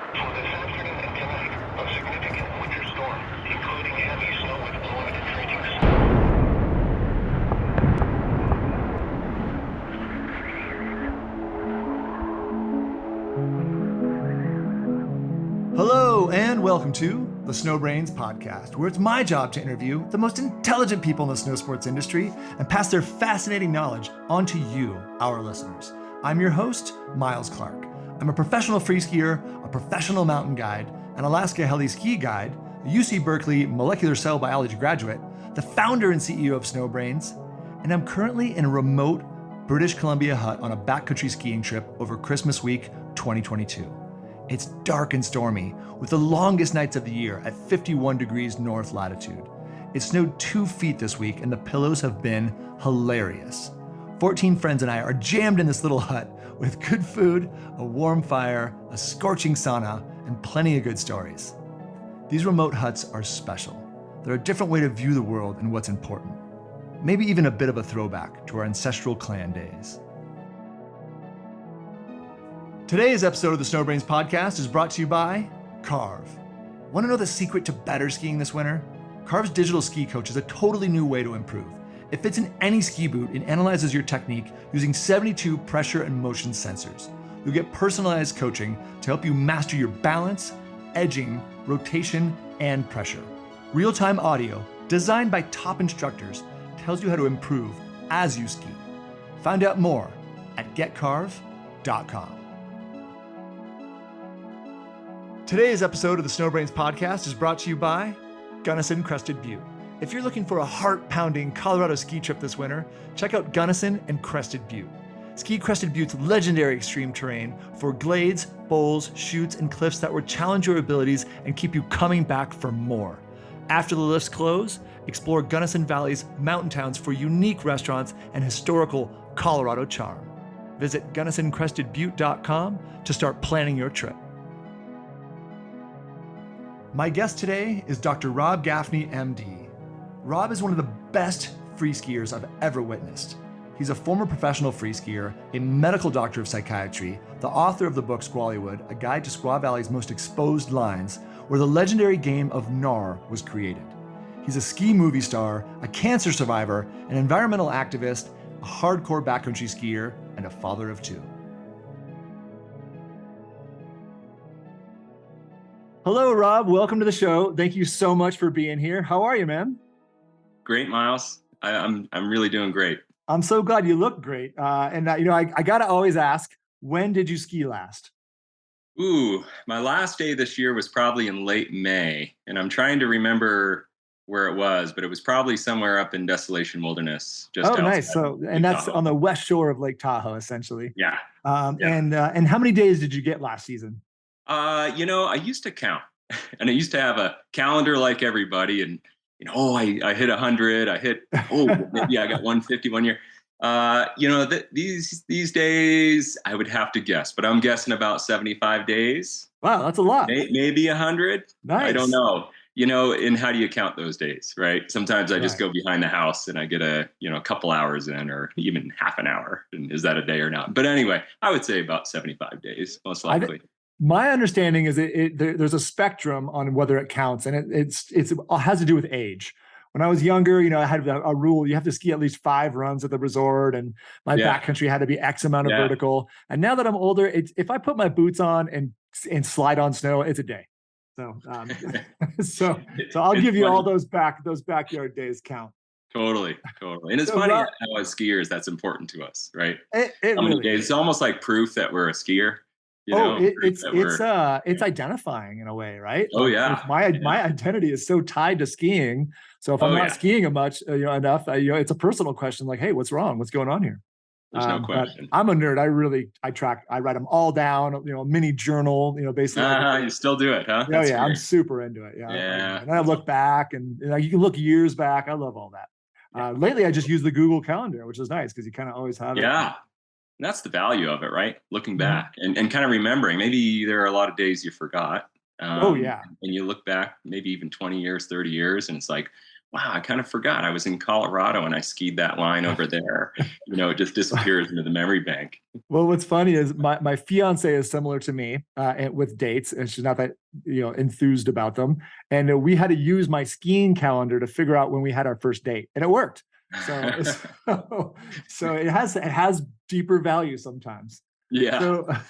For this afternoon and tonight, a significant winter storm, including heavy snow with limited freezing. Hello and welcome to the SnowBrains podcast, where it's my job to interview the most intelligent people in the snow sports industry and pass their fascinating knowledge on to you, our listeners. I'm your host, Miles Clark. I'm a professional free skier, a professional mountain guide, an Alaska heli ski guide, a UC Berkeley molecular cell biology graduate, the founder and CEO of SnowBrains, and I'm currently in a remote British Columbia hut on a backcountry skiing trip over Christmas week 2022. It's dark and stormy, with the longest nights of the year at 51 degrees north latitude. It snowed 2 feet this week, and the pillows have been hilarious. 14 friends and I are jammed in this little hut with good food, a warm fire, a scorching sauna, and plenty of good stories. These remote huts are special. They're a different way to view the world and what's important. Maybe even a bit of a throwback to our ancestral clan days. Today's episode of the SnowBrains podcast is brought to you by Carve. Want to know the secret to better skiing this winter? Carve's digital ski coach is a totally new way to improve. It fits in any ski boot and analyzes your technique using 72 pressure and motion sensors. You'll get personalized coaching to help you master your balance, edging, rotation, and pressure. Real-time audio, designed by top instructors, tells you how to improve as you ski. Find out more at getcarve.com. Today's episode of the SnowBrains podcast is brought to you by Gunnison Crested Butte. If you're looking for a heart-pounding Colorado ski trip this winter, check out Gunnison and Crested Butte. Ski Crested Butte's legendary extreme terrain for glades, bowls, chutes, and cliffs that will challenge your abilities and keep you coming back for more. After the lifts close, explore Gunnison Valley's mountain towns for unique restaurants and historical Colorado charm. Visit GunnisonCrestedButte.com to start planning your trip. My guest today is Dr. Robb Gaffney M.D. Robb is one of the best free skiers I've ever witnessed. He's a former professional free skier, a medical doctor of psychiatry, the author of the book Squallywood, a guide to Squaw Valley's most exposed lines, where the legendary game of GNAR was created. He's a ski movie star, a cancer survivor, an environmental activist, a hardcore backcountry skier, and a father of two. Hello, Robb. Welcome to the show. Thank you so much for being here. How are you, man? Great, Miles. I'm really doing great. I'm so glad you look great. I gotta always ask, when did you ski last? Ooh, my last day this year was probably in late May, and I'm trying to remember where it was, but it was probably somewhere up in Desolation Wilderness. Just Nice. So, and that's Tahoe. On the west shore of Lake Tahoe, essentially. Yeah. And how many days did you get last season? I used to count, and I used to have a calendar like everybody, and I hit 100. Maybe I got 150 one year. These days I would have to guess, but I'm guessing about 75 days. Wow, that's a lot. Maybe 100. Nice. I don't know. And how do you count those days, right? Sometimes I just go behind the house and I get a couple hours in, or even half an hour. And is that a day or not? But anyway, I would say about 75 days, most likely. My understanding is there's a spectrum on whether it counts, and it has to do with age. When I was younger, I had a rule: you have to ski at least 5 runs at the resort, and my backcountry had to be X amount of vertical. And now that I'm older, if I put my boots on and slide on snow, it's a day. So, so I'll give you all those backyard days count. Totally. And it's funny how as skiers that's important to us, right? It really days? It's almost like proof that we're a skier. It's identifying in a way, right? Oh yeah. My identity is so tied to skiing. So if I'm not skiing enough, it's a personal question. Like, hey, what's wrong? What's going on here? There's no question. I'm a nerd. I write them all down. Mini journal. Basically. You still do it, huh? Oh yeah, I'm super into it. Yeah. And I look back, and you can look years back. I love all that. Lately, I just use the Google Calendar, which is nice because you kind of always have it. Yeah. And that's the value of it, right? Looking back and kind of remembering. Maybe there are a lot of days you forgot. And you look back maybe even 20 years, 30 years, and it's like, wow, I kind of forgot I was in Colorado and I skied that line over there. It just disappears into the memory bank. Well, what's funny is my fiance is similar to me with dates, and she's not that enthused about them. And we had to use my skiing calendar to figure out when we had our first date, and it worked. So it has deeper value sometimes. Yeah.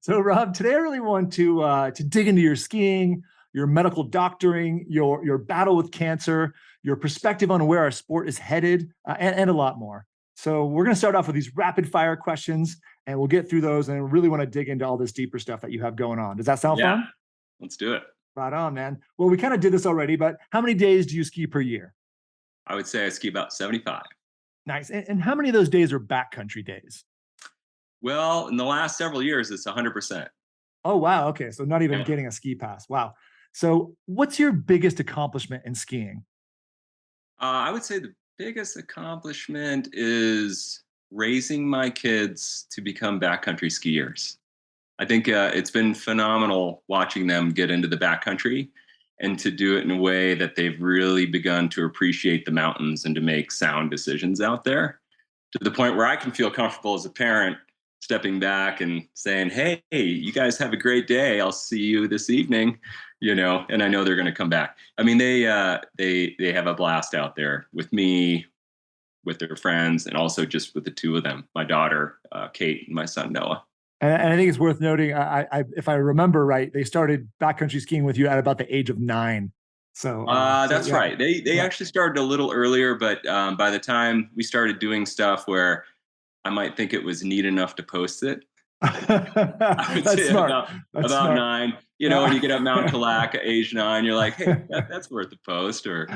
So Rob, today I really want to dig into your skiing, your medical doctoring, your battle with cancer, your perspective on where our sport is headed, and a lot more. So we're going to start off with these rapid fire questions, and we'll get through those. And I really want to dig into all this deeper stuff that you have going on. Does that sound fun? Let's do it. Right on, man. Well, we kind of did this already, but how many days do you ski per year? I would say I ski about 75. Nice. And how many of those days are backcountry days? Well, in the last several years, it's 100%. Oh, wow. Okay. So not even getting a ski pass. Wow. So what's your biggest accomplishment in skiing? I would say the biggest accomplishment is raising my kids to become backcountry skiers. I think it's been phenomenal watching them get into the backcountry and to do it in a way that they've really begun to appreciate the mountains and to make sound decisions out there, to the point where I can feel comfortable as a parent stepping back and saying, hey, you guys have a great day. I'll see you this evening, and I know they're going to come back. I mean, they have a blast out there with me, with their friends, and also just with the two of them, my daughter, Kate, and my son, Noah. And I think it's worth noting, if I remember right, they started backcountry skiing with you at about the age of 9. So that's right. They actually started a little earlier, but by the time we started doing stuff where I might think it was neat enough to post it, I would say smart. About smart. 9. When you get up Mount Calaca, age 9, you're like, hey, that's worth a post. Or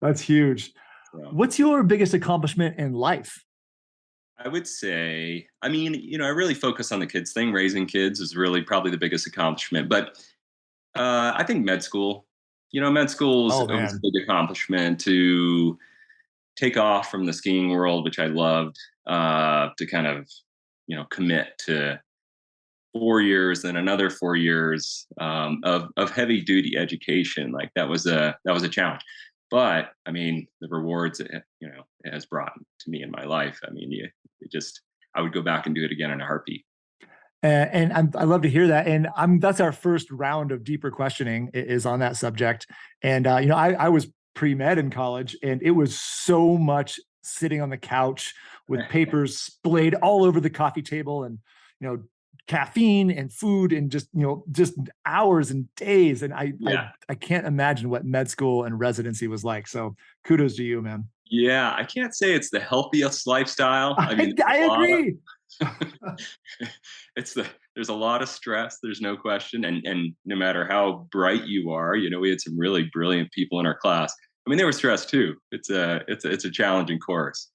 that's huge. So, what's your biggest accomplishment in life? I would say, I really focus on the kids thing. Raising kids is really probably the biggest accomplishment. But I think med school. Med school is a big accomplishment to take off from the skiing world, which I loved, to kind of, commit to 4 years, then another 4 years of heavy duty education. Like that was a challenge. But the rewards it has brought to me in my life. I would go back and do it again in a heartbeat. And I love to hear that. And that's our first round of deeper questioning is on that subject. And I was pre-med in college, and it was so much sitting on the couch with papers splayed all over the coffee table, and caffeine and food, and just hours and days. And I can't imagine what med school and residency was like. So kudos to you, man. Yeah, I can't say it's the healthiest lifestyle. I agree. There's a lot of stress. There's no question. And no matter how bright you are, we had some really brilliant people in our class. They were stressed too. It's a challenging course.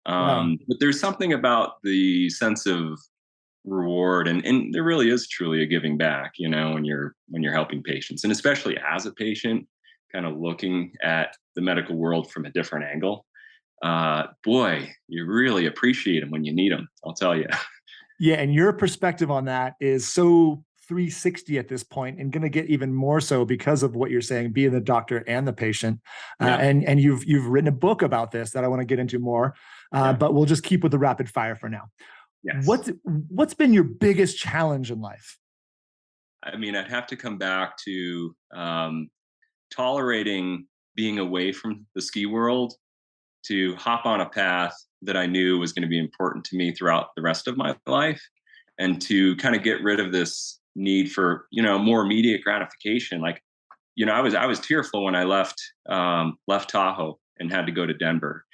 But there's something about the sense of reward, and there really is truly a giving back, when you're helping patients, and especially as a patient, kind of looking at the medical world from a different angle. Boy, you really appreciate them when you need them, I'll tell you. Yeah, and your perspective on that is so 360 at this point, and going to get even more so because of what you're saying, being the doctor and the patient. And you've written a book about this that I want to get into more, but we'll just keep with the rapid fire for now. Yes. What's been your biggest challenge in life? I'd have to come back to tolerating being away from the ski world to hop on a path that I knew was going to be important to me throughout the rest of my life, and to kind of get rid of this need for, more immediate gratification. Like, I was tearful when I left Tahoe and had to go to Denver.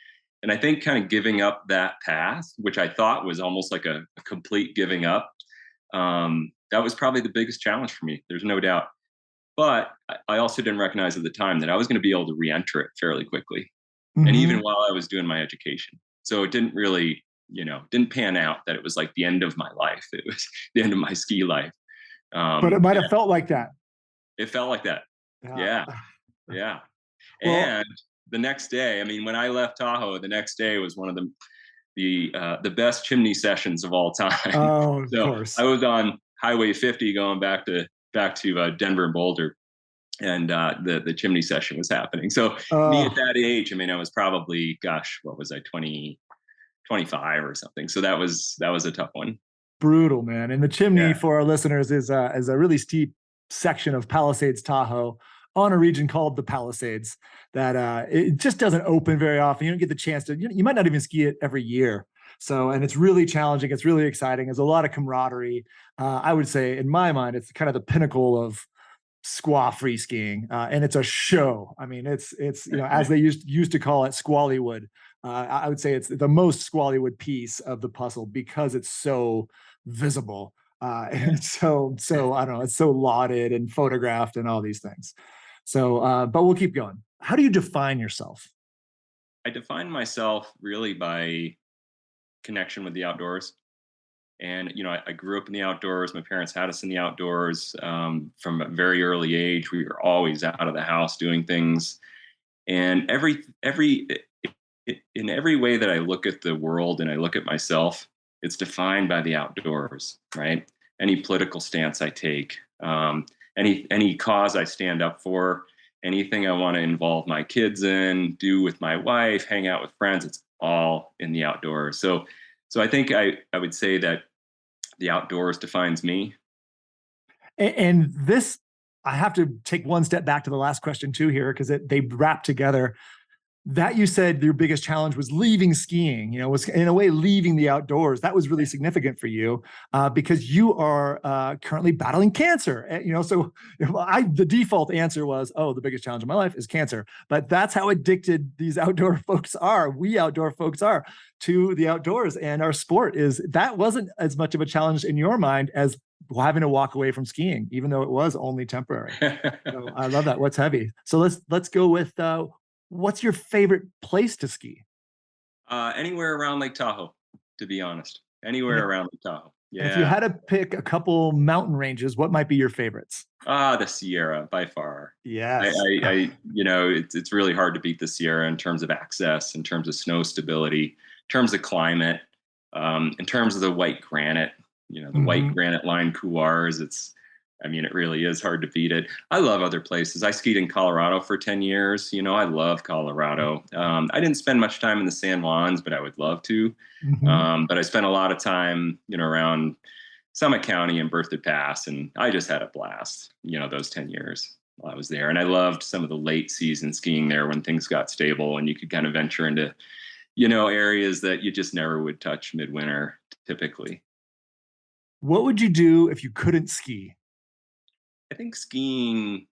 And I think kind of giving up that path, which I thought was almost like a complete giving up, that was probably the biggest challenge for me. There's no doubt. But I also didn't recognize at the time that I was going to be able to re-enter it fairly quickly. Mm-hmm. And even while I was doing my education. So it didn't really, didn't pan out that it was like the end of my life. It was the end of my ski life. But it might have felt like that. It felt like that. Yeah. Well, and the next day, when I left Tahoe, the next day was one of the best chimney sessions of all time. Oh, of course. I was on Highway 50 going back to Denver and Boulder. and the chimney session was happening. So me at that age, I mean, I was probably, gosh, what was I, 20, 25 or something. So that was a tough one. Brutal, man. And the chimney, Yeah. for our listeners, is a really steep section of Palisades, Tahoe, on a region called the Palisades that it just doesn't open very often. You don't get the chance to, you might not even ski it every year. So, and it's really challenging. It's really exciting. There's a lot of camaraderie. I would say, in my mind, it's kind of the pinnacle of squaw free skiing, and it's a show. I mean, it's as they used to call it, Squallywood. I would say it's the most Squallywood piece of the puzzle because it's so visible, and so I don't know, it's so lauded and photographed and all these things. So, but we'll keep going. How do you define yourself? I define myself really by connection with the outdoors. And, I grew up in the outdoors. My parents had us in the outdoors from a very early age. We were always out of the house doing things. And in every way that I look at the world and I look at myself, it's defined by the outdoors, right? Any political stance I take, any cause I stand up for, anything I want to involve my kids in, do with my wife, hang out with friends, it's all in the outdoors. So I think I would say that the outdoors defines me. And this, I have to take one step back to the last question too here, because they wrap together. That you said your biggest challenge was leaving skiing, was in a way leaving the outdoors. That was really significant for you because you are currently battling cancer. So the default answer was, oh, the biggest challenge of my life is cancer. But that's how addicted these outdoor folks are. We outdoor folks are to the outdoors, and our sport that wasn't as much of a challenge in your mind as having to walk away from skiing, even though it was only temporary. So I love that. What's heavy? So let's go with what's your favorite place to ski? Anywhere around Lake Tahoe, to be honest. Anywhere around Lake Tahoe. Yeah. And if you had to pick a couple mountain ranges, what might be your favorites? The Sierra by far. Yes. It's really hard to beat the Sierra in terms of access, in terms of snow stability, in terms of climate, in terms of the white granite, the white granite lined couloirs. It really is hard to beat it. I love other places. I skied in Colorado for 10 years. I love Colorado. I didn't spend much time in the San Juans, but I would love to. But I spent a lot of time, around Summit County and Berthoud Pass, and I just had a blast, those 10 years while I was there. And I loved some of the late season skiing there when things got stable and you could kind of venture into, areas that you just never would touch midwinter typically. What would you do if you couldn't ski? I think skiing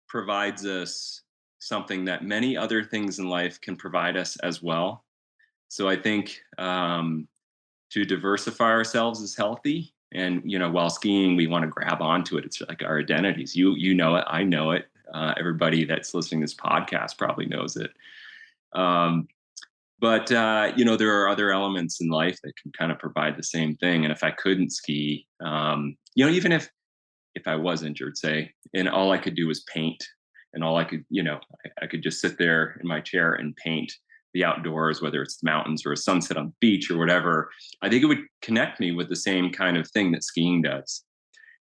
provides us something that many other things in life can provide us as well. So I think to diversify ourselves is healthy. And, while skiing, we want to grab onto it. It's like our identities. You know it. I know it. Everybody that's listening to this podcast probably knows it. But there are other elements in life that can kind of provide the same thing. And if I couldn't ski, even if I was injured, say, and all I could do was paint, and all I could, I could just sit there in my chair and paint the outdoors, whether it's the mountains or a sunset on the beach or whatever, I think it would connect me with the same kind of thing that skiing does.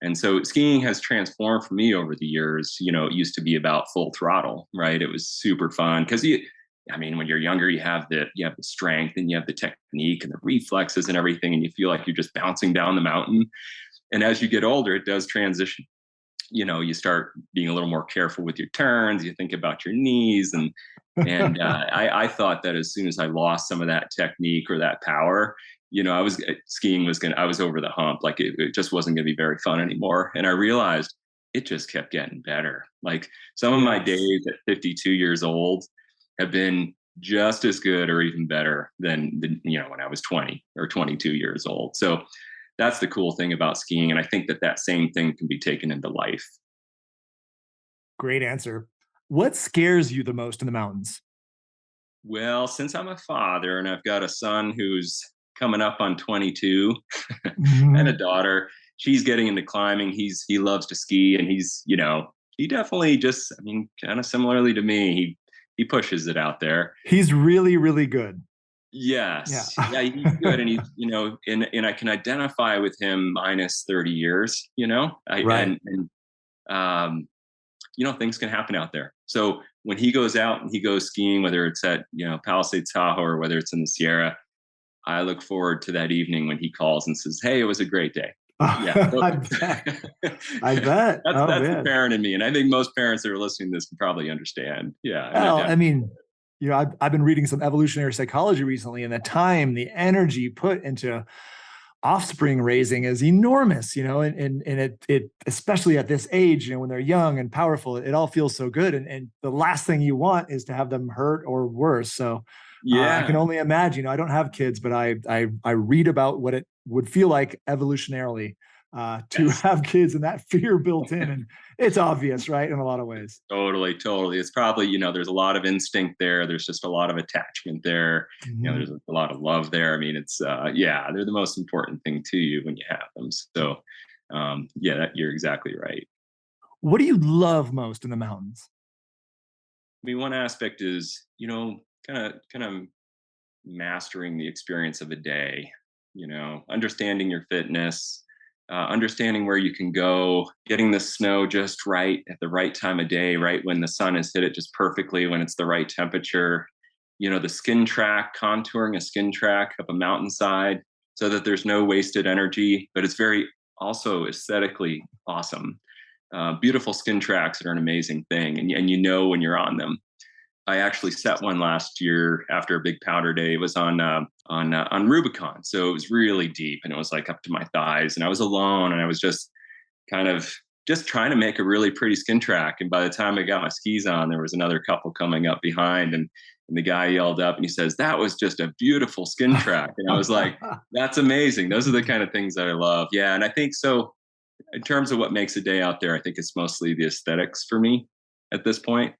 And so skiing has transformed for me over the years. It used to be about full throttle, right? It was super fun because when you're younger, you have the strength and you have the technique and the reflexes and everything, and you feel like you're just bouncing down the mountain. And as you get older, it does transition. You start being a little more careful with your turns. You think about your knees. And I thought that as soon as I lost some of that technique or that power, I was over the hump. Like it just wasn't going to be very fun anymore. And I realized it just kept getting better. Like some of my days at 52 years old have been just as good or even better than when I was 20 or 22 years old. So that's the cool thing about skiing. And I think that same thing can be taken into life. Great answer. What scares you the most in the mountains? Well, since I'm a father and I've got a son who's coming up on 22 and a daughter, she's getting into climbing. He loves to ski, and he definitely just, kind of similarly to me, he pushes it out there. He's really, really good. Yes. Yeah, he's good. And he's, and I can identify with him minus 30 years, Right. things can happen out there. So when he goes out and he goes skiing, whether it's at, Palisades Tahoe or whether it's in the Sierra, I look forward to that evening when he calls and says, "Hey, it was a great day." Yeah. I bet. I bet. That's Oh, the man. parent in me. And I think most parents that are listening to this can probably understand. Yeah. Well, I mean, I've been reading some evolutionary psychology recently, and the time, the energy put into offspring raising is enormous, and it especially at this age, when they're young and powerful, it all feels so good. And the last thing you want is to have them hurt or worse. So I can only imagine. I don't have kids, but I read about what it would feel like evolutionarily to have kids and that fear built in, and it's obvious, right? In a lot of ways. Totally. It's probably, there's a lot of instinct there. There's just a lot of attachment there. Mm-hmm. There's a lot of love there. I mean, it's, they're the most important thing to you when you have them. So, you're exactly right. What do you love most in the mountains? I mean, one aspect is, kind of mastering the experience of a day, understanding your fitness, understanding where you can go, getting the snow just right at the right time of day, right when the sun has hit it just perfectly, when it's the right temperature, the skin track, contouring a skin track up a mountainside so that there's no wasted energy, but it's very also aesthetically awesome. Beautiful skin tracks are an amazing thing. And when you're on them. I actually set one last year after a big powder day. It was on Rubicon, so it was really deep, and it was like up to my thighs. And I was alone, and I was just kind of just trying to make a really pretty skin track. And by the time I got my skis on, there was another couple coming up behind, and the guy yelled up and he says, "That was just a beautiful skin track." And I was like, "That's amazing." Those are the kind of things that I love. Yeah, and I think so. In terms of what makes a day out there, I think it's mostly the aesthetics for me at this point.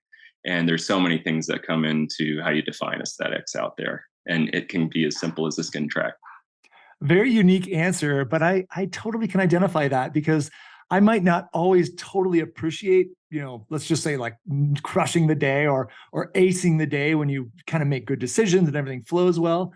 And there's so many things that come into how you define aesthetics out there. And it can be as simple as a skin track. Very unique answer, but I totally can identify that, because I might not always totally appreciate, let's just say like crushing the day or acing the day when you kind of make good decisions and everything flows well.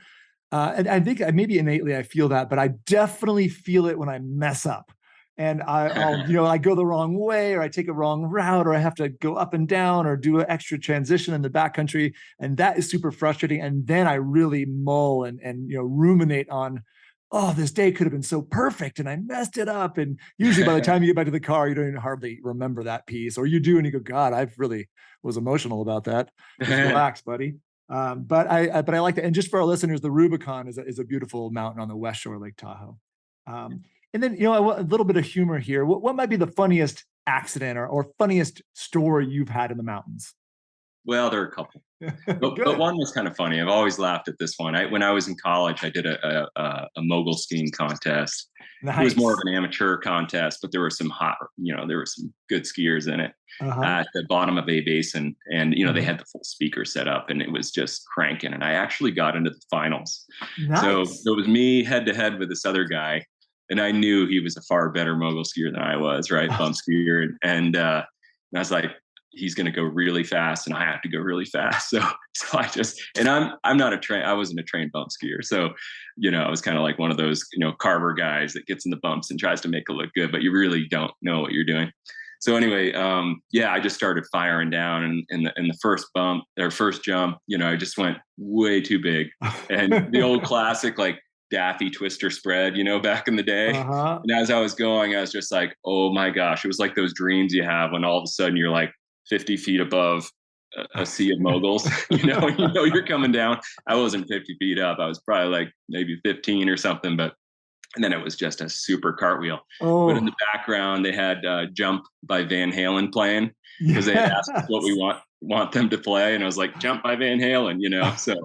And I think maybe innately I feel that, but I definitely feel it when I mess up. And I'll, I go the wrong way, or I take a wrong route, or I have to go up and down or do an extra transition in the backcountry. And that is super frustrating. And then I really mull and ruminate on, oh, this day could have been so perfect and I messed it up. And usually by the time you get back to the car, you don't even hardly remember that piece, or you do. And you go, God, I really was emotional about that. Just relax, buddy. But I like that. And just for our listeners, the Rubicon is a beautiful mountain on the West Shore, Lake Tahoe. And then, a little bit of humor here. What might be the funniest accident or funniest story you've had in the mountains? Well, there are a couple, but one was kind of funny. I've always laughed at this one. When I was in college, I did a mogul skiing contest. Nice. It was more of an amateur contest, but there were some there were some good skiers in it at the bottom of A Basin. And, they had the full speaker set up and it was just cranking. And I actually got into the finals. Nice. So it was me head to head with this other guy. And I knew he was a far better mogul skier than I was, right? Bump skier. And I was like, he's going to go really fast and I have to go really fast. So I just, and I wasn't a trained bump skier. So, I was kind of like one of those, carver guys that gets in the bumps and tries to make it look good, but you really don't know what you're doing. So anyway, I just started firing down, and in the first bump or first jump, I just went way too big. And the old classic, like, Daffy Twister spread, back in the day. And as I was going, I was just like, oh my gosh, it was like those dreams you have when all of a sudden you're like 50 feet above a sea of moguls, you're coming down. I wasn't 50 feet up. I was probably like maybe 15 or something, and then it was just a super cartwheel. Oh. But in the background, they had Jump by Van Halen playing, because they had asked us what we want them to play. And I was like, Jump by Van Halen, so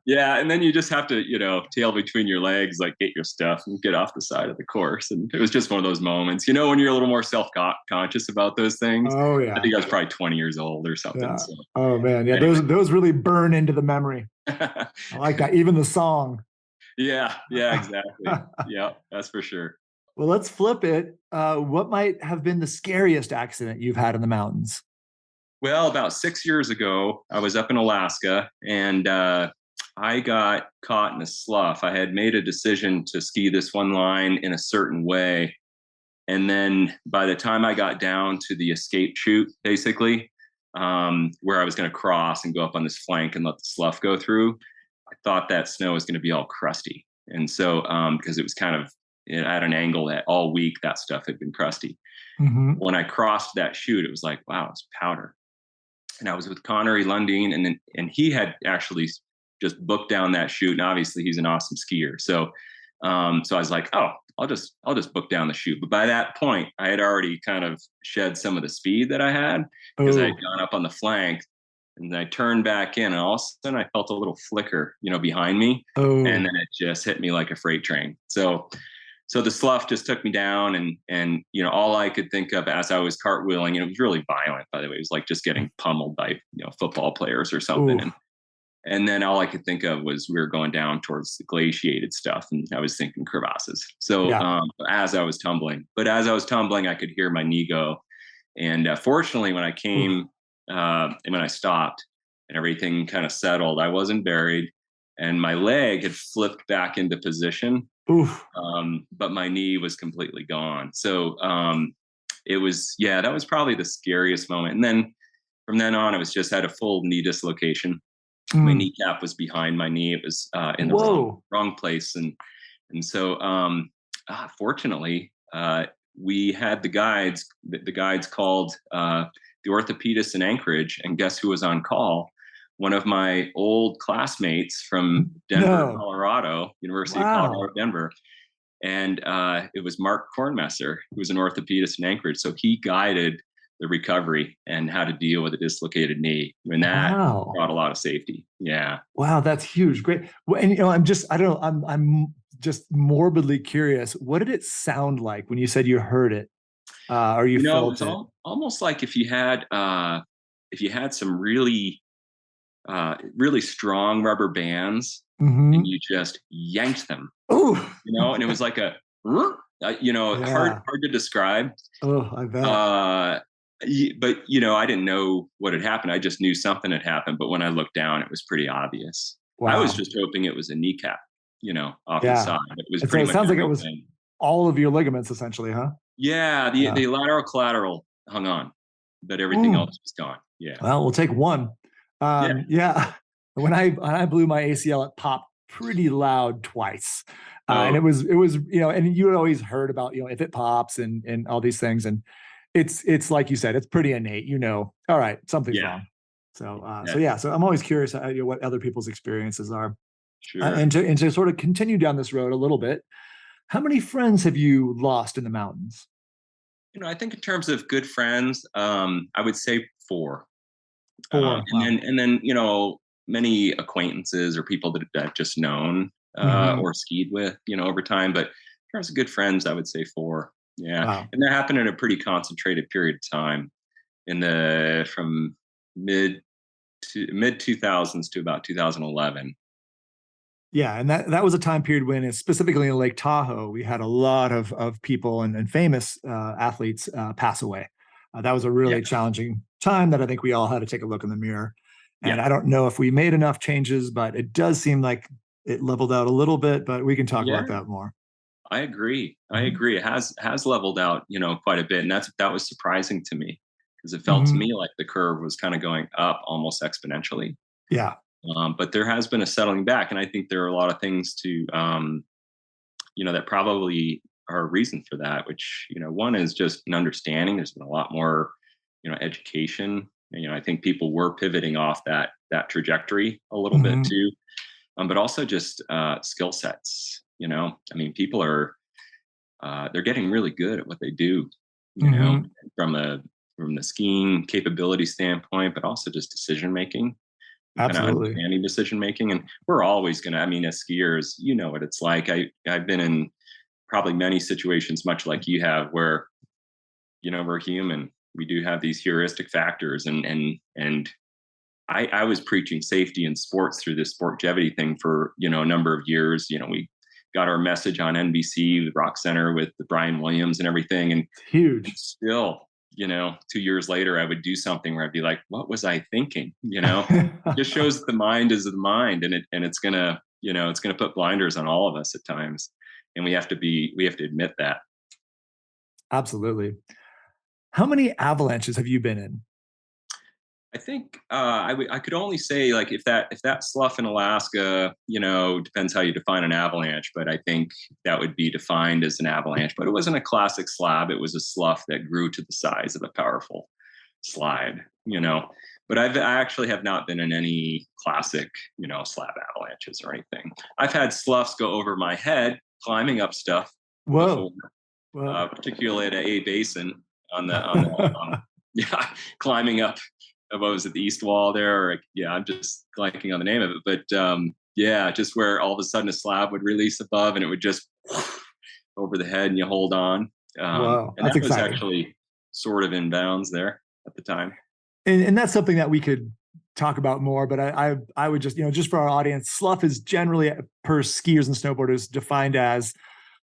yeah. And then you just have to, tail between your legs, like get your stuff and get off the side of the course. And it was just one of those moments, when you're a little more self-conscious about those things. Oh yeah. I think I was probably 20 years old or something. Yeah. So, oh man. Yeah. Anyway. Those really burn into the memory. I like that. Even the song. Yeah, exactly. Yeah, that's for sure. Well, let's flip it. What might have been the scariest accident you've had in the mountains? Well, about 6 years ago, I was up in Alaska, and I got caught in a slough. I had made a decision to ski this one line in a certain way, And then by the time I got down to the escape chute, basically, where I was going to cross and go up on this flank and let the slough go through, I thought that snow was going to be all crusty. And so, because it was kind of at an angle that all week that stuff had been crusty. Mm-hmm. When I crossed that chute, it was like, wow, it's powder. And I was with Connery Lundeen, and he had actually just booked down that chute. And obviously he's an awesome skier. So I was like, oh, I'll just book down the chute. But by that point, I had already kind of shed some of the speed that I had because I had gone up on the flank, and I turned back in, and all of a sudden I felt a little flicker, behind me. And then it just hit me like a freight train. So the slough just took me down, and all I could think of as I was cartwheeling, and it was really violent, by the way. It was like just getting pummeled by football players or something. And then all I could think of was we were going down towards the glaciated stuff, and I was thinking crevasses. So as I was tumbling, I could hear my knee go. And fortunately, when I came and when I stopped and everything kind of settled, I wasn't buried, and my leg had flipped back into position. But my knee was completely gone. So it was, that was probably the scariest moment. And then from then on, it was just had a full knee dislocation. My kneecap was behind my knee. It was in the wrong place. And so fortunately, we had the guides called the orthopedist in Anchorage, and guess who was on call? One of my old classmates from Denver, Colorado, University of Colorado, Denver. And it was Mark Kornmesser, who was an orthopedist in Anchorage. So he guided the recovery and how to deal with a dislocated knee. And that brought a lot of safety. Yeah. Wow, that's huge. Great. Well, and I'm just morbidly curious. What did it sound like when you said you heard it? Or you felt it? Almost like if you had some really strong rubber bands, and you just yanked them. And it was like a hard to describe. I bet. But I didn't know what had happened. I just knew something had happened. But when I looked down, it was pretty obvious. I was just hoping it was a kneecap, off the side. It was pretty much. It sounds like it was all of your ligaments, essentially, huh? Yeah, the lateral collateral hung on, but everything else was gone. Yeah. Well, we'll take one. When I blew my ACL, it popped pretty loud twice. And it was, and you had always heard about, if it pops and all these things. And it's like you said, it's pretty innate, all right, something's wrong. So I'm always curious what other people's experiences are. Sure. And to sort of continue down this road a little bit, how many friends have you lost in the mountains? I think in terms of good friends, I would say 4. And then many acquaintances or people that I've just known or skied with, over time. But in terms of good friends, I would say 4. Yeah. Wow. And that happened in a pretty concentrated period of time from mid 2000s to about 2011. Yeah. And that was a time period when, specifically in Lake Tahoe, we had a lot of people and famous athletes pass away. That was a really challenging time that I think we all had to take a look in the mirror. And I don't know if we made enough changes, but it does seem like it leveled out a little bit, but we can talk about that more. I agree. It has leveled out, quite a bit. And that was surprising to me because it felt to me like the curve was kind of going up almost exponentially. Yeah. But there has been a settling back. And I think there are a lot of things to, that probably are a reason for that, which, one is just an understanding. There's been a lot more, education. I think people were pivoting off that trajectory a little bit too. But also just skill sets, people are, they're getting really good at what they do, from the skiing capability standpoint, but also just decision-making. Absolutely. Understanding decision-making. And we're always going to, as skiers, what it's like. I've been in probably many situations, much like you have, where, we're human. We do have these heuristic factors, and I was preaching safety in sports through this sportgevity thing for, a number of years. We got our message on NBC, the Rock Center with the Brian Williams and everything. And huge. And still, 2 years later, I would do something where I'd be like, what was I thinking? It just shows that the mind is the mind, and it's going to, it's going to put blinders on all of us at times. And we have to admit that. Absolutely. How many avalanches have you been in? I think I could only say like if that slough in Alaska, depends how you define an avalanche, but I think that would be defined as an avalanche. But it wasn't a classic slab; it was a slough that grew to the size of a powerful slide. But I actually have not been in any classic slab avalanches or anything. I've had sloughs go over my head climbing up stuff Whoa. before, Whoa. particularly at a basin on the yeah, climbing up. What was it, the east wall there? Or, yeah, I'm just blanking on the name of it, but yeah, just where all of a sudden a slab would release above and it would just over the head and you hold on. Whoa. And That's that was exciting. actually sort of in bounds there at the time. And that's something that we could talk about more, but I would just, just for our audience, slough is generally, per skiers and snowboarders, defined as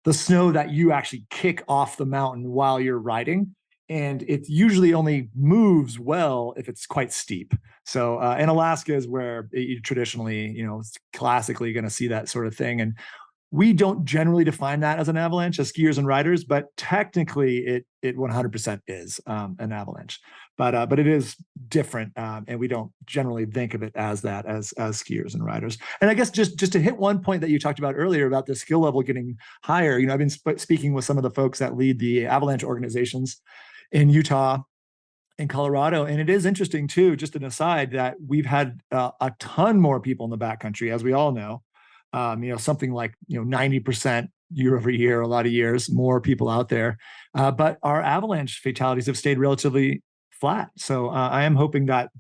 the snow that you actually kick off the mountain while you're riding. And it usually only moves well if it's quite steep. So in Alaska is where you traditionally, it's classically going to see that sort of thing. And we don't generally define that as an avalanche as skiers and riders, but technically it 100% is an avalanche. But it is different, and we don't generally think of it as that as skiers and riders. And I guess just to hit one point that you talked about earlier about the skill level getting higher, I've been speaking with some of the folks that lead the avalanche organizations in Utah and Colorado, and it is interesting too. Just an aside that we've had a ton more people in the backcountry, as we all know. Something like 90% year over year, a lot of years, more people out there. But our avalanche fatalities have stayed relatively flat. So I am hoping that,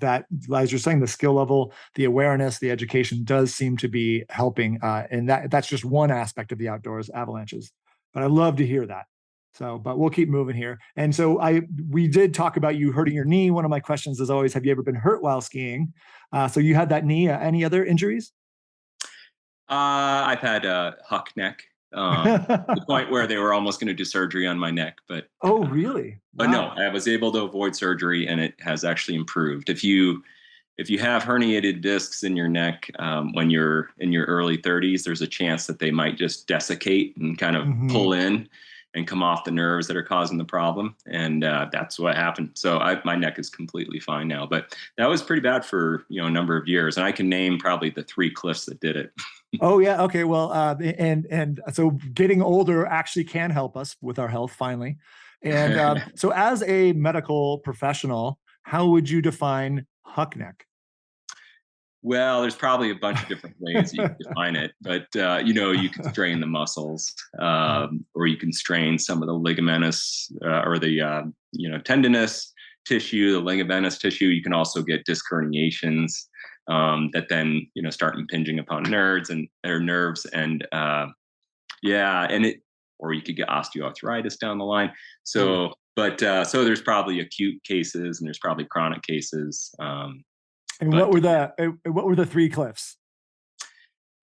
as you're saying, the skill level, the awareness, the education does seem to be helping. And that's just one aspect of the outdoors, avalanches. But I love to hear that. So, but we'll keep moving here. And so we did talk about you hurting your knee. One of my questions is always, have you ever been hurt while skiing? So you had that knee. Any other injuries? I've had a huck neck, to the point where they were almost going to do surgery on my neck, but Oh, really? but no, Wow. I was able to avoid surgery, and it has actually improved. If you have herniated discs in your neck when you're in your early 30s, there's a chance that they might just desiccate and kind of pull in and come off the nerves that are causing the problem. And that's what happened. So my neck is completely fine now. But that was pretty bad for a number of years. And I can name probably the 3 cliffs that did it. Oh yeah. Okay. Well, and so getting older actually can help us with our health finally. And so, as a medical professional, how would you define huck neck? Well, there's probably a bunch of different ways you can define it, but you can strain the muscles, or you can strain some of the ligamentous or the tendinous tissue, the ligamentous tissue. You can also get disc herniations that then start impinging upon nerves and or you could get osteoarthritis down the line. So, so there's probably acute cases and there's probably chronic cases. And what were the 3 cliffs?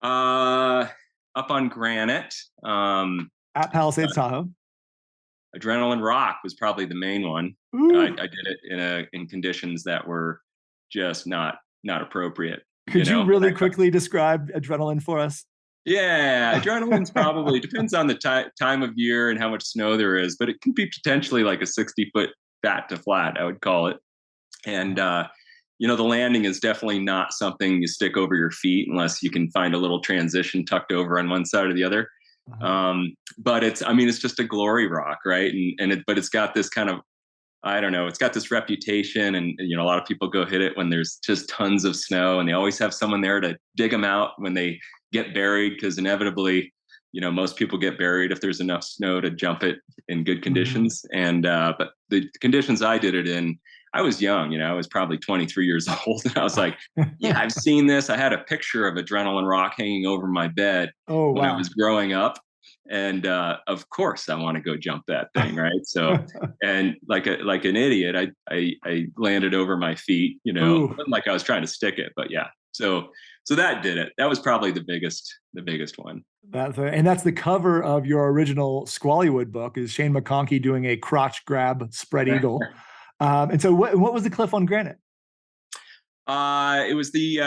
Up on Granite, At Palisades, Tahoe. Adrenaline Rock was probably the main one. I did it in conditions that were just not appropriate. Could you really quickly describe adrenaline for us? Yeah, adrenaline's probably depends on the time of year and how much snow there is, but it can be potentially like a 60-foot fat to flat, I would call it. And the landing is definitely not something you stick over your feet unless you can find a little transition tucked over on one side or the other. But it's just a glory rock, right? But it's got this kind of, I don't know, it's got this reputation, and a lot of people go hit it when there's just tons of snow, and they always have someone there to dig them out when they get buried, because inevitably, most people get buried if there's enough snow to jump it in good conditions. And but the conditions I did it in, I was young, I was probably 23 years old. And I was like, yeah, I've seen this. I had a picture of Adrenaline Rock hanging over my bed when I was growing up. And of course, I want to go jump that thing, right? So, and like an idiot, I landed over my feet, wasn't like I was trying to stick it, but yeah. So that did it. That was probably the biggest one. And that's the cover of your original Squallywood book, is Shane McConkey doing a crotch grab spread eagle. And so what was the cliff on Granite? It was the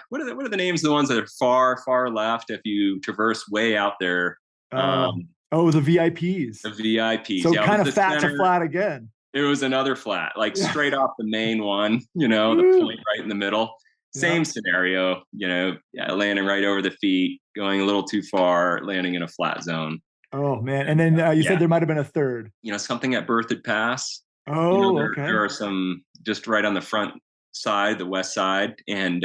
what are the names of the ones that are far left if you traverse way out there? Oh, the VIPs. The VIPs. So Yeah, it kind was of the fat to center. flat again. It was another flat, like Yeah. straight off the main one, the point right in the middle. Same scenario, yeah, landing right over the feet, going a little too far, landing in a flat zone. Oh man. And then you said there might have been a third. Something at Berthoud Pass. Oh, okay. There are some just right on the front side, the west side. And,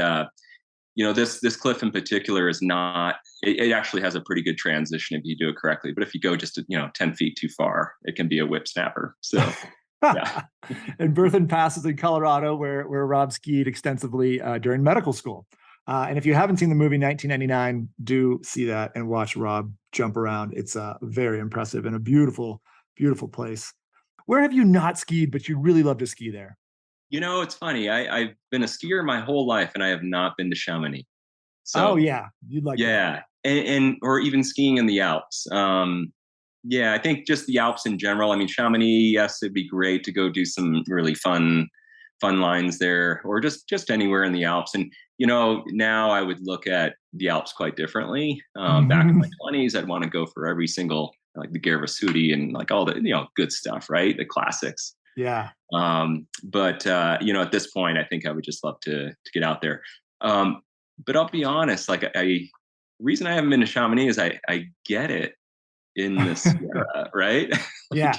this cliff in particular is not, it actually has a pretty good transition if you do it correctly. But if you go just, 10 feet too far, it can be a whip snapper. So, yeah. And Berthoud Pass is in Colorado, where Robb skied extensively during medical school. And if you haven't seen the movie 1999, do see that and watch Robb jump around. It's very impressive and a beautiful, beautiful place. Where have you not skied, but you really love to ski there? It's funny. I've been a skier my whole life, and I have not been to Chamonix. So, yeah, you'd like that. And or even skiing in the Alps. I think just the Alps in general. I mean, Chamonix, yes, it'd be great to go do some really fun lines there, or just anywhere in the Alps. And now I would look at the Alps quite differently. Back in my 20s, I'd want to go for every single, like the Gervasuti and like all the good stuff, right? The classics. Yeah. But at this point, I think I would just love to get out there. But I'll be honest, like the reason I haven't been to Chamonix is I get it in the Sierra, right? Yeah.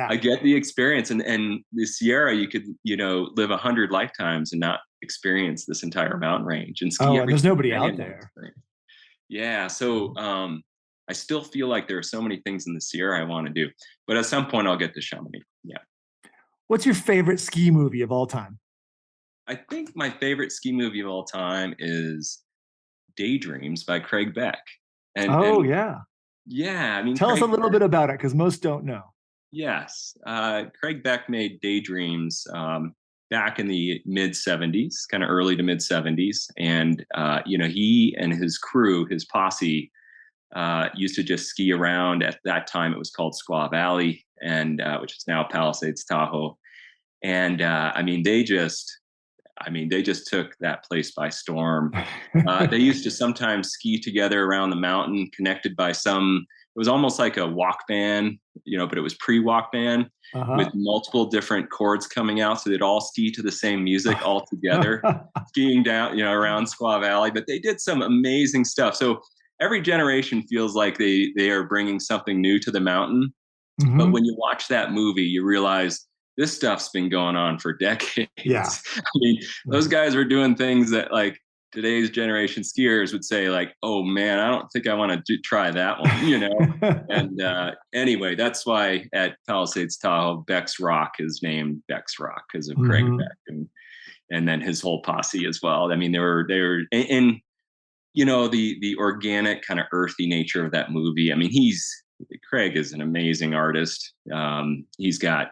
I get the experience, and the Sierra, you could live 100 lifetimes and not experience this entire mountain range and ski. Oh, and there's nobody out there. Yeah, so I still feel like there are so many things in the Sierra I want to do, but at some point I'll get to Chamonix. Yeah. What's your favorite ski movie of all time? I think my favorite ski movie of all time is Daydreams by Craig Beck. Yeah. I mean, tell us a little bit about it, because most don't know. Yes. Craig Beck made Daydreams back in the mid 70s, kind of early to mid 70s. And, he and his crew, his posse, used to just ski around. At that time, it was called Squaw Valley, and which is now Palisades, Tahoe. And they just took that place by storm. They used to sometimes ski together around the mountain, connected by it was almost like a walk band, but it was pre-walk band with multiple different chords coming out. So they'd all ski to the same music all together, skiing down, around Squaw Valley. But they did some amazing stuff. So every generation feels like they are bringing something new to the mountain. Mm-hmm. But when you watch that movie, you realize this stuff's been going on for decades. Yeah. I mean, those guys were doing things that like today's generation skiers would say like, oh man, I don't think I want to try that one, And anyway, that's why at Palisades, Tahoe, Beck's Rock is named Beck's Rock because of Craig Beck and then his whole posse as well. I mean, they were and the organic kind of earthy nature of that movie. I mean, Craig is an amazing artist. He's got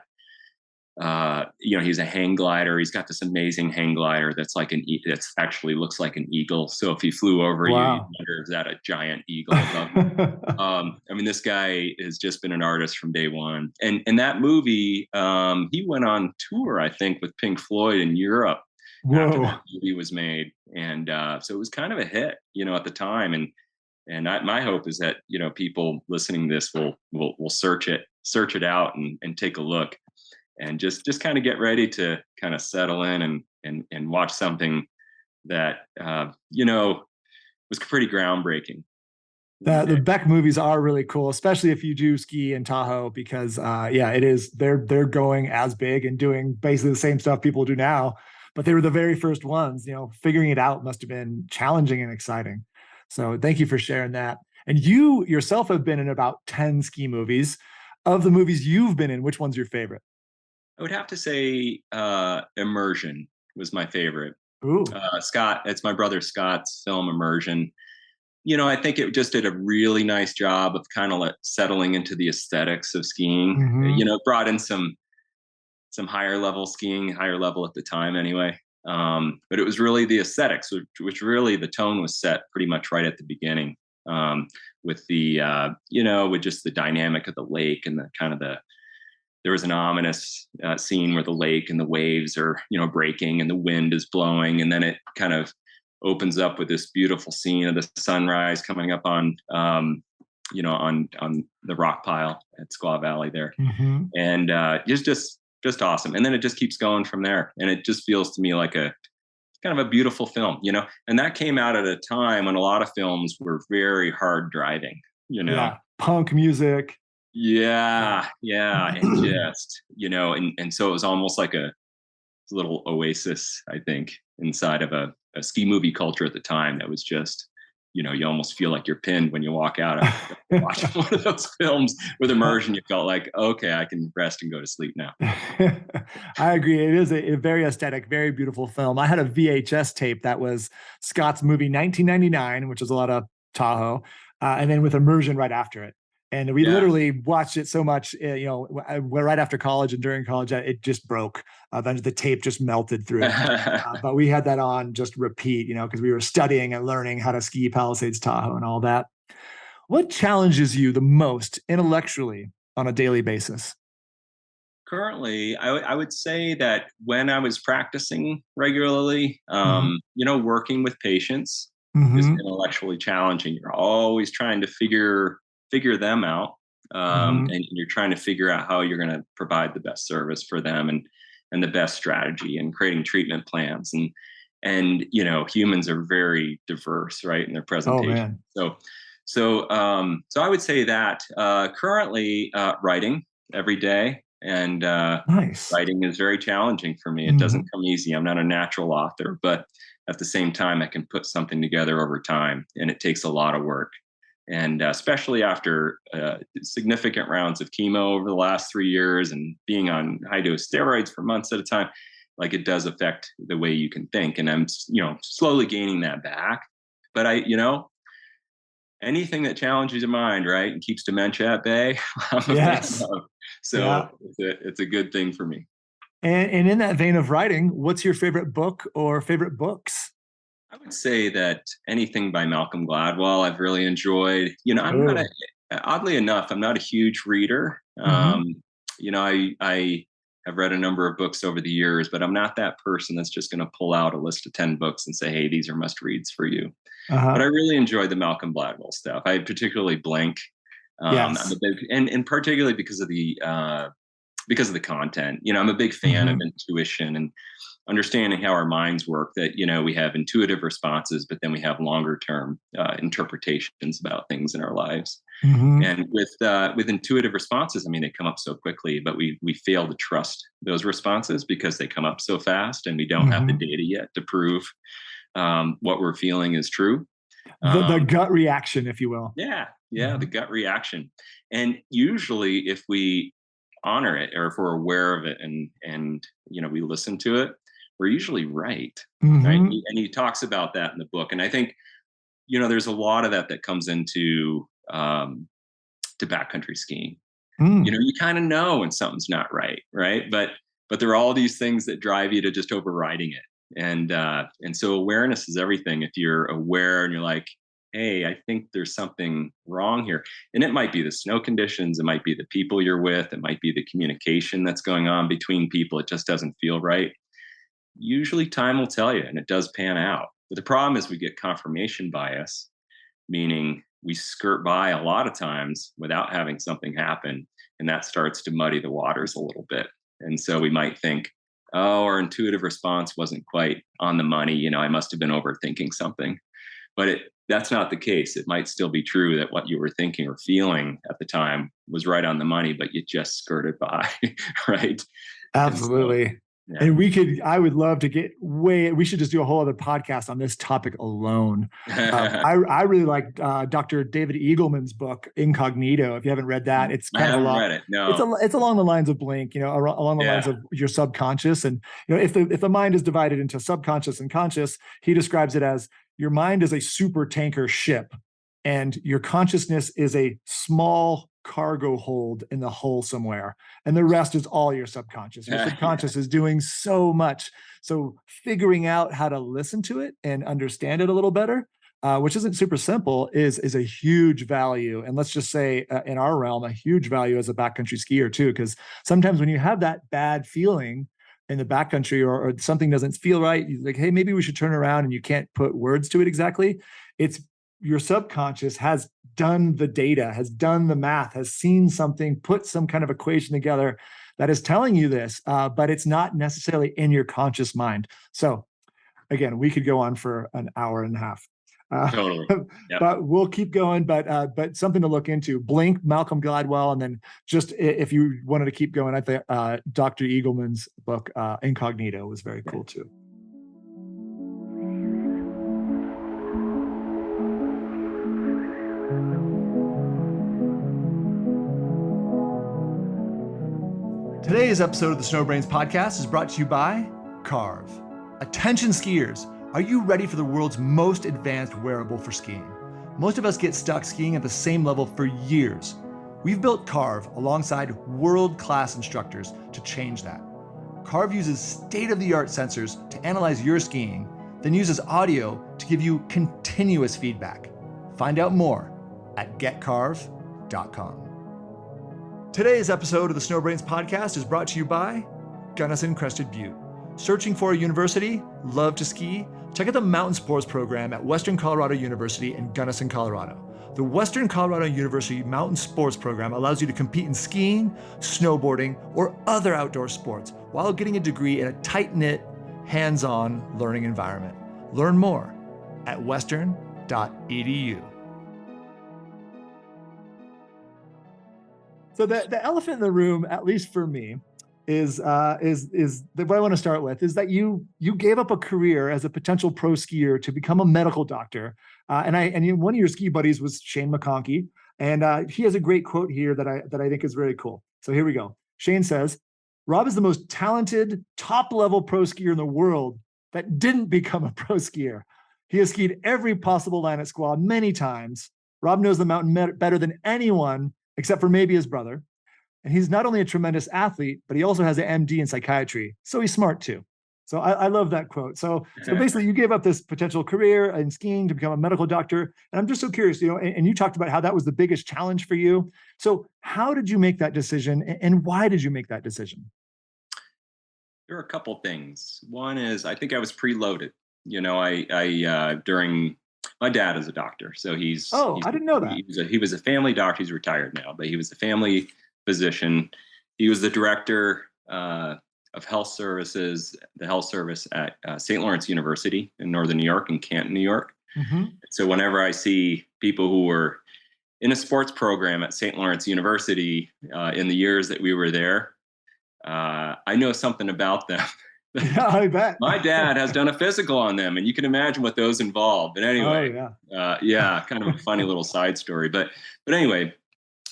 he's a hang glider. He's got this amazing hang glider that's like that's actually looks like an eagle. So if he flew over you, you'd wonder, is that a giant eagle above you? This guy has just been an artist from day one. And in that movie, he went on tour, I think, with Pink Floyd in Europe after that movie was made. And so it was kind of a hit, at the time. And my hope is that, people listening to this will search it out and take a look. And just kind of get ready to kind of settle in and watch something that, was pretty groundbreaking. The Beck movies are really cool, especially if you do ski in Tahoe, because it is, they're going as big and doing basically the same stuff people do now, but they were the very first ones. Figuring it out must have been challenging and exciting. So thank you for sharing that. And you yourself have been in about 10 ski movies. Of the movies you've been in, which one's your favorite? I would have to say Immersion was my favorite. Ooh. Scott, it's my brother Scott's film Immersion. I think it just did a really nice job of kind of settling into the aesthetics of skiing. Mm-hmm. Brought in some higher level skiing, higher level at the time anyway. But it was really the aesthetics, which really the tone was set pretty much right at the beginning. With the, with just the dynamic of the lake and the kind of there was an ominous scene where the lake and the waves are, breaking and the wind is blowing. And then it kind of opens up with this beautiful scene of the sunrise coming up on on the rock pile at Squaw Valley there. Mm-hmm. And it's just awesome. And then it just keeps going from there. And it just feels to me like a kind of a beautiful film, and that came out at a time when a lot of films were very hard driving, Yeah. Punk music. Yeah. And just, and so it was almost like a little oasis, I think, inside of a ski movie culture at the time that was just, you almost feel like you're pinned when you walk out after watching one of those films with immersion. You felt like, okay, I can rest and go to sleep now. I agree. It is a very aesthetic, very beautiful film. I had a VHS tape that was Scott's movie 1999, which was a lot of Tahoe, and then with immersion right after it. And we literally watched it so much, right after college and during college, it just broke. The tape just melted through. But we had that on just repeat, because we were studying and learning how to ski Palisades Tahoe and all that. What challenges you the most intellectually on a daily basis? Currently, I would say that when I was practicing regularly, working with patients is intellectually challenging. You're always trying to figure them out, and you're trying to figure out how you're going to provide the best service for them and the best strategy, and creating treatment plans. And humans are very diverse, right, in their presentation. So I would say that currently writing every day. And nice. Writing is very challenging for me. It doesn't come easy. I'm not a natural author, but at the same time, I can put something together over time, and it takes a lot of work. And especially after significant rounds of chemo over the last 3 years and being on high dose steroids for months at a time, like, it does affect the way you can think. And I'm, slowly gaining that back. But anything that challenges your mind, right, and keeps dementia at bay, I'm a fan of. So it's a good thing for me. And in that vein of writing, what's your favorite book or favorite books? I would say that anything by Malcolm Gladwell I've really enjoyed. Oddly enough, I'm not a huge reader. I have read a number of books over the years, but I'm not that person that's just going to pull out a list of 10 books and say, hey, these are must reads for you. But I really enjoy the Malcolm Gladwell stuff. I particularly Blink. I'm a big, and particularly because of the content. I'm a big fan of intuition and understanding how our minds work, that, we have intuitive responses, but then we have longer term interpretations about things in our lives. And with intuitive responses, they come up so quickly, but we fail to trust those responses because they come up so fast, and we don't have the data yet to prove what we're feeling is true. The gut reaction, if you will. The gut reaction. And usually if we honor it, or if we're aware of it and we listen to it, we're usually right. Right. And he talks about that in the book. And I think, there's a lot of that comes into to backcountry skiing. You kind of know when something's not right. Right. But there are all these things that drive you to just overriding it. And so awareness is everything. If you're aware and you're like, hey, I think there's something wrong here. And it might be the snow conditions. It might be the people you're with. It might be the communication that's going on between people. It just doesn't feel right. Usually time will tell you, and it does pan out. But the problem is we get confirmation bias, meaning we skirt by a lot of times without having something happen. And that starts to muddy the waters a little bit. And so we might think, oh, our intuitive response wasn't quite on the money. I must have been overthinking something. But that's not the case. It might still be true that what you were thinking or feeling at the time was right on the money, but you just skirted by, right? Absolutely. And I would love to we should just do a whole other podcast on this topic alone. I really like Dr. David Eagleman's book, Incognito. If you haven't read that, it's kind of read it. No. It's along the lines of Blink, along the lines of your subconscious. And, if the mind is divided into subconscious and conscious, he describes it as your mind is a super tanker ship, and your consciousness is a small cargo hold in the hull somewhere, and the rest is all your subconscious. Your subconscious is doing so much. So figuring out how to listen to it and understand it a little better, which isn't super simple, is a huge value. And let's just say in our realm, a huge value as a backcountry skier too, because sometimes when you have that bad feeling in the backcountry, or something doesn't feel right, you're like, hey, maybe we should turn around, and you can't put words to it exactly. It's your subconscious has done the data, has done the math, has seen something, put some kind of equation together that is telling you this, but it's not necessarily in your conscious mind. So again, we could go on for an hour and a half. Totally. Yep. But we'll keep going. But something to look into. Blink, Malcolm Gladwell, and then just if you wanted to keep going, I think Dr. Eagleman's book Incognito was very cool too. Today's episode of the SnowBrains podcast is brought to you by Carve. Attention skiers, are you ready for the world's most advanced wearable for skiing? Most of us get stuck skiing at the same level for years. We've built Carve alongside world-class instructors to change that. Carve uses state-of-the-art sensors to analyze your skiing, then uses audio to give you continuous feedback. Find out more at getcarve.com. Today's episode of the SnowBrains podcast is brought to you by Gunnison Crested Butte. Searching for a university? Love to ski? Check out the Mountain Sports program at Western Colorado University in Gunnison, Colorado. The Western Colorado University Mountain Sports program allows you to compete in skiing, snowboarding, or other outdoor sports while getting a degree in a tight-knit, hands-on learning environment. Learn more at western.edu. So the elephant in the room, at least for me, is what I want to start with is that you gave up a career as a potential pro skier to become a medical doctor. And one of your ski buddies was Shane McConkey, and he has a great quote here that I think is very cool. So here we go. Shane says, "Robb is the most talented, top-level pro skier in the world that didn't become a pro skier. He has skied every possible line at Squaw many times. Robb knows the mountain better than anyone, except for maybe his brother. And he's not only a tremendous athlete, but he also has an MD in psychiatry. So he's smart too." So I love that quote. So basically you gave up this potential career in skiing to become a medical doctor. And I'm just so curious, and you talked about how that was the biggest challenge for you. So how did you make that decision, and why did you make that decision? There are a couple things. One is I think I was preloaded. During my dad is a doctor, so he's I didn't know that. He was a family doctor. He's retired now, but he was a family physician. He was the director of health services, the health service at St. Lawrence University in Northern New York, in Canton, New York. Mm-hmm. So whenever I see people who were in a sports program at St. Lawrence University in the years that we were there, I know something about them. Yeah, I bet. My dad has done a physical on them, and you can imagine what those involve. But anyway, kind of a funny little side story. But anyway,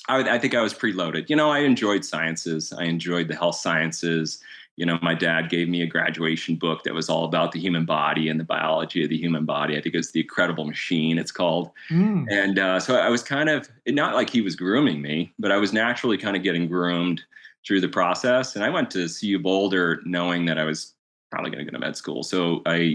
I think I was preloaded. I enjoyed sciences. I enjoyed the health sciences. My dad gave me a graduation book that was all about the human body and the biology of the human body. I think it's The Incredible Machine, it's called. And so I was kind of, not like he was grooming me, but I was naturally kind of getting groomed through the process. And I went to CU Boulder knowing that I was probably going to go to med school. So I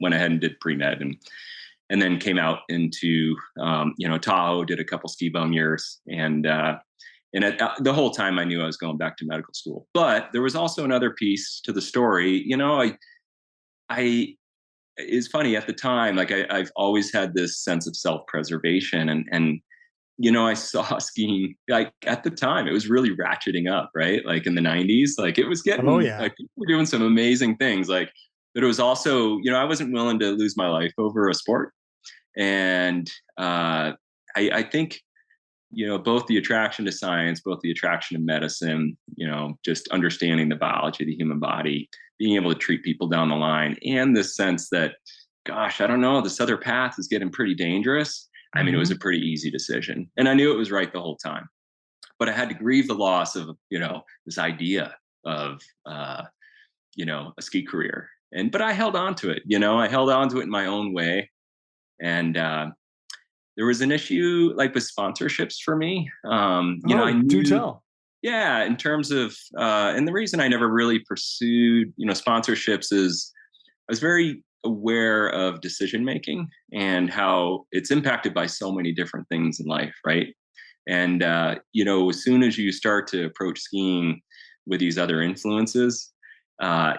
went ahead and did pre-med and then came out into, Tahoe, did a couple ski bum years. And the whole time I knew I was going back to medical school. But there was also another piece to the story. It's funny at the time, like I've always had this sense of self-preservation and I saw skiing, like at the time, it was really ratcheting up, right? Like in the 90s, like it was getting, like people were doing some amazing things. Like, but it was also, I wasn't willing to lose my life over a sport. And I think, both the attraction to science, both the attraction to medicine, just understanding the biology of the human body, being able to treat people down the line, and this sense that, gosh, I don't know, this other path is getting pretty dangerous. I mean, it was a pretty easy decision, and I knew it was right the whole time, but I had to grieve the loss of, this idea of, a ski career. But I held on to it, I held on to it in my own way. And, there was an issue like with sponsorships for me. I knew, do tell. Yeah. In terms of, and the reason I never really pursued, sponsorships is I was very aware of decision-making and how it's impacted by so many different things in life. Right. And, as soon as you start to approach skiing with these other influences,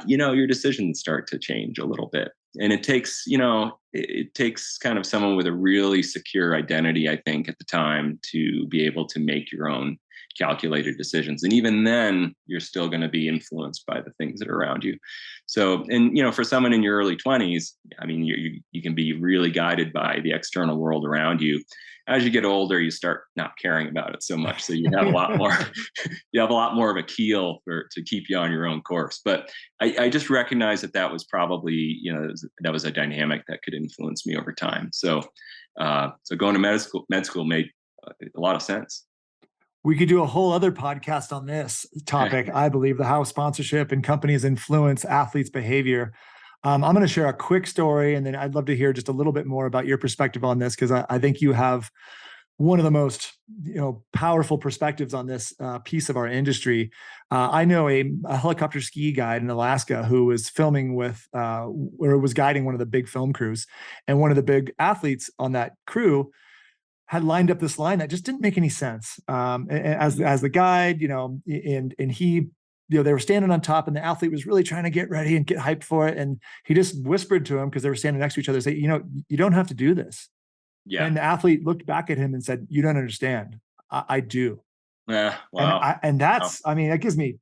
your decisions start to change a little bit. And it takes, it takes kind of someone with a really secure identity, I think, at the time to be able to make your own calculated decisions. And even then, you're still going to be influenced by the things that are around you. So, and, for someone in your early 20s, I mean, you can be really guided by the external world around you. As you get older, you start not caring about it so much. So you have a lot more, you have a lot more of a keel to keep you on your own course. But I just recognized that was probably, that was a dynamic that could influence me over time. So, so going to med school made a lot of sense. We could do a whole other podcast on this topic. I believe how sponsorship and companies influence athletes' behavior. I'm going to share a quick story, and then I'd love to hear just a little bit more about your perspective on this, because I think you have one of the most powerful perspectives on this piece of our industry. I know a helicopter ski guide in Alaska who was filming with, or was guiding one of the big film crews, and one of the big athletes on that crew had lined up this line that just didn't make any sense. As the guide, and he. They were standing on top, and the athlete was really trying to get ready and get hyped for it. And he just whispered to him, because they were standing next to each other, say, you don't have to do this. Yeah. And the athlete looked back at him and said, you don't understand. I do. Yeah. Wow. And that's, I mean, that gives me,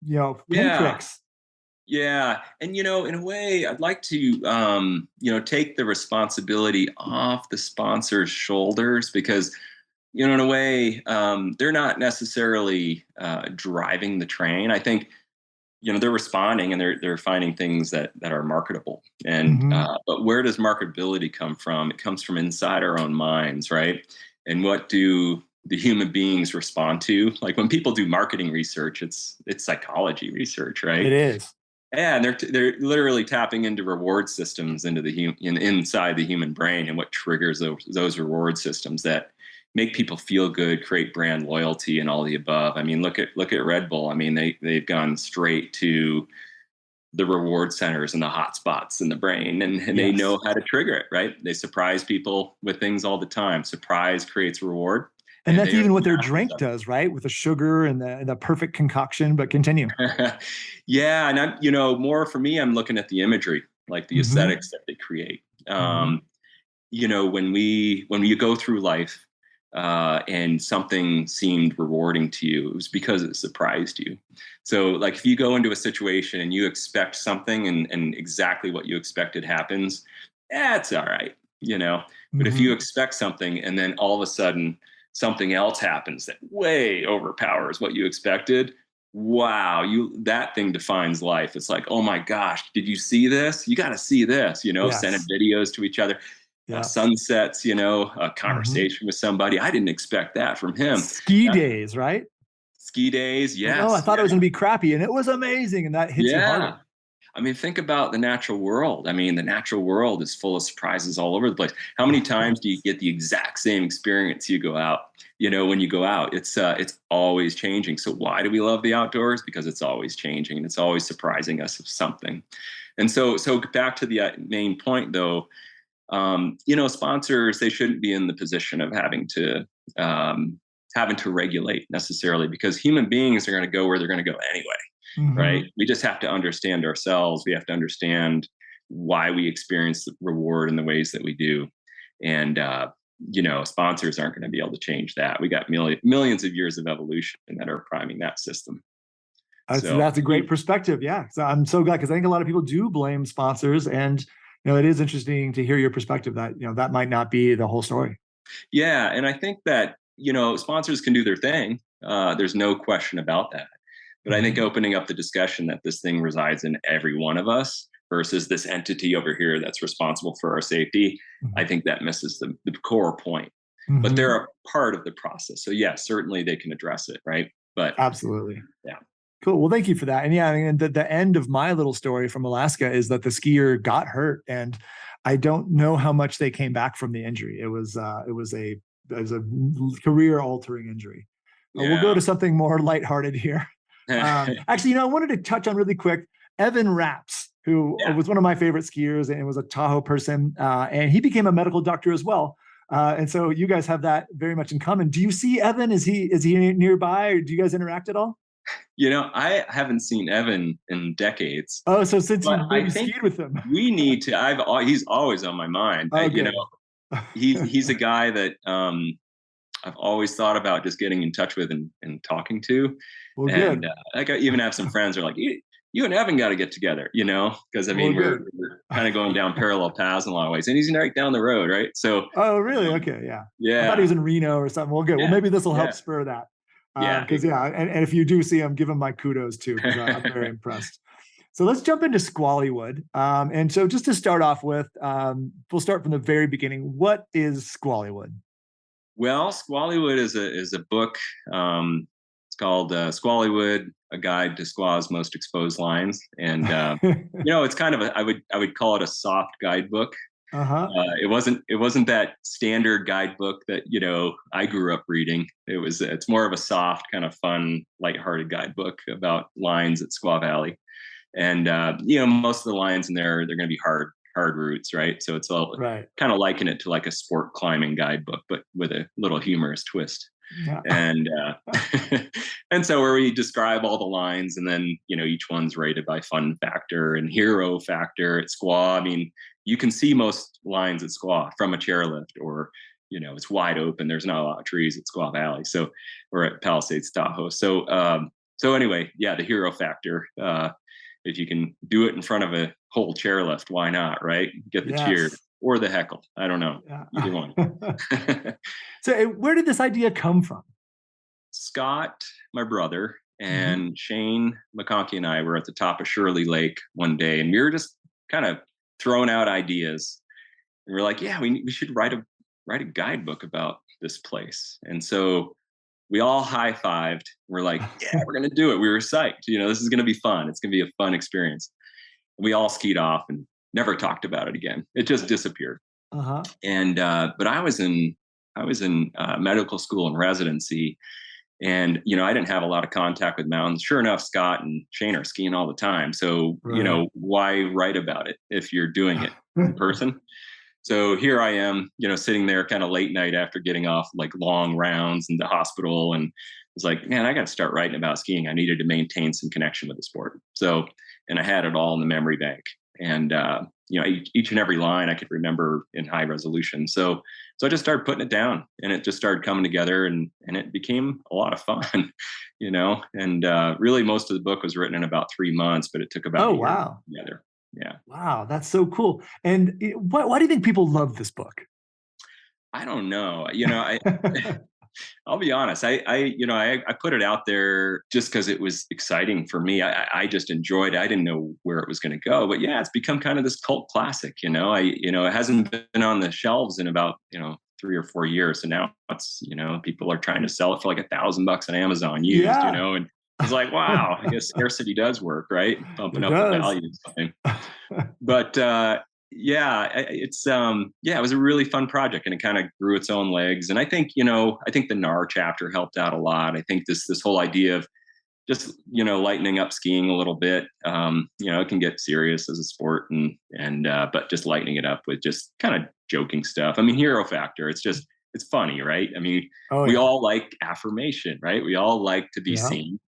pinpricks. Yeah. And, in a way, I'd like to, take the responsibility off the sponsor's shoulders, because in a way, they're not necessarily driving the train. I think, they're responding, and they're finding things that are marketable. And but where does marketability come from? It comes from inside our own minds, right? And what do the human beings respond to? Like when people do marketing research, it's psychology research, right? It is. Yeah, and they're literally tapping into reward systems into the inside the human brain, and what triggers those reward systems that make people feel good, create brand loyalty, and all the above. I mean, look at Red Bull. I mean, they've gone straight to the reward centers and the hot spots in the brain, and they know how to trigger it, right? They surprise people with things all the time. Surprise creates reward. And that's even what their drink does, right? With the sugar and the perfect concoction. But continue. Yeah, and I'm, more for me, I'm looking at the imagery, like the aesthetics that they create. When you go through life, and something seemed rewarding to you, it was because it surprised you. So like if you go into a situation and you expect something and exactly what you expected happens, it's all right, But if you expect something and then all of a sudden something else happens that way overpowers what you expected, wow, that thing defines life. It's like, oh my gosh, did you see this? You got to see this, sending videos to each other. Sunsets, a conversation with somebody. I didn't expect that from him. Ski days, right? Ski days, yes. Oh, I thought it was going to be crappy, and it was amazing, and that hits you harder. I mean, think about the natural world. I mean, the natural world is full of surprises all over the place. How many times do you get the exact same experience you go out? When you go out, it's always changing. So why do we love the outdoors? Because it's always changing, and it's always surprising us of something. And so back to the main point, though. Sponsors, they shouldn't be in the position of having to regulate necessarily, because human beings are going to go where they're going to go anyway, right? We just have to understand ourselves. We have to understand why we experience the reward in the ways that we do. And, sponsors aren't going to be able to change that. We got millions of years of evolution that are priming that system. That's a great perspective. Yeah. So I'm so glad, because I think a lot of people do blame sponsors, and it is interesting to hear your perspective that, that might not be the whole story. Yeah. And I think that, sponsors can do their thing. There's no question about that. But I think opening up the discussion that this thing resides in every one of us versus this entity over here that's responsible for our safety, I think that misses the core point. But they're a part of the process. So yeah, certainly they can address it, right? But absolutely. Yeah. Cool. Well, thank you for that. And yeah, I mean, the end of my little story from Alaska is that the skier got hurt, and I don't know how much they came back from the injury. It was a career altering injury. We'll go to something more lighthearted here. Actually, I wanted to touch on really quick, Evan Rapps, who was one of my favorite skiers and was a Tahoe person. And he became a medical doctor as well. And so you guys have that very much in common. Do you see Evan? Is he nearby, or do you guys interact at all? I haven't seen Evan in decades, Oh, so since but you've I maybe think skied with him. we need to. He's always on my mind. Oh, good. He's a guy that I've always thought about just getting in touch with and talking to. Well, And good. like I even have some friends who are like, you and Evan got to get together, because I mean, Well, we're kind of going down parallel paths in a lot of ways, and he's right down the road, right? So, oh, really? Okay, yeah. I thought he yeah, was in Reno or something. Well, good. Well, yeah, maybe this will help yeah, spur that. yeah. Because and if you do see him, give him my kudos too, because I'm very impressed. So let's jump into Squallywood. And so just to start off with, we'll start from the very beginning. What is Squallywood? Well, Squallywood is a book. It's called Squallywood: A Guide to Squaw's Most Exposed Lines, and it's kind of I would call it a soft guidebook. Uh-huh. It wasn't that standard guidebook that I grew up reading. It's more of a soft, kind of fun, lighthearted guidebook about lines at Squaw Valley, and most of the lines in there, they're going to be hard routes, right? So it's all Right. kind of liken it to like a sport climbing guidebook, but with a little humorous twist. Yeah. And and so where we describe all the lines, and then each one's rated by fun factor and hero factor at Squaw. I mean, you can see most lines at Squaw from a chairlift, or it's wide open. There's not a lot of trees at Squaw Valley, so we're at Palisades Tahoe. So anyway, yeah, the hero factor. If you can do it in front of a whole chairlift, why not, right? Get the cheer or the heckle. I don't know. Yeah. Either one. So where did this idea come from? Scott, my brother, and Shane McConkey and I were at the top of Shirley Lake one day, and we were just kind of throwing out ideas. And we're like, yeah, we should write a guidebook about this place. And so we all high-fived. We're like, yeah, we're going to do it. We were psyched. This is going to be fun. It's going to be a fun experience. We all skied off and never talked about it again. It just disappeared. Uh-huh. And but I was in medical school and residency, and I didn't have a lot of contact with mountains. Sure enough, Scott and Shane are skiing all the time. So why write about it if you're doing it in person? So here I am, sitting there kind of late night after getting off like long rounds in the hospital, and was like, man, I got to start writing about skiing. I needed to maintain some connection with the sport. So, and I had it all in the memory bank, and each and every line I could remember in high resolution. So I just started putting it down, and it just started coming together, and it became a lot of fun, And really, most of the book was written in about 3 months, but it took about a year together. Yeah. Wow, that's so cool. And why do you think people love this book? I don't know. I'll be honest. I put it out there just because it was exciting for me. I just enjoyed it. I didn't know where it was going to go, but yeah, it's become kind of this cult classic. It hasn't been on the shelves in about 3 or 4 years, and now it's people are trying to sell it for like $1,000 on Amazon used. And it's like, wow, I guess scarcity does work, right? Bumping up the value of something. But it was a really fun project, and it kind of grew its own legs. And I think the GNAR chapter helped out a lot. I think this whole idea of just lightening up skiing a little bit. It can get serious as a sport, and but just lightening it up with just kind of joking stuff. I mean, hero factor. It's funny, right? I mean, we all like affirmation, right? We all like to be seen.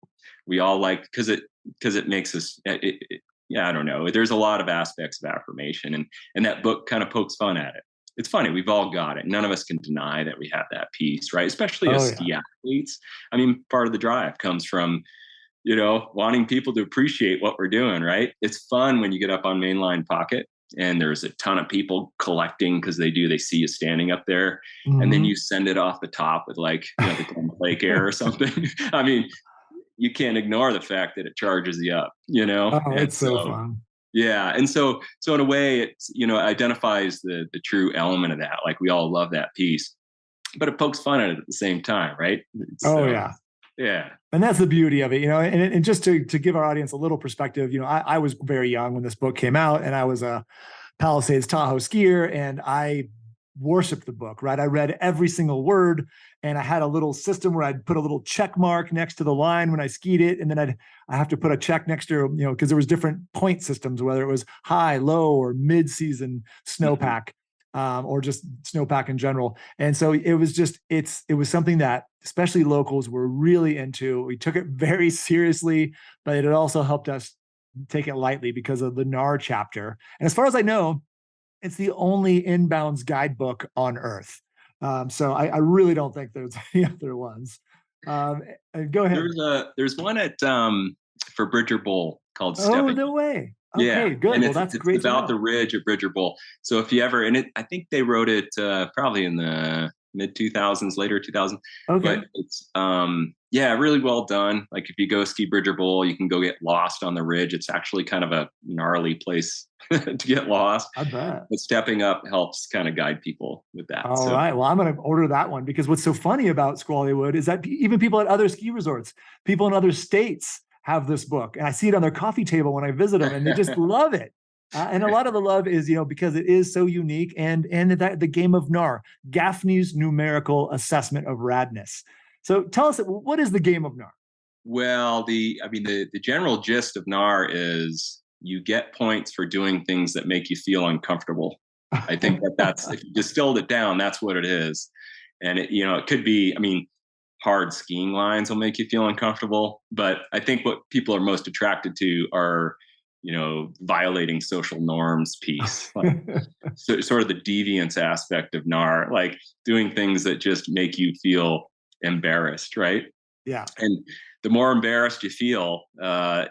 We all like because it makes us. I don't know. There's a lot of aspects of affirmation, and that book kind of pokes fun at it. It's funny. We've all got it. None of us can deny that we have that piece, right? Especially as ski athletes. I mean, part of the drive comes from, wanting people to appreciate what we're doing, right? It's fun when you get up on Mainline Pocket and there's a ton of people collecting because they see you standing up there, and then you send it off the top with like the Lake Air or something. I mean, you can't ignore the fact that it charges you up, Oh, it's so fun. Yeah. And so in a way, it's, identifies the true element of that. Like we all love that piece, but it pokes fun at it at the same time, right? Yeah. And that's the beauty of it, and just to give our audience a little perspective, I was very young when this book came out, and I was a Palisades Tahoe skier, and I worshiped the book, right? I read every single word, and I had a little system where I'd put a little check mark next to the line when I skied it. And then I have to put a check next to, because there was different point systems, whether it was high, low, or mid-season snowpack. or just snowpack in general. And so it was something that especially locals were really into. We took it very seriously, but it also helped us take it lightly because of the GNAR chapter. And as far as I know, it's the only inbounds guidebook on Earth. So I really don't think there's any other ones. Go ahead. There's one at for Bridger Bowl called Oh, Stepping. no way. Yeah, Okay, good. and Well, that's great. It's about the ridge at Bridger Bowl. So if you ever, I think they wrote it probably in the mid 2000s, later 2000s. Okay. But it's really well done. Like if you go ski Bridger Bowl, you can go get lost on the ridge. It's actually kind of a gnarly place to get lost. I bet. But Stepping Up helps kind of guide people with that. All right. Well, I'm going to order that one because what's so funny about Squallywood is that even people at other ski resorts, people in other states have this book, and I see it on their coffee table when I visit them, and they just love it. And a lot of the love is, because it is so unique, and that the game of GNAR, Gaffney's numerical assessment of radness. So tell us, what is the game of GNAR? Well, the general gist of GNAR is you get points for doing things that make you feel uncomfortable. I think that's if you distilled it down, that's what it is. And it could be, hard skiing lines will make you feel uncomfortable, but I think what people are most attracted to are, violating social norms piece, so, sort of the deviance aspect of GNAR, like doing things that just make you feel embarrassed, right? Yeah. And the more embarrassed you feel, the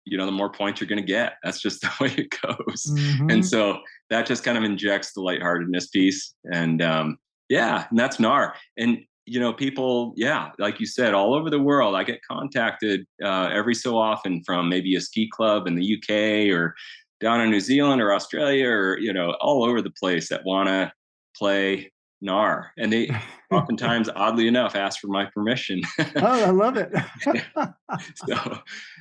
more points you're going to get. That's just the way it goes. Mm-hmm. And so that just kind of injects the lightheartedness piece. And and that's GNAR. And people, like you said, all over the world, I get contacted every so often from maybe a ski club in the UK or down in New Zealand or Australia or, all over the place that want to play GNAR. And they oftentimes, oddly enough, ask for my permission. Oh, I love it.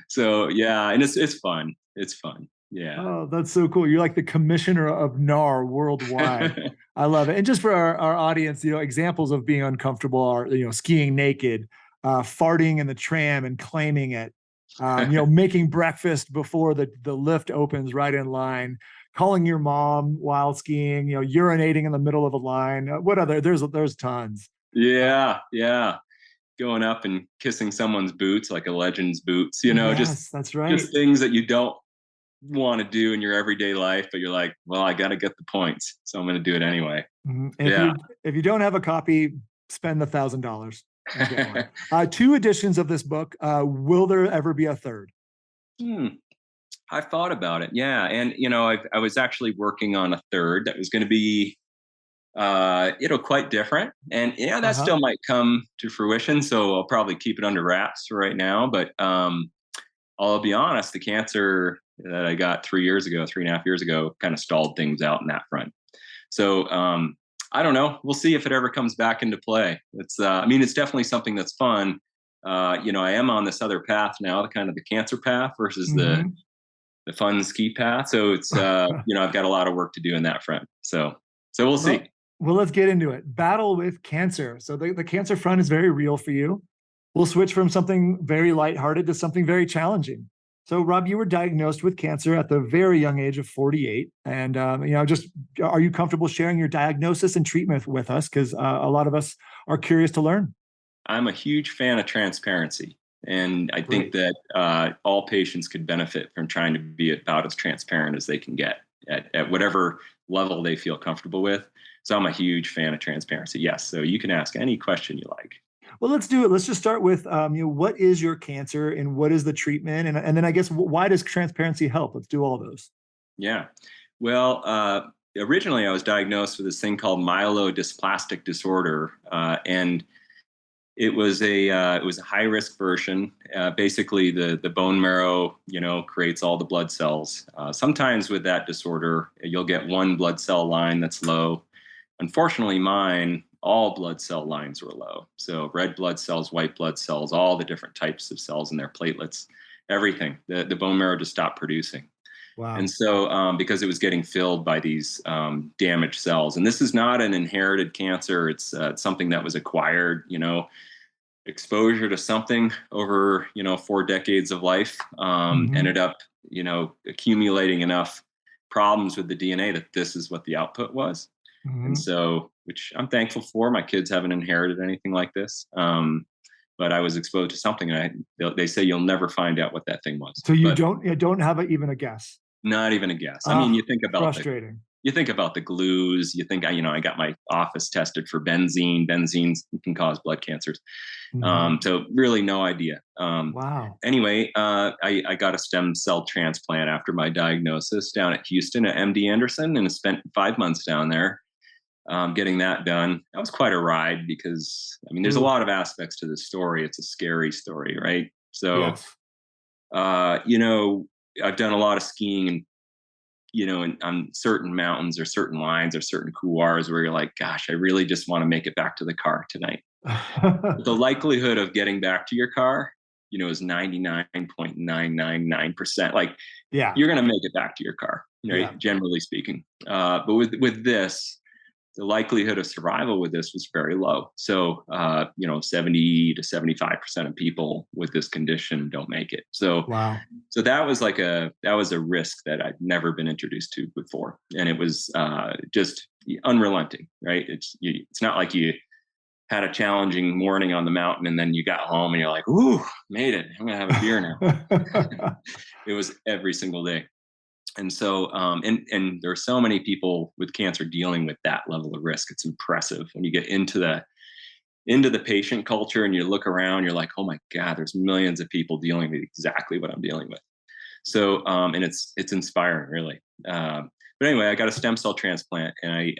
So yeah, and it's fun. It's fun. Yeah. Oh, that's so cool. You're like the commissioner of GNAR worldwide. I love it. And just for our audience, examples of being uncomfortable are, skiing naked, farting in the tram and claiming it, making breakfast before the lift opens right in line, calling your mom while skiing, urinating in the middle of a line. What other? There's tons. Yeah. Going up and kissing someone's boots, like a legend's boots, Yes, that's right. Just things that you don't want to do in your everyday life, but you're like, well, I got to get the points, so I'm going to do it anyway. Mm-hmm. If you don't have a copy, spend the $1,000. 2 editions of this book. Will there ever be a third? I've thought about it. Yeah. And, I was actually working on a third that was going to be, quite different. And that still might come to fruition. So I'll probably keep it under wraps right now. But I'll be honest, the cancer that I got 3.5 years ago, kind of stalled things out in that front. So I don't know. We'll see if it ever comes back into play. It's definitely something that's fun. I am on this other path now, the kind of the cancer path versus the fun ski path. So it's, I've got a lot of work to do in that front. So we'll see. Well, let's get into it. Battle with cancer. So the cancer front is very real for you. We'll switch from something very lighthearted to something very challenging. So, Robb, you were diagnosed with cancer at the very young age of 48. And, are you comfortable sharing your diagnosis and treatment with us? Because a lot of us are curious to learn. I'm a huge fan of transparency. And I think that all patients could benefit from trying to be about as transparent as they can get at whatever level they feel comfortable with. So I'm a huge fan of transparency. Yes. So you can ask any question you like. Well, let's do it. Let's just start with, what is your cancer and what is the treatment? And then I guess, why does transparency help? Let's do all of those. Yeah. Well, originally I was diagnosed with this thing called myelodysplastic disorder. And it was a high risk version. Basically the bone marrow, creates all the blood cells. Sometimes with that disorder, you'll get one blood cell line that's low. Unfortunately, mine, all blood cell lines were low. So red blood cells, white blood cells, all the different types of cells in their platelets, everything. The bone marrow just stopped producing. Wow. And so because it was getting filled by these damaged cells. And this is not an inherited cancer. It's something that was acquired, exposure to something over, 4 decades of life, ended up, accumulating enough problems with the DNA that this is what the output was. And so, which I'm thankful for. My kids haven't inherited anything like this. But I was exposed to something, and they say you'll never find out what that thing was. So you but don't have even a guess. Not even a guess. I mean, you think about frustrating. You think about the glues. You think, I got my office tested for benzene. Benzene can cause blood cancers. So really no idea. Wow. Anyway, I got a stem cell transplant after my diagnosis down at Houston at MD Anderson, and I spent 5 months down there getting that done. That was quite a ride because, there's a lot of aspects to this story. It's a scary story, right? So, yes. I've done a lot of skiing and, on certain mountains or certain lines or certain couloirs where you're like, gosh, I really just want to make it back to the car tonight. The likelihood of getting back to your car, is 99.999%. Like, you're going to make it back to your car, right? Generally speaking. But with this, the likelihood of survival with this was very low. So, 70 to 75% of people with this condition don't make it. So, wow. So that was a risk that I'd never been introduced to before. And it was just unrelenting, right? It's not like you had a challenging morning on the mountain and then you got home and you're like, ooh, made it. I'm going to have a beer now. It was every single day. And so, and there are so many people with cancer dealing with that level of risk. It's impressive when you get into the patient culture and you look around, you're like, oh my God, there's millions of people dealing with exactly what I'm dealing with. So, and it's inspiring, really. But anyway, I got a stem cell transplant, and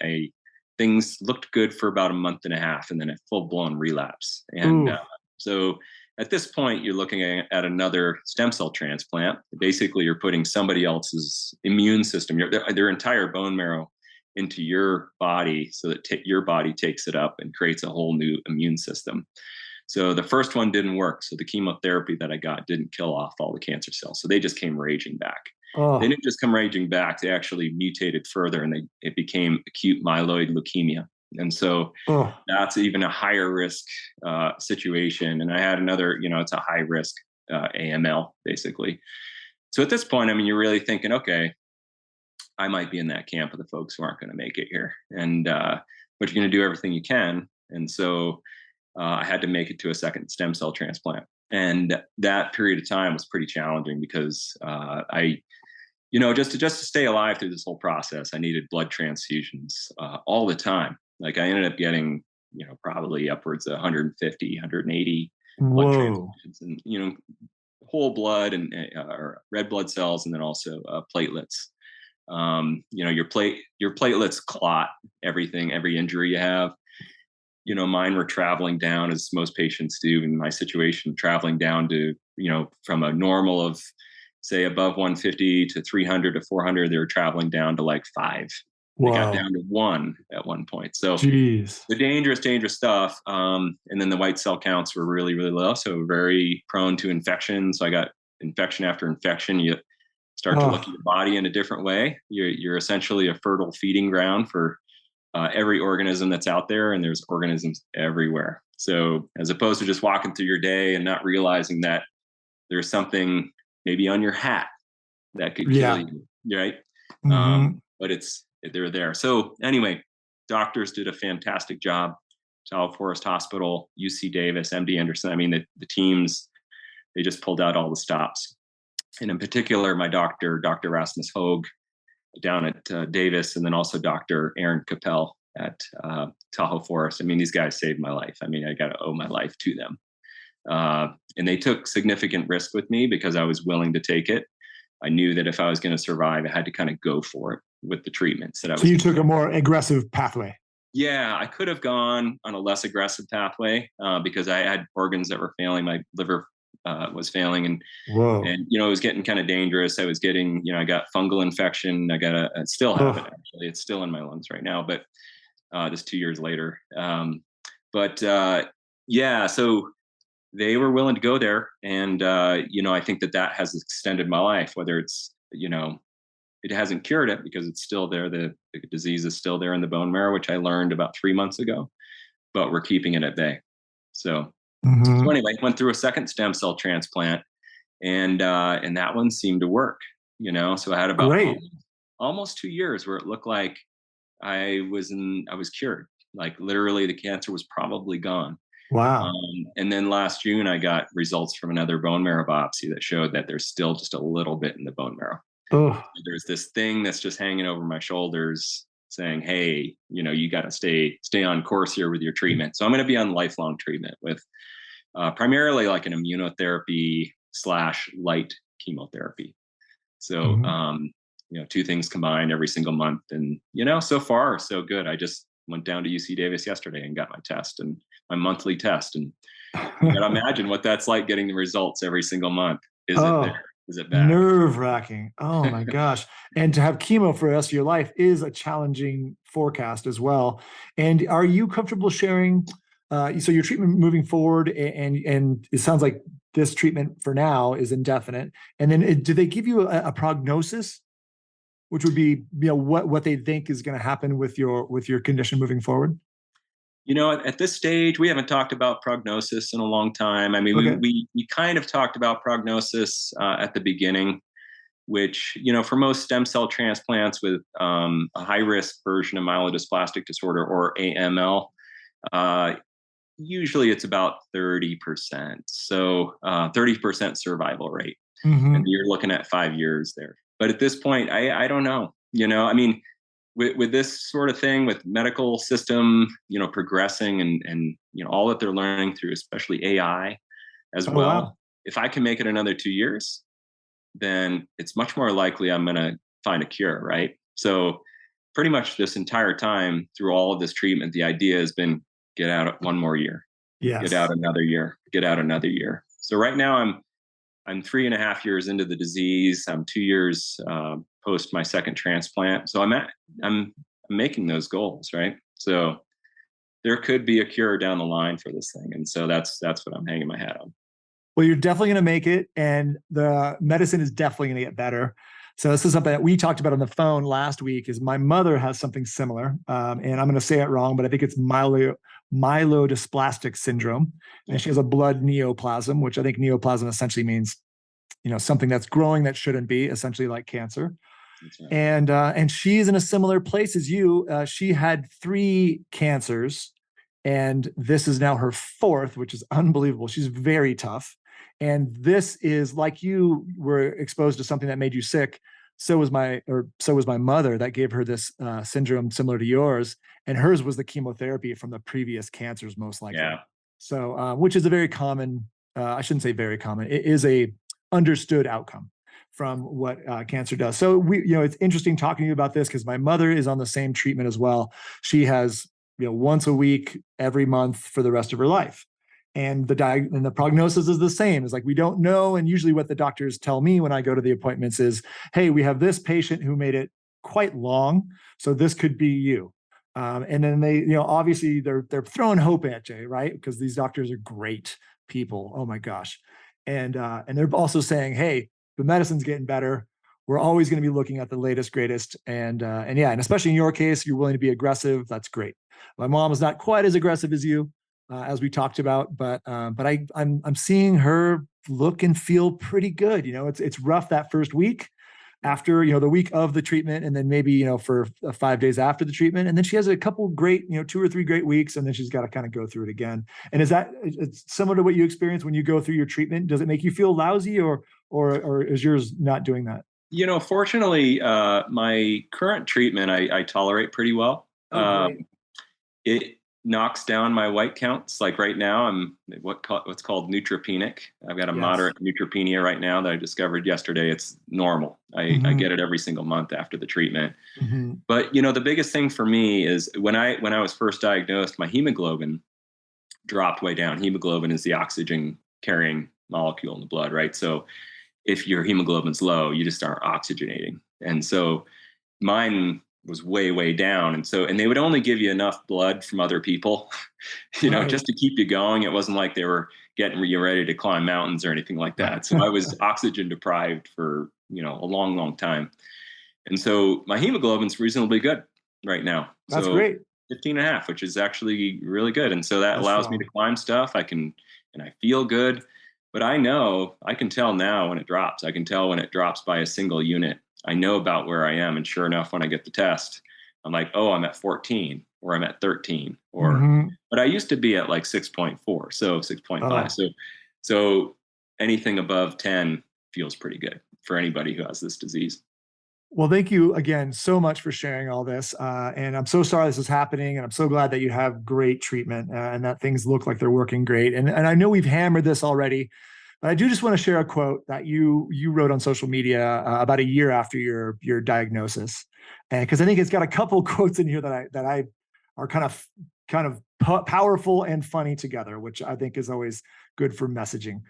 things looked good for about a month and a half, and then a full blown relapse. And so at this point, you're looking at another stem cell transplant. Basically, you're putting somebody else's immune system, their entire bone marrow, into your body so that your body takes it up and creates a whole new immune system. So the first one didn't work. So the chemotherapy that I got didn't kill off all the cancer cells. So they just came raging back. They didn't just come raging back. They actually mutated further, and it became acute myeloid leukemia. And so that's even a higher risk situation. And I had another, it's a high risk AML, basically. So at this point, you're really thinking, okay, I might be in that camp of the folks who aren't going to make it here. And but you're going to do everything you can. And so I had to make it to a second stem cell transplant. And that period of time was pretty challenging because just to stay alive through this whole process, I needed blood transfusions all the time. Like, I ended up getting, probably upwards of 150, 180 blood transfusions, and, whole blood and or red blood cells, and then also platelets. Your platelets clot every injury you have. Mine were traveling down, as most patients do in my situation, traveling down to, from a normal of, say, above 150 to 300 to 400, they were traveling down to like 5. They got down to 1 at one point. So the dangerous stuff. And then the white cell counts were really, really low. So very prone to infection. So I got infection after infection. You start to look at your body in a different way. You're essentially a fertile feeding ground for every organism that's out there, and there's organisms everywhere. So as opposed to just walking through your day and not realizing that there's something maybe on your hat that could kill you, right? But they're there. So anyway, doctors did a fantastic job. South Forest Hospital, UC Davis, MD Anderson. The teams, they just pulled out all the stops. And in particular, my doctor, Dr. Rasmus Hoag, down at Davis, and then also Dr. Aaron Capel at Tahoe Forest. These guys saved my life. I got to owe my life to them. And they took significant risk with me because I was willing to take it. I knew that if I was going to survive, I had to kind of go for it with the treatments that I was. So you took a more aggressive pathway. Yeah, I could have gone on a less aggressive pathway because I had organs that were failing. My liver was failing, and it was getting kind of dangerous. I was getting, I got fungal infection. I still have it, actually. It's still in my lungs right now, but just 2 years later. So they were willing to go there. And, I think that has extended my life, whether it's, it hasn't cured it because it's still there. The disease is still there in the bone marrow, which I learned about 3 months ago, but we're keeping it at bay. So anyway, went through a second stem cell transplant, and that one seemed to work, So I had about almost 2 years where it looked like I was cured. Like literally the cancer was probably gone. Wow. And then last June, I got results from another bone marrow biopsy that showed that there's still just a little bit in the bone marrow. Oh, There's this thing that's just hanging over my shoulders saying, hey, you got to stay on course here with your treatment. So I'm going to be on lifelong treatment with primarily like an immunotherapy / light chemotherapy. So, two things combined every single month. And, so far, so good. I just went down to UC Davis yesterday and got my test and my monthly test. And you got to imagine what that's like getting the results every single month. Is it there? Is it back? Nerve wracking. Oh my gosh. And to have chemo for the rest of your life is a challenging forecast as well. And are you comfortable sharing, so your treatment moving forward, and it sounds like this treatment for now is indefinite. And then do they give you a prognosis, which would be, what they think is going to happen with your condition moving forward? At this stage, we haven't talked about prognosis in a long time. I mean, Okay. we kind of talked about prognosis at the beginning, which, for most stem cell transplants with a high risk version of myelodysplastic disorder or AML, usually it's about 30%. So 30% survival rate. Mm-hmm. And you're looking at 5 years there. But at this point, I don't know. I mean, with this sort of thing, with medical system, progressing and all that they're learning through, especially AI as well. Wow. If I can make it another 2 years, then it's much more likely I'm going to find a cure, right? So pretty much this entire time through all of this treatment, the idea has been get out 1 more year, Yes. get out another year, get out another year. So right now I'm 3.5 years into the disease. I'm 2 years post my second transplant. So I'm making those goals, right? So there could be a cure down the line for this thing. And so that's what I'm hanging my hat on. Well, you're definitely going to make it, and the medicine is definitely going to get better. So this is something that we talked about on the phone last week. Is my mother has something similar, and I'm going to say it wrong, but I think it's myelodysplastic syndrome, and she has a blood neoplasm, which I think neoplasm essentially means, something that's growing that shouldn't be, essentially like cancer. That's right. And she's in a similar place as you. She had 3 cancers, and this is now her 4th, which is unbelievable. She's very tough. And this is like you were exposed to something that made you sick. So was my mother that gave her this syndrome similar to yours. And hers was the chemotherapy from the previous cancers, most likely. Yeah. So, which is a very common, I shouldn't say very common. It is a understood outcome from what cancer does. So it's interesting talking to you about this because my mother is on the same treatment as well. She has, once a week, every month for the rest of her life. And the prognosis is the same. It's like, we don't know. And usually what the doctors tell me when I go to the appointments is, hey, we have this patient who made it quite long. So this could be you. And then they, obviously they're throwing hope at you, right? Because these doctors are great people. Oh my gosh. And they're also saying, hey, the medicine's getting better. We're always going to be looking at the latest, greatest. And especially in your case, you're willing to be aggressive. That's great. My mom is not quite as aggressive as you, as we talked about, but I'm seeing her look and feel pretty good. It's rough that first week after, the week of the treatment, and then maybe, for 5 days after the treatment. And then she has a couple great, 2 or 3 great weeks, and then she's got to kind of go through it again. And it's similar to what you experience when you go through your treatment? Does it make you feel lousy, or is yours not doing that? Fortunately, my current treatment, I tolerate pretty well. It knocks down my white counts. Like right now, I'm what's called neutropenic. I've got a moderate neutropenia right now that I discovered yesterday. It's normal. I get it every single month after the treatment. Mm-hmm. But the biggest thing for me is when I was first diagnosed, my hemoglobin dropped way down. Hemoglobin is the oxygen carrying molecule in the blood, right? So if your hemoglobin's low, you just aren't oxygenating. And so mine was way, way down. And they would only give you enough blood from other people, just to keep you going. It wasn't like they were getting you ready to climb mountains or anything like that. So I was oxygen deprived for, a long, long time. And so my hemoglobin's reasonably good right now. That's great. 15.5, which is actually really good. And so that allows me to climb stuff. I feel good, but I can tell now when it drops. I can tell when it drops by a single unit. I know about where I am. And sure enough, when I get the test, I'm like, oh, I'm at 14 or I'm at 13 Mm-hmm. but I used to be at like 6.4, so 6.5. Oh. So anything above 10 feels pretty good for anybody who has this disease. Well, thank you again so much for sharing all this. And I'm so sorry this is happening. And I'm so glad that you have great treatment and that things look like they're working great. And I know we've hammered this already, but I do just want to share a quote that you wrote on social media about a year after your diagnosis. And because I think it's got a couple quotes in here that I are kind of powerful and funny together, which I think is always good for messaging.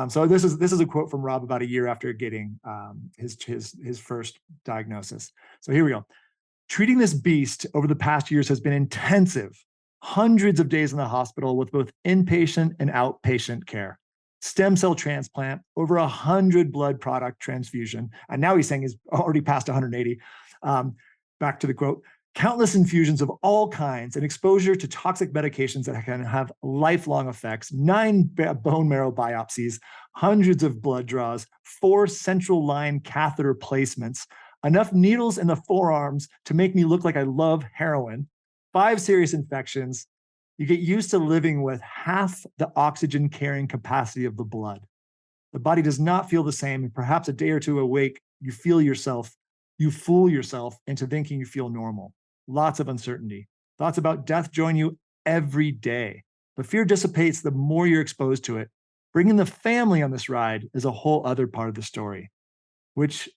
So this is a quote from Robb about a year after getting his first diagnosis. So here we go. Treating this beast over the past years has been intensive. Hundreds of days in the hospital with both inpatient and outpatient care. Stem cell transplant, over 100 blood product transfusion. And now he's saying he's already past 180. Back to the quote. Countless infusions of all kinds and exposure to toxic medications that can have lifelong effects, 9 bone marrow biopsies, hundreds of blood draws, 4 central line catheter placements, enough needles in the forearms to make me look like I love heroin, 5 serious infections. You get used to living with half the oxygen carrying capacity of the blood. The body does not feel the same, and perhaps a day or two awake, you fool yourself into thinking you feel normal. Lots of uncertainty. Thoughts about death join you every day. But fear dissipates the more you're exposed to it. Bringing the family on this ride is a whole other part of the story, which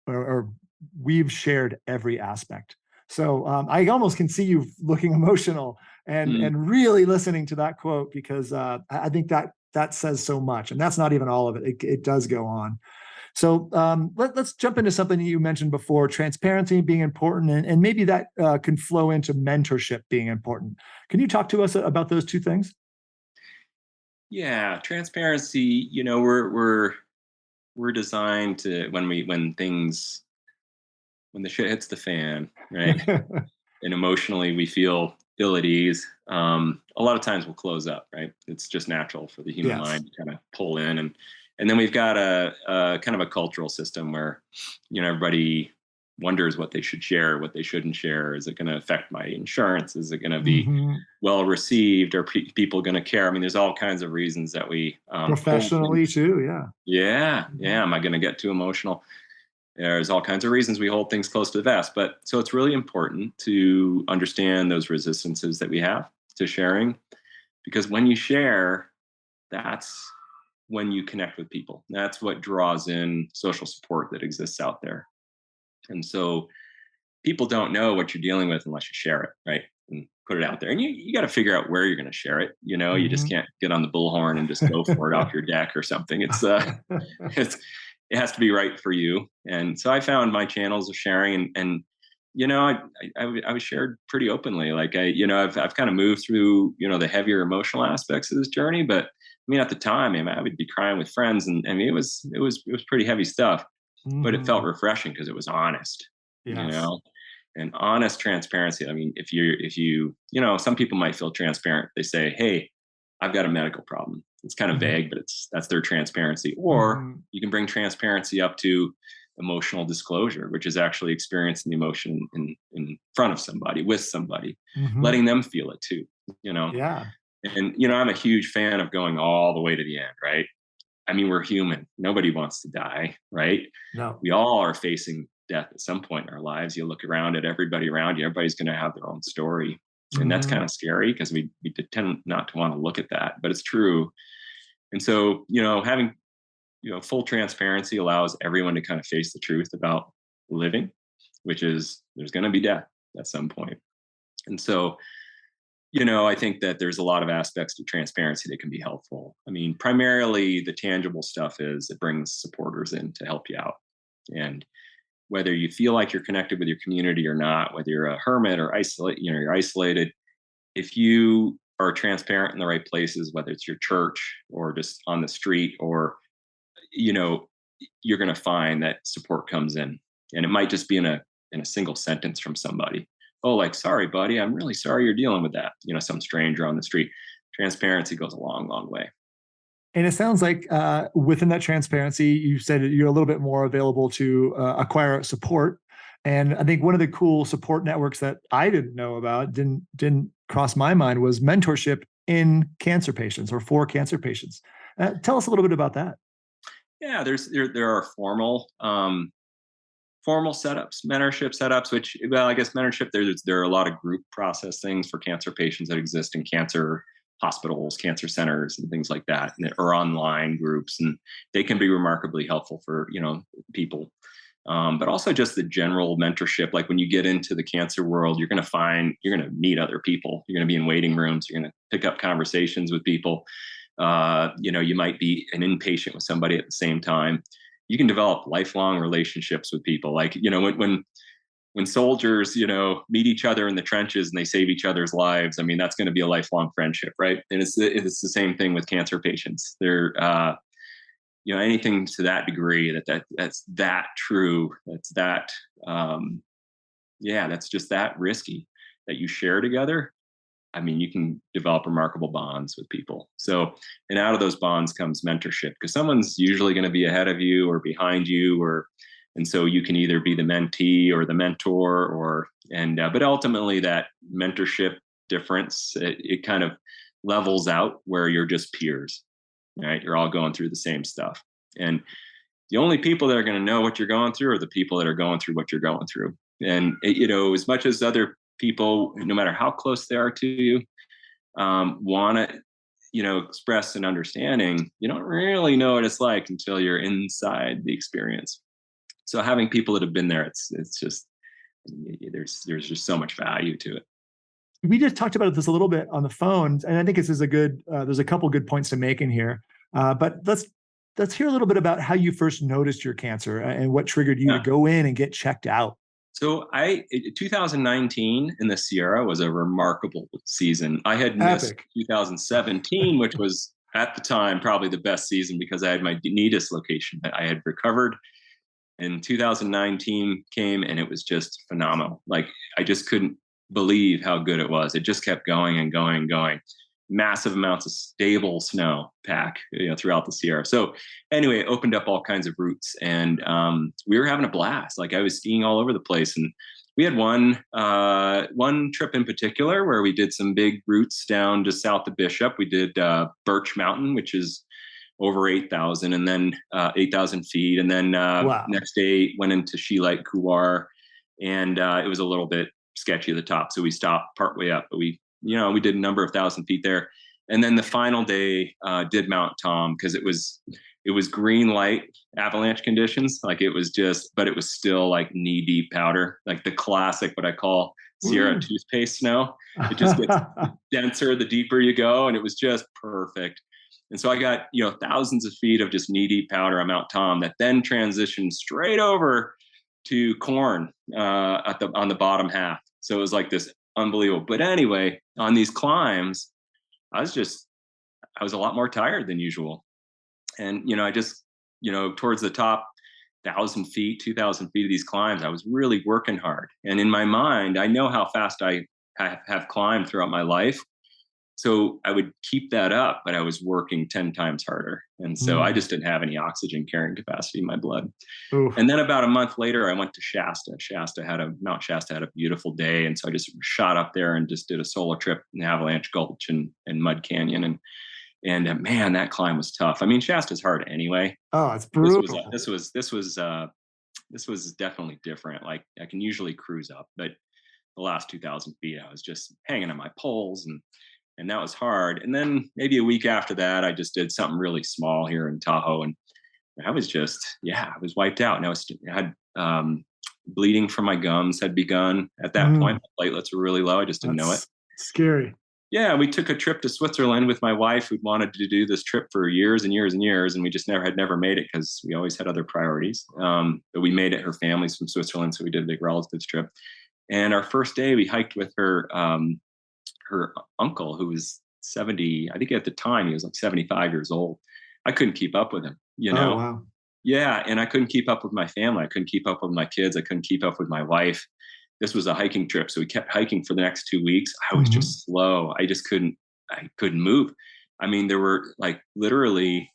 or we've shared every aspect. So I almost can see you looking emotional and really listening to that quote because I think that says so much. And that's not even all of it. It does go on. So let's jump into something you mentioned before, transparency being important, and maybe that can flow into mentorship being important. Can you talk to us about those two things? Yeah, transparency, we're designed to when the shit hits the fan, right? And emotionally we feel ill at ease. A lot of times we'll close up, right? It's just natural for the human mind to kind of pull in and then we've got a kind of a cultural system where, everybody wonders what they should share, what they shouldn't share. Is it going to affect my insurance? Is it going to be well received? Are people going to care? I mean, there's all kinds of reasons that we professionally too. Yeah. Am I going to get too emotional? There's all kinds of reasons we hold things close to the vest. But so it's really important to understand those resistances that we have to sharing, because when you share, that's when you connect with people. That's what draws in social support that exists out there. And so people don't know what you're dealing with unless you share it, right? And put it out there. And you got to figure out where you're going to share it. You just can't get on the bullhorn and just go for it off your deck or something. It has to be right for you. And so I found my channels of sharing and I was shared pretty openly. Like I've kind of moved through, the heavier emotional aspects of this journey, but I mean, at the time, I would be crying with friends, and I mean, it was pretty heavy stuff, but it felt refreshing because it was honest, and honest transparency. I mean, if you some people might feel transparent. They say, "Hey, I've got a medical problem." It's kind of vague, but that's their transparency. Or you can bring transparency up to emotional disclosure, which is actually experiencing the emotion in front of somebody, with somebody, letting them feel it too. Yeah. And, I'm a huge fan of going all the way to the end, right? I mean, we're human. Nobody wants to die, right? No. We all are facing death at some point in our lives. You look around at everybody around you, everybody's going to have their own story. And that's kind of scary because we tend not to want to look at that, but it's true. And so, having, full transparency allows everyone to kind of face the truth about living, which is there's going to be death at some point. And so, I think that there's a lot of aspects to transparency that can be helpful. I mean, primarily the tangible stuff is it brings supporters in to help you out. And whether you feel like you're connected with your community or not, whether you're a hermit or you're isolated, if you are transparent in the right places, whether it's your church or just on the street or, you're going to find that support comes in. And it might just be in a single sentence from somebody. Oh, like, sorry, buddy, I'm really sorry you're dealing with that. Some stranger on the street. Transparency goes a long, long way. And it sounds like within that transparency, you said you're a little bit more available to acquire support And I think one of the cool support networks that I didn't know about, didn't cross my mind, was mentorship in cancer patients or for cancer patients. Tell us a little bit about that. Yeah, there are formal setups, mentorship setups, which, well, I guess mentorship, there are a lot of group process things for cancer patients that exist in cancer hospitals, cancer centers, and things like that, or online groups, and they can be remarkably helpful for, people. But also just the general mentorship. Like when you get into the cancer world, you're going to meet other people. You're going to be in waiting rooms. You're going to pick up conversations with people. You might be an inpatient with somebody at the same time. You can develop lifelong relationships with people. Like, when soldiers, meet each other in the trenches and they save each other's lives, I mean, that's going to be a lifelong friendship, right? And it's the same thing with cancer patients. They're, anything to that degree that's that true, that's just that risky that you share together. I mean, you can develop remarkable bonds with people. So, and out of those bonds comes mentorship, because someone's usually going to be ahead of you or behind you, and so you can either be the mentee or the mentor, but ultimately that mentorship difference, it kind of levels out where you're just peers, right? You're all going through the same stuff. And the only people that are going to know what you're going through are the people that are going through what you're going through. And, as much as other people, no matter how close they are to you, want to, express an understanding, you don't really know what it's like until you're inside the experience. So having people that have been there, it's just, there's just so much value to it. We just talked about this a little bit on the phone, and I think this is a good, there's a couple good points to make in here, but let's hear a little bit about how you first noticed your cancer and what triggered you to go in and get checked out. So 2019 in the Sierra was a remarkable season. I had missed 2017, which was at the time probably the best season because I had my knee dislocation. I had recovered, and 2019 came and it was just phenomenal. Like, I just couldn't believe how good it was. It just kept going and going and going. Massive amounts of stable snow pack, throughout the Sierra. So anyway, it opened up all kinds of routes, and we were having a blast. Like, I was skiing all over the place, and we had one trip in particular where we did some big routes down to south of Bishop. We did Birch Mountain, which is over 8,000, and then 8,000 feet, and then next day went into Shilite Couloir, and it was a little bit sketchy at the top, so we stopped partway up, but we did a number of thousand feet there. And then the final day did Mount Tom, because it was green light avalanche conditions. Like, it was but it was still like knee deep powder, like the classic, what I call Sierra toothpaste snow. It just gets denser the deeper you go, and it was just perfect. And so I got, thousands of feet of just knee deep powder on Mount Tom that then transitioned straight over to corn on the bottom half. So it was like this unbelievable. But anyway, on these climbs, I was a lot more tired than usual. And, I just, towards the top 1,000 feet, 2,000 feet of these climbs, I was really working hard. And in my mind, I know how fast I have climbed throughout my life. So I would keep that up, but I was working 10 times harder. And so I just didn't have any oxygen carrying capacity in my blood. Oof. And then about a month later, I went to Shasta. Mount Shasta had a beautiful day. And so I just shot up there and just did a solo trip in Avalanche Gulch and Mud Canyon. And man, that climb was tough. I mean, Shasta's hard anyway. Oh, it's brutal. This was definitely different. Like, I can usually cruise up, but the last 2,000 feet, I was just hanging on my poles, and that was hard. And then maybe a week after that, I just did something really small here in Tahoe, and I was just, I was wiped out. And I had bleeding from my gums had begun at that point. My platelets were really low. I just didn't know it. Scary. Yeah, we took a trip to Switzerland with my wife, who'd wanted to do this trip for years and years and years, and we just never made it because we always had other priorities. But we made it. Her family's from Switzerland, so we did a big relatives trip. And our first day, we hiked with her uncle, who was 70. I think at the time he was like 75 years old. I couldn't keep up with him, Oh, wow. Yeah, and I couldn't keep up with my family. I couldn't keep up with my kids. I couldn't keep up with my wife. This was a hiking trip, so we kept hiking for the next 2 weeks. I was just slow. I couldn't move. I mean, there were like literally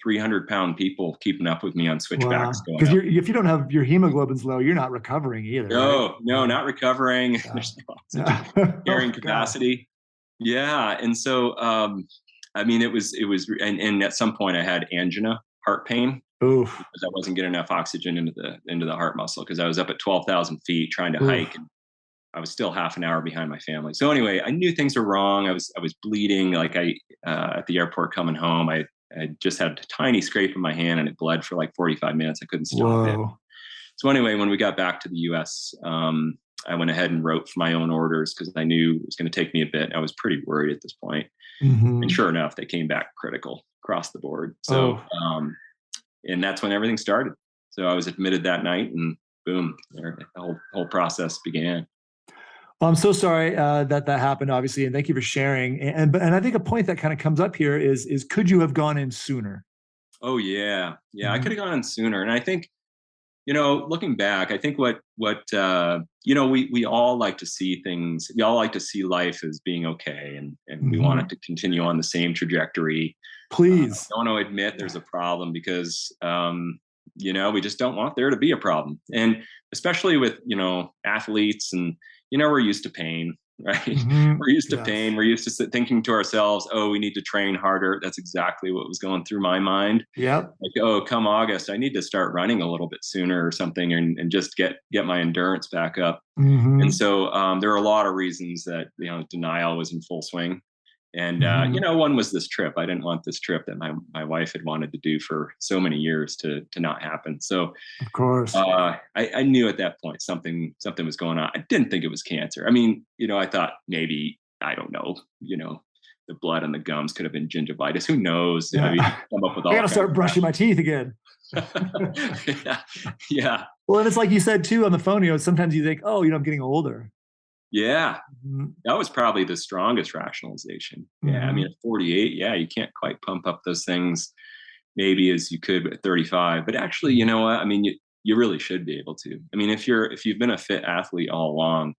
300-pound people keeping up with me on switchbacks. Wow. Because if you don't have your hemoglobin's low, you're not recovering either. No, right? no, not recovering. Yeah. There's no oxygen carrying capacity. Yeah. And so, I mean, it was, and at some point I had angina, heart pain, Oof. because I wasn't getting enough oxygen into the heart muscle, because I was up at 12,000 feet trying to hike, and I was still half an hour behind my family. So anyway, I knew things were wrong. I was bleeding. Like at the airport coming home, I just had a tiny scrape in my hand and it bled for like 45 minutes. I couldn't stop it. So anyway, when we got back to the US, I went ahead and wrote for my own orders because I knew it was going to take me a bit. I was pretty worried at this point. And sure enough, they came back critical across the board. So, and that's when everything started. So I was admitted that night, and boom, the whole process began. Well, I'm so sorry that happened, obviously, and thank you for sharing. And I think a point that kind of comes up here is could you have gone in sooner? Oh yeah, I could have gone in sooner. And I think, looking back, I think what we all like to see things. We all like to see life as being okay, and we want it to continue on the same trajectory. Please, I don't want to admit there's a problem because we just don't want there to be a problem, and especially with athletes, and we're used to pain, right? We're used to pain. We're used to thinking to ourselves, oh, we need to train harder. That's exactly what was going through my mind. Yep. Like, oh, come August, I need to start running a little bit sooner or something, and just get my endurance back up. And so there are a lot of reasons that denial was in full swing. And one was this trip. I didn't want this trip that my wife had wanted to do for so many years to not happen. So of course, I knew at that point something was going on. I didn't think it was cancer. I mean, I thought maybe, I don't know, the blood on the gums could have been gingivitis. Who knows? Yeah. I mean, come up with all. I gotta start brushing my teeth again. Yeah. Well, and it's like you said too on the phone. Sometimes you think, oh, I'm getting older. Yeah, that was probably the strongest rationalization. Yeah, I mean, at 48, you can't quite pump up those things maybe as you could at 35. But actually, you know what? I mean, you really should be able to. I mean, if you've been a fit athlete all along,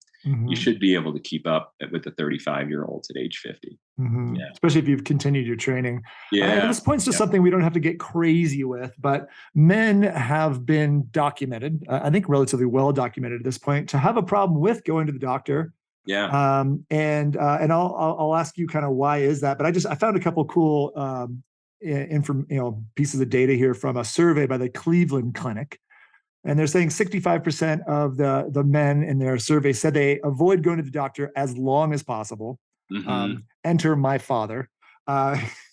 you should be able to keep up with the 35-year-olds at age 50. Yeah. Especially if you've continued your training. Yeah. And this points to something we don't have to get crazy with, but men have been documented, I think relatively well documented at this point, to have a problem with going to the doctor. Yeah. And I'll ask you kind of why is that, but I found a couple of cool pieces of data here from a survey by the Cleveland Clinic. And they're saying 65% of the men in their survey said they avoid going to the doctor as long as possible. Enter my father.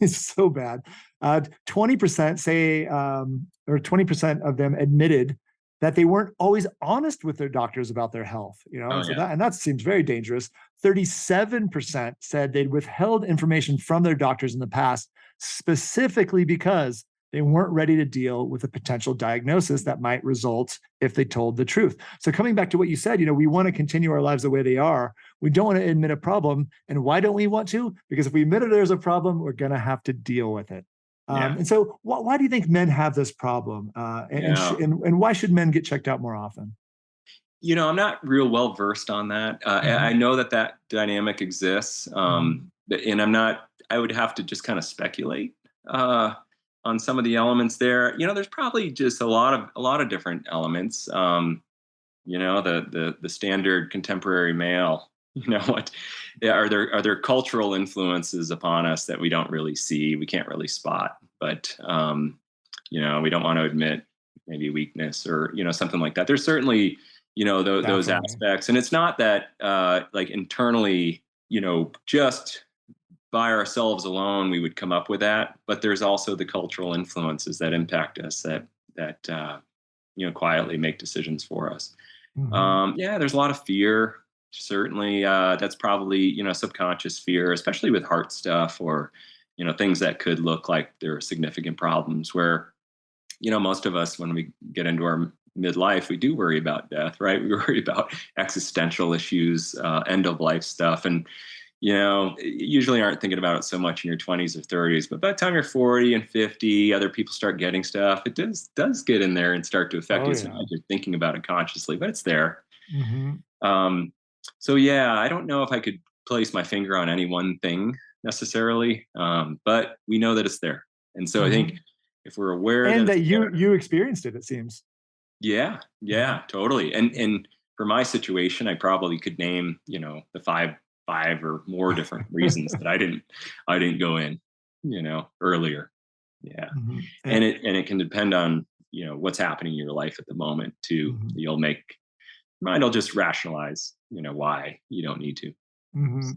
It's so bad. 20% say, or 20% of them admitted that they weren't always honest with their doctors about their health. That seems very dangerous. 37% said they'd withheld information from their doctors in the past, specifically because they weren't ready to deal with a potential diagnosis that might result if they told the truth. So coming back to what you said, we want to continue our lives the way they are. We don't want to admit a problem. And why don't we want to? Because if we admit there's a problem, we're going to have to deal with it. And so why do you think men have this problem? And why should men get checked out more often? I'm not real well versed on that. I know that dynamic exists. And I would have to just kind of speculate on some of the elements there. There's probably just a lot of different elements. The standard contemporary male, what are there cultural influences upon us that we don't really see, we can't really spot, but we don't want to admit maybe weakness or something like that. There's certainly those aspects, and it's not that like internally just by ourselves alone we would come up with that, but there's also the cultural influences that impact us that quietly make decisions for us. There's a lot of fear. Certainly, that's probably subconscious fear, especially with heart stuff or things that could look like there are significant problems. Where most of us, when we get into our midlife, we do worry about death, right? We worry about existential issues, end of life stuff, and you usually aren't thinking about it so much in your 20s or 30s. But by the time you're 40 and 50, other people start getting stuff. It does get in there and start to affect you. It's not like you're thinking about it consciously, but it's there. So I don't know if I could place my finger on any one thing necessarily, but we know that it's there. And so I think if we're aware and that that it's you experienced it seems. Yeah, totally. And for my situation, I probably could name, the five or more different reasons that I didn't go in, earlier. Yeah. Mm-hmm. And it can depend on, what's happening in your life at the moment too. Mm-hmm. Your mind will just rationalize, why you don't need to. Mm-hmm. So.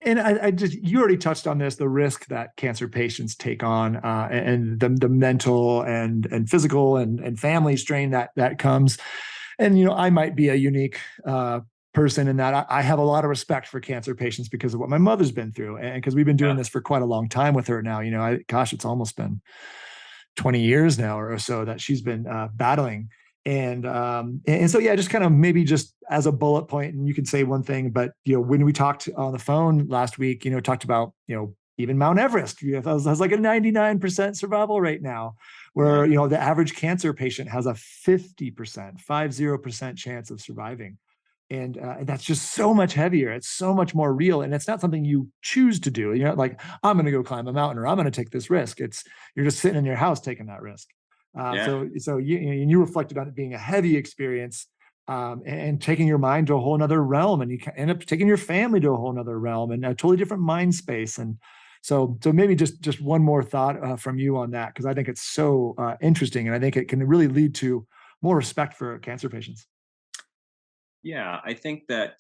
And you already touched on this, the risk that cancer patients take on, and the mental and physical and family strain that comes. And, I might be a unique person in that I have a lot of respect for cancer patients because of what my mother's been through. And because we've been doing this for quite a long time with her now, it's almost been 20 years now or so that she's been battling. And so, yeah, just kind of maybe just as a bullet point, and you can say one thing, but, when we talked on the phone last week, talked about, even Mount Everest, has like a 99% survival rate now, where, the average cancer patient has a 50% chance of surviving. And that's just so much heavier. It's so much more real. And it's not something you choose to do. You're not like, I'm going to go climb a mountain or I'm going to take this risk. You're just sitting in your house taking that risk. So you reflected on it being a heavy experience, and taking your mind to a whole nother realm, and you end up taking your family to a whole nother realm and a totally different mind space. And so maybe just one more thought from you on that, because I think it's so interesting, and I think it can really lead to more respect for cancer patients. Yeah, I think that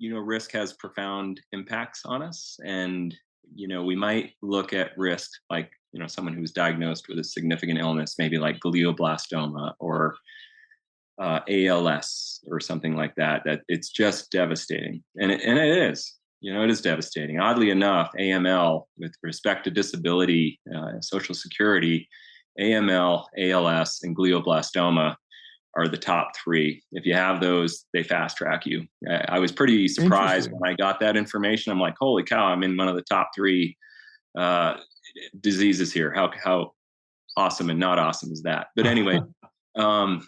risk has profound impacts on us, and we might look at risk like someone who's diagnosed with a significant illness, maybe like glioblastoma or ALS or something like that. That it's just devastating, and it is. It is devastating. Oddly enough, AML, with respect to disability, Social Security, AML, ALS, and glioblastoma are the top three. If you have those, they fast track you. I was pretty surprised when I got that information. I'm like, holy cow, I'm in one of the top three diseases here. How awesome and not awesome is that? But anyway, wow.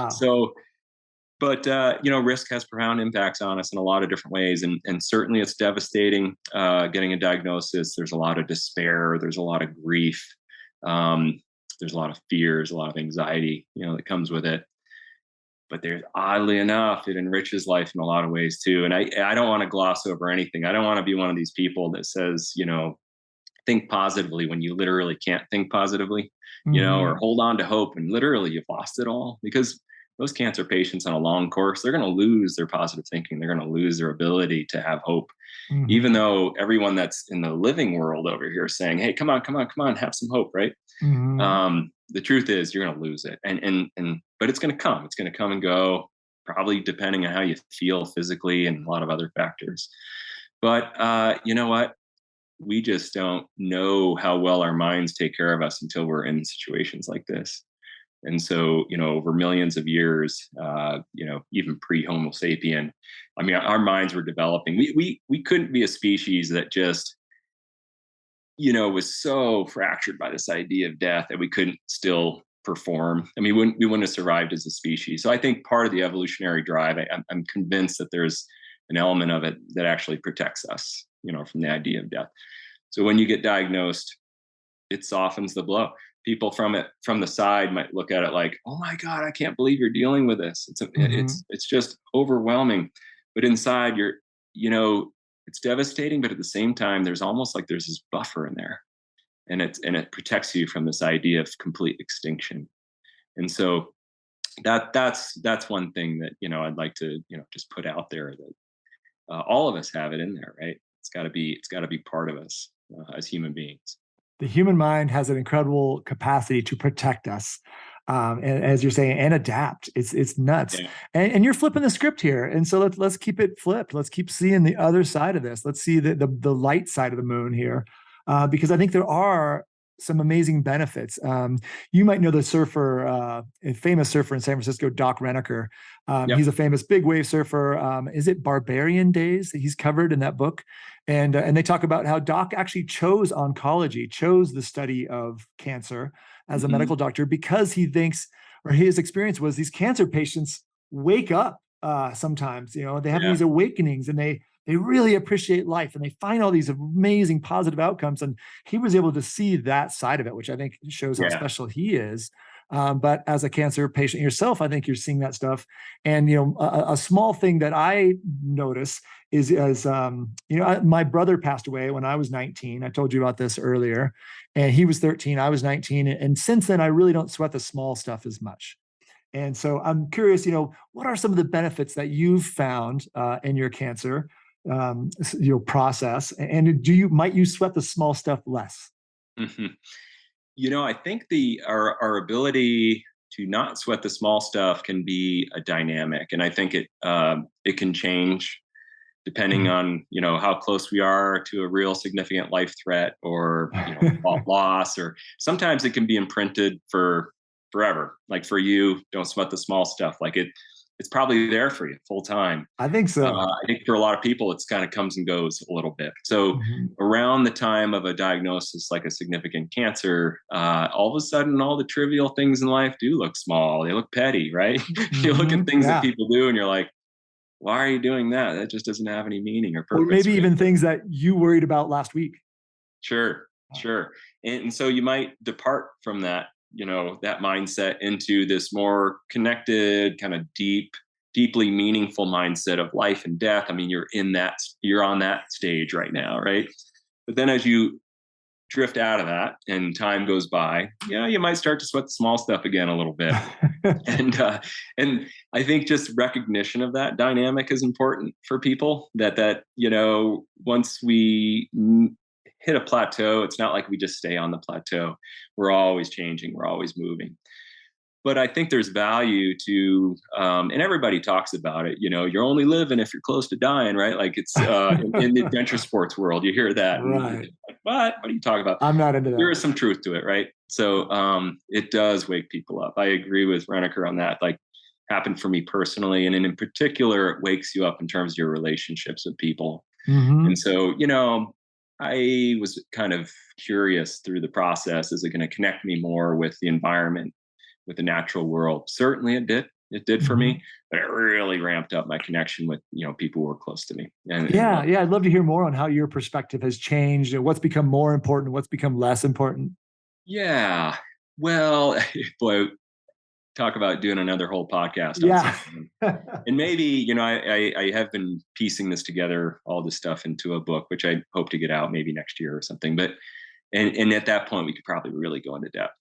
So, but risk has profound impacts on us in a lot of different ways, and certainly it's devastating. Getting a diagnosis, there's a lot of despair, there's a lot of grief. There's a lot of fears, a lot of anxiety, that comes with it. But there's, oddly enough, it enriches life in a lot of ways too. And I don't want to gloss over anything. I don't want to be one of these people that says, think positively when you literally can't think positively, or hold on to hope and literally you've lost it all. Because those cancer patients on a long course, they're going to lose their positive thinking. They're going to lose their ability to have hope. Even though everyone that's in the living world over here is saying, hey, come on, have some hope, right? The truth is you're going to lose it. But it's going to come. It's going to come and go, probably depending on how you feel physically and a lot of other factors. But you know what? We just don't know how well our minds take care of us until we're in situations like this. And so, over millions of years, even pre-Homo sapien, I mean, our minds were developing. We couldn't be a species that just, was so fractured by this idea of death that we couldn't still perform. I mean, we wouldn't have survived as a species. So I think part of the evolutionary drive, I'm convinced that there's an element of it that actually protects us, from the idea of death. So when you get diagnosed, it softens the blow. People from the side might look at it like, oh my God, I can't believe you're dealing with this. It's just overwhelming. But inside it's devastating, but at the same time, there's almost like there's this buffer in there, and it protects you from this idea of complete extinction. And so that's one thing that, I'd like to, just put out there, that all of us have it in there, right? It's got to be part of us as human beings. The human mind has an incredible capacity to protect us, and as you're saying, and adapt. It's nuts. Yeah. And you're flipping the script here, and so let's keep it flipped. Let's keep seeing the other side of this. Let's see the light side of the moon here, because I think there are some amazing benefits. You might know the surfer, a famous surfer in San Francisco, Doc Renneker. Yep. He's a famous big wave surfer. Is it Barbarian Days that he's covered in that book? And they talk about how Doc actually chose oncology, chose the study of cancer as a medical doctor, because he thinks, or his experience was, these cancer patients wake up sometimes. They have these awakenings, and they really appreciate life and they find all these amazing positive outcomes. And he was able to see that side of it, which I think shows how special he is. But as a cancer patient yourself, I think you're seeing that stuff. And, a small thing that I notice is my brother passed away when I was 19. I told you about this earlier, and he was 13, I was 19. And since then, I really don't sweat the small stuff as much. And so I'm curious, what are some of the benefits that you've found in your cancer, process? And might you sweat the small stuff less? Mm-hmm. I think our ability to not sweat the small stuff can be a dynamic, and I think it can change depending on how close we are to a real significant life threat or loss, or sometimes it can be imprinted for forever. Like for you, don't sweat the small stuff. Like it's probably there for you full time. I think so. I think for a lot of people, it's kind of comes and goes a little bit. So around the time of a diagnosis, like a significant cancer, all of a sudden, all the trivial things in life do look small. They look petty, right? You look at things that people do and you're like, why are you doing that? That just doesn't have any meaning or purpose. Or maybe even things that you worried about last week. Sure. And so you might depart from that, that mindset into this more connected, kind of deeply meaningful mindset of life and death. I mean, you're on that stage right now, right? But then as you drift out of that and time goes by, you might start to sweat the small stuff again a little bit. and I think just recognition of that dynamic is important for people, that once we hit a plateau, it's not like we just stay on the plateau. We're always changing. We're always moving. But I think there's value to, and everybody talks about it, you're only living if you're close to dying, right? Like it's in the adventure sports world, you hear that. Right. Like, what are you talking about? I'm not into that. There is some truth to it, right? So it does wake people up. I agree with Renneker on that. Like happened for me personally. And in particular, it wakes you up in terms of your relationships with people. And so, I was kind of curious through the process, is it going to connect me more with the environment, with the natural world? Certainly it did. It did for me, but it really ramped up my connection with, people who were close to me. And I'd love to hear more on how your perspective has changed and what's become more important, what's become less important. Yeah. Well, boy, talk about doing another whole podcast. And maybe, I have been piecing this together, all this stuff into a book, which I hope to get out maybe next year or something. But, and at that point, we could probably really go into depth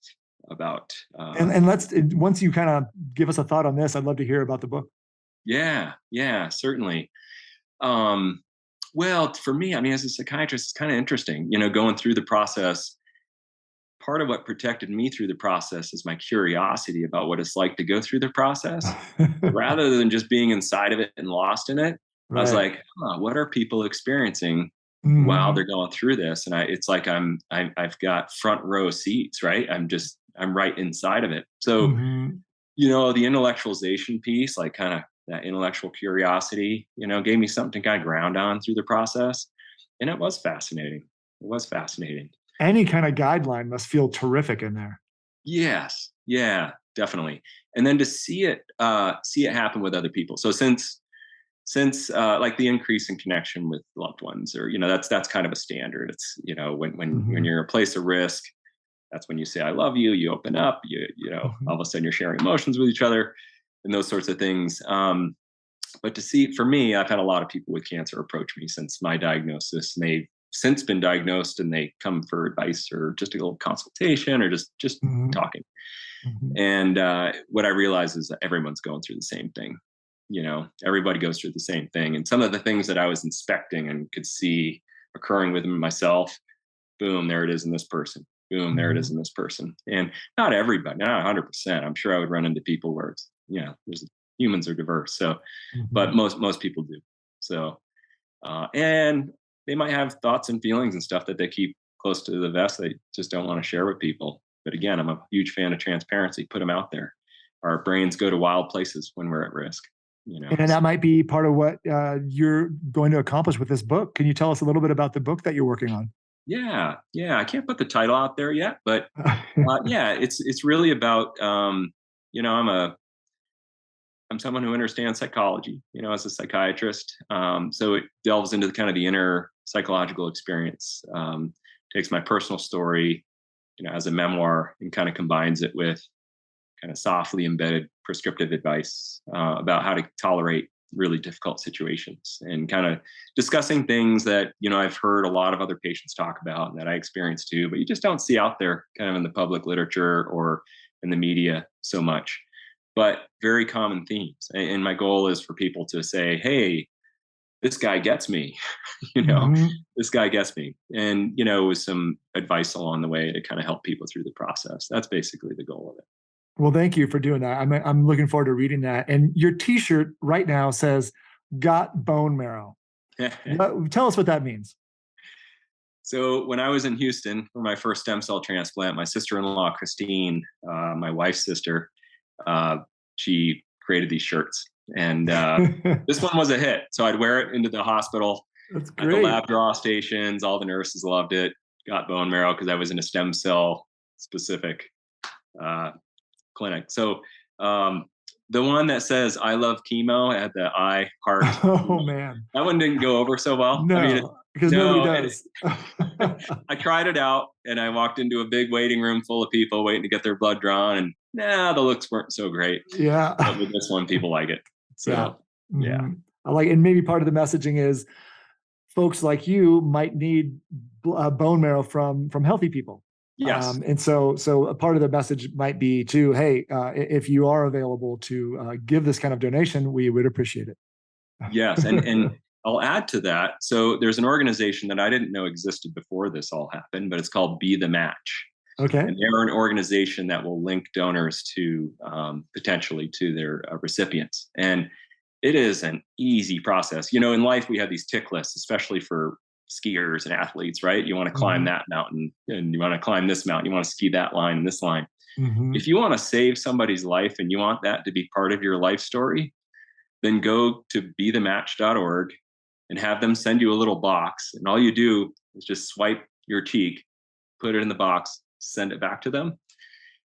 about. And once you kind of give us a thought on this, I'd love to hear about the book. Yeah, certainly. Well, for me, I mean, as a psychiatrist, it's kind of interesting, going through the process. Part of what protected me through the process is my curiosity about what it's like to go through the process rather than just being inside of it and lost in it. Right. I was like, what are people experiencing while they're going through this? And it's like I've got front row seats, right? I'm right inside of it. So, the intellectualization piece, like kind of that intellectual curiosity, gave me something to kind of ground on through the process. And it was fascinating. Any kind of guideline must feel terrific in there. Yes. Yeah, definitely. And then to see it happen with other people. So since like the increase in connection with loved ones, or, that's kind of a standard. It's, when you're in a place of risk, that's when you say, I love you, you open up, all of a sudden you're sharing emotions with each other and those sorts of things. But to see, for me, I've had a lot of people with cancer approach me since my diagnosis, and they've since been diagnosed, and they come for advice or just a little consultation or just talking. And what I realize is that everyone's going through the same thing. Everybody goes through the same thing. And some of the things that I was inspecting and could see occurring within myself, boom, there it is in this person. Boom, there it is in this person. And not everybody, not 100%. I'm sure I would run into people where it's, humans are diverse. So, but most people do. So, and they might have thoughts and feelings and stuff that they keep close to the vest. They just don't want to share with people. But again, I'm a huge fan of transparency. Put them out there. Our brains go to wild places when we're at risk. And that might be part of what you're going to accomplish with this book. Can you tell us a little bit about the book that you're working on? Yeah. I can't put the title out there yet, but it's really about, I'm I'm someone who understands psychology, as a psychiatrist. So it delves into the kind of the inner psychological experience, takes my personal story, as a memoir, and kind of combines it with kind of softly embedded prescriptive advice about how to tolerate really difficult situations, and kind of discussing things that, I've heard a lot of other patients talk about and that I experience too, but you just don't see out there kind of in the public literature or in the media so much, but very common themes. And my goal is for people to say, hey, this guy gets me, this guy gets me. And, with some advice along the way to kind of help people through the process. That's basically the goal of it. Well, thank you for doing that. I'm looking forward to reading that. And your T-shirt right now says "Got Bone Marrow." Tell us what that means. So when I was in Houston for my first stem cell transplant, my sister-in-law, Christine, my wife's sister, she created these shirts. And this one was a hit. So I'd wear it into the hospital. That's great. At the lab draw stations. All the nurses loved it. Got bone marrow because I was in a stem cell specific clinic. So the one that says "I love chemo" at the I heart. Oh man, that one didn't go over so well. No, because nobody does. I tried it out, and I walked into a big waiting room full of people waiting to get their blood drawn, and the looks weren't so great. Yeah, but with this one, people like it. So yeah. I like, and maybe part of the messaging is folks like you might need bone marrow from healthy people. Yes. And so a part of the message might be to, hey, if you are available to give this kind of donation, we would appreciate it. Yes. And I'll add to that. So there's an organization that I didn't know existed before this all happened, but it's called Be the Match. Okay. And they're an organization that will link donors to potentially to their recipients. And it is an easy process. In life, we have these tick lists, especially for skiers and athletes, right? You want to climb that mountain, and you want to climb this mountain. You want to ski that line and this line. If you want to save somebody's life and you want that to be part of your life story, then go to bethematch.org and have them send you a little box. And all you do is just swipe your cheek, put it in the box, send it back to them.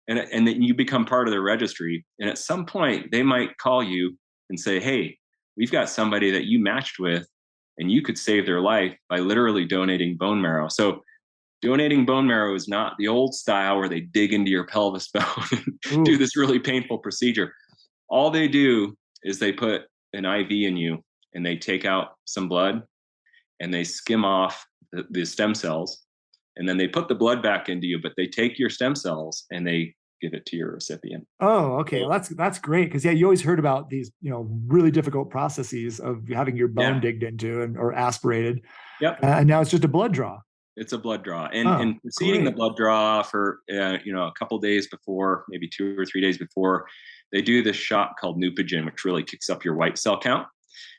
And then you become part of their registry. And at some point, they might call you and say, hey, we've got somebody that you matched with, and you could save their life by literally donating bone marrow. So donating bone marrow is not the old style where they dig into your pelvis bone and do this really painful procedure. All they do is they put an IV in you, and they take out some blood, and they skim off the stem cells, and then they put the blood back into you, but they take your stem cells and they give it to your recipient. Oh, okay. Well, that's great. Because you always heard about these, really difficult processes of having your bone digged into or aspirated. Yep. And now it's just a blood draw. It's a blood draw, and preceding the blood draw for a couple of days before, maybe 2 or 3 days before, they do this shot called Neupogen, which really kicks up your white cell count,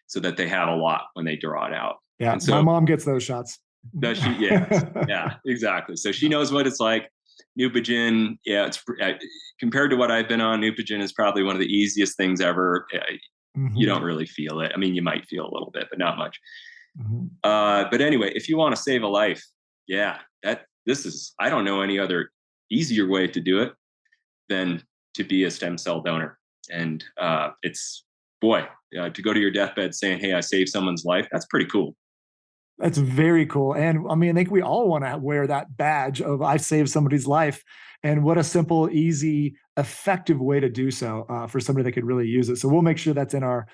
so that they have a lot when they draw it out. Yeah, so, my mom gets those shots. Does she? Yeah, yeah, exactly. So she knows what it's like. Neupogen, it's compared to what I've been on, Neupogen is probably one of the easiest things ever. You don't really feel it. I mean, you might feel a little bit, but not much. But anyway, if you want to save a life, I don't know any other easier way to do it than to be a stem cell donor. And to go to your deathbed saying, hey, I saved someone's life, that's pretty cool. That's very cool. And I mean, I think we all want to wear that badge of I saved somebody's life. And what a simple, easy, effective way to do so for somebody that could really use it. So we'll make sure that's in all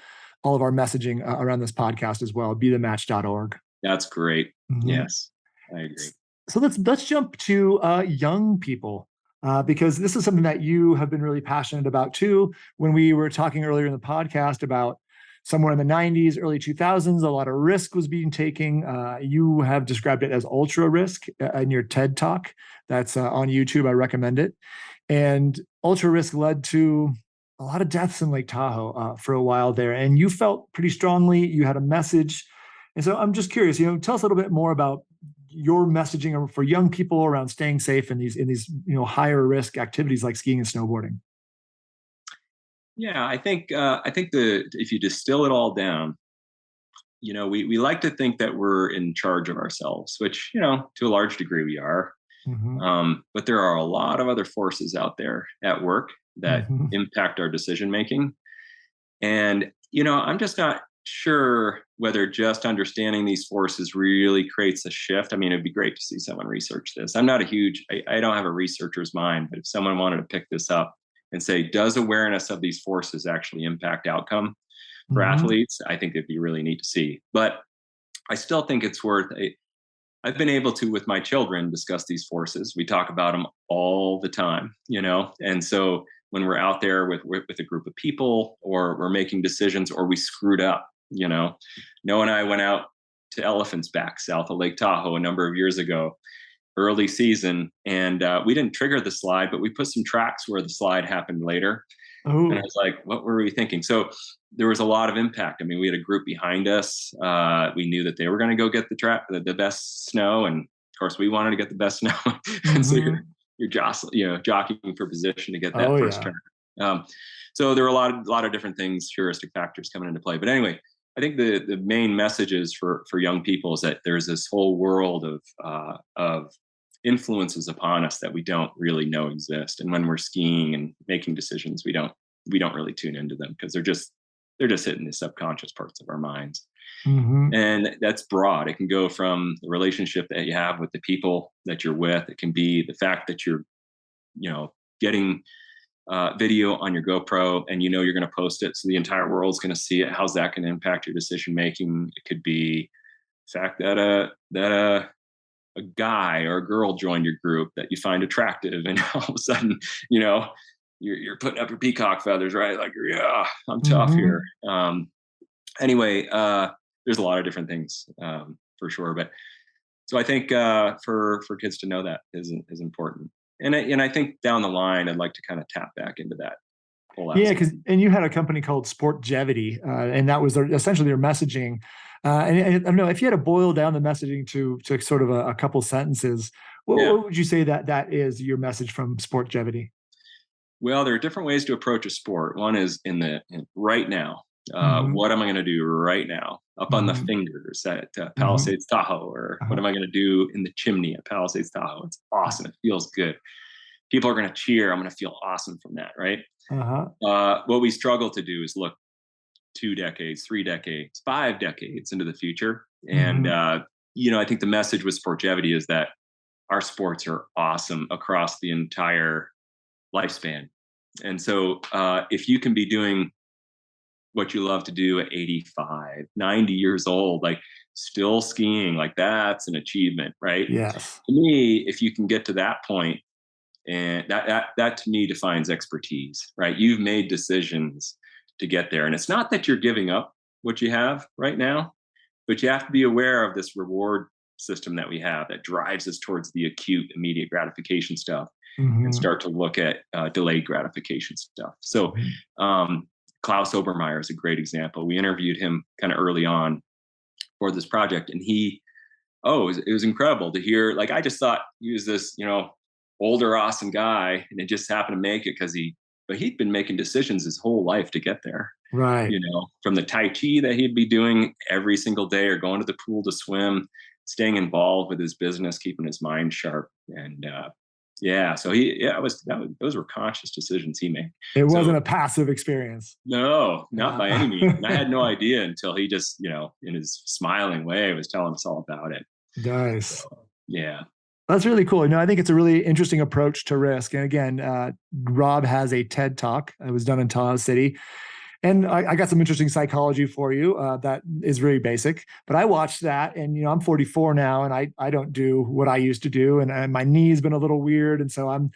of our messaging around this podcast as well, bethematch.org. That's great. Yes, I agree. So let's jump to young people, because this is something that you have been really passionate about too. When we were talking earlier in the podcast about somewhere in the 90s, early 2000s, a lot of risk was being taken. You have described it as ultra risk in your TED Talk. That's on YouTube. I recommend it. And ultra risk led to a lot of deaths in Lake Tahoe for a while there. And you felt pretty strongly. You had a message. And so I'm just curious, tell us a little bit more about your messaging for young people around staying safe in these higher risk activities like skiing and snowboarding. Yeah, I think if you distill it all down, we like to think that we're in charge of ourselves, which, to a large degree we are. But there are a lot of other forces out there at work that impact our decision making. And, I'm just not sure whether just understanding these forces really creates a shift. I mean, it'd be great to see someone research this. I'm not I don't have a researcher's mind, but if someone wanted to pick this up and say, does awareness of these forces actually impact outcome for athletes? I think it'd be really neat to see. But I still think it's I've been able to, with my children, discuss these forces. We talk about them all the time, and so when we're out there with a group of people, or we're making decisions, or we screwed up, Noah and I went out to Elephant's Back south of Lake Tahoe a number of years ago, early season, and we didn't trigger the slide, but we put some tracks where the slide happened later. Ooh. And I was like, what were we thinking? So there was a lot of impact. I mean, we had a group behind us. We knew that they were going to go get the best snow, and of course, we wanted to get the best snow. And so you're jockeying for position to get that first turn. So there were a lot of different things, heuristic factors coming into play. But anyway, I think the main messages for young people is that there's this whole world of influences upon us that we don't really know exist. And when we're skiing and making decisions, we don't really tune into them, because they're just hitting the subconscious parts of our minds. And that's broad. It can go from the relationship that you have with the people that you're with. It can be the fact that you're, getting video on your GoPro, and you're going to post it, so the entire world's going to see it. How's that going to impact your decision making? It could be the fact that a guy or a girl joined your group that you find attractive, and all of a sudden, you're putting up your peacock feathers, right? Like, yeah, I'm tough here. Anyway, there's a lot of different things for sure, but so I think for kids to know that is important, and I think down the line, I'd like to kind of tap back into that whole aspect. Yeah, because you had a company called Sportgevity, and that was essentially their messaging. And I don't know if you had to boil down the messaging to sort of a couple sentences. What would you say that is your message from Sportgevity? Well, there are different ways to approach a sport. One is in right now. What am I going to do right now? Up on the fingers at Palisades Tahoe, or what am I going to do in the chimney at Palisades Tahoe? It's awesome. It feels good. People are going to cheer. I'm going to feel awesome from that, right? What we struggle to do is look 2 decades, 3 decades, 5 decades into the future. And, I think the message with Sportgevity is that our sports are awesome across the entire lifespan. And so if you can be doing what you love to do at 85, 90 years old, like still skiing, like that's an achievement, right? Yes. To me, if you can get to that point, and that to me defines expertise, right? You've made decisions to get there. And it's not that you're giving up what you have right now, but you have to be aware of this reward system that we have that drives us towards the acute, immediate gratification stuff, and start to look at delayed gratification stuff. So Klaus Obermeyer is a great example. We interviewed him kind of early on for this project, and it was incredible to hear. Like, I just thought he was this, older, awesome guy, and it just happened to make it but he'd been making decisions his whole life to get there. Right. From the Tai Chi that he'd be doing every single day, or going to the pool to swim, staying involved with his business, keeping his mind sharp. And so those were conscious decisions he made. It wasn't a passive experience. No, not by any means. And I had no idea until he just, in his smiling way, was telling us all about it. Nice. So, yeah. That's really cool. I think it's a really interesting approach to risk. And again, Robb has a TED Talk. It was done in Tahoe City. And I got some interesting psychology for you that is really basic. But I watched that, and I'm 44 now, and I don't do what I used to do, and my knee's been a little weird, and so I'm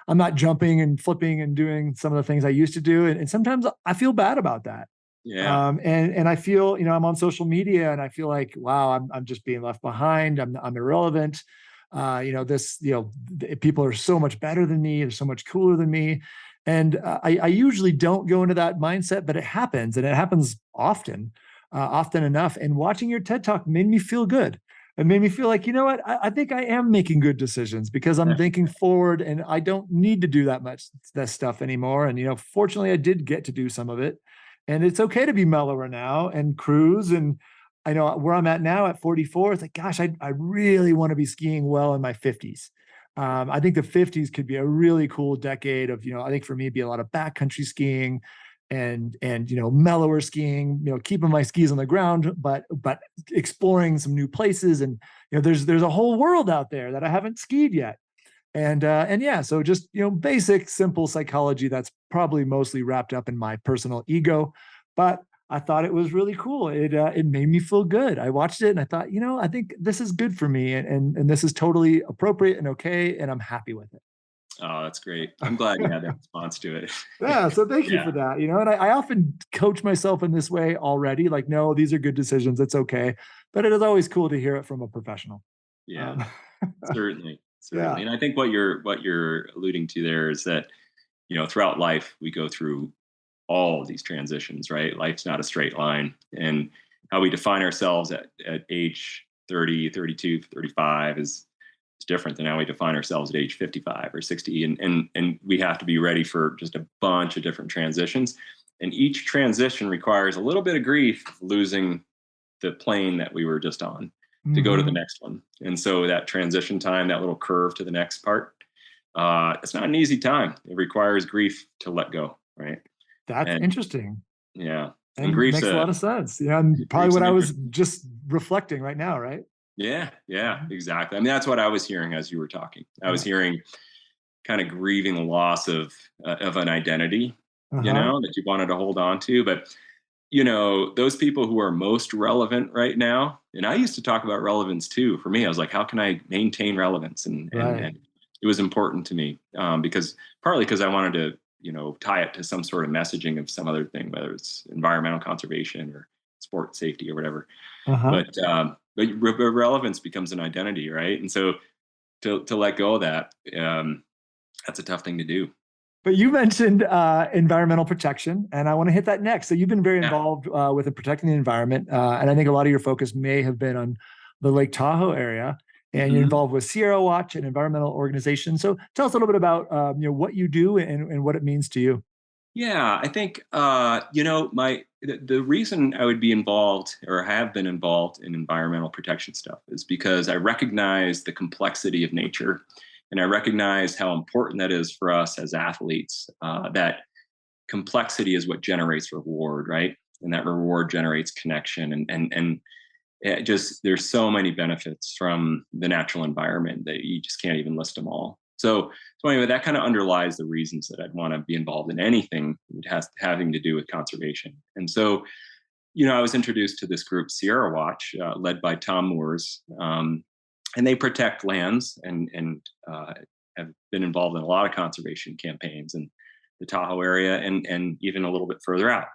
not jumping and flipping and doing some of the things I used to do, and sometimes I feel bad about that. Yeah. And I feel I'm on social media, and I feel like, wow, I'm just being left behind. I'm irrelevant. People are so much better than me. They're so much cooler than me. And I usually don't go into that mindset, but it happens, and it happens often enough. And watching your TED Talk made me feel good. It made me feel like, what, I think I am making good decisions because I'm thinking forward, and I don't need to do that stuff anymore. And, fortunately I did get to do some of it, and it's okay to be mellower now and cruise. And I know where I'm at now at 44, it's like, gosh, I really want to be skiing well in my 50s. I think the 50s could be a really cool decade of, I think for me, it'd be a lot of backcountry skiing and mellower skiing, keeping my skis on the ground, but exploring some new places. And there's a whole world out there that I haven't skied yet. And yeah, so just basic, simple psychology that's probably mostly wrapped up in my personal ego, but I thought it was really cool. It made me feel good. I watched it and I thought, I think this is good for me, and this is totally appropriate and okay, and I'm happy with it. Oh, that's great. I'm glad you had that response to it. Yeah, so thank you Yeah. for that. And I often coach myself in this way already. Like, no, these are good decisions. It's okay. But it is always cool to hear it from a professional. Yeah, certainly. Yeah. And I think what you're alluding to there is that, throughout life, we go through all of these transitions, right? Life's not a straight line. And how we define ourselves at age 30, 32, 35 is different than how we define ourselves at age 55 or 60. And we have to be ready for just a bunch of different transitions. And each transition requires a little bit of grief, losing the plane that we were just on to go to the next one. And so that transition time, that little curve to the next part, it's not an easy time. It requires grief to let go, right? That's interesting. Yeah. And grief makes a lot of sense. Yeah, and probably what I was just reflecting right now, right? Yeah, exactly. I mean, that's what I was hearing as you were talking. I was hearing kind of grieving the loss of an identity, that you wanted to hold on to. But, those people who are most relevant right now, and I used to talk about relevance too. For me, I was like, how can I maintain relevance? And it was important to me partly because I wanted to, tie it to some sort of messaging of some other thing, whether it's environmental conservation or sport safety or whatever. But relevance becomes an identity, right? And so to let go of that, that's a tough thing to do. But you mentioned environmental protection, and I want to hit that next. So you've been very involved with protecting the environment, and I think a lot of your focus may have been on the Lake Tahoe area, and you're involved with Sierra Watch, an environmental organization. So tell us a little bit about what you do and what it means to you. Yeah, I think the reason I would be involved or have been involved in environmental protection stuff is because I recognize the complexity of nature, and I recognize how important that is for us as athletes. That complexity is what generates reward, right? And that reward generates connection, and it just there's so many benefits from the natural environment that you just can't even list them all. So anyway, that kind of underlies the reasons that I'd want to be involved in anything having to do with conservation. And so, I was introduced to this group, Sierra Watch, led by Tom Moores, and they protect lands and have been involved in a lot of conservation campaigns in the Tahoe area and even a little bit further out.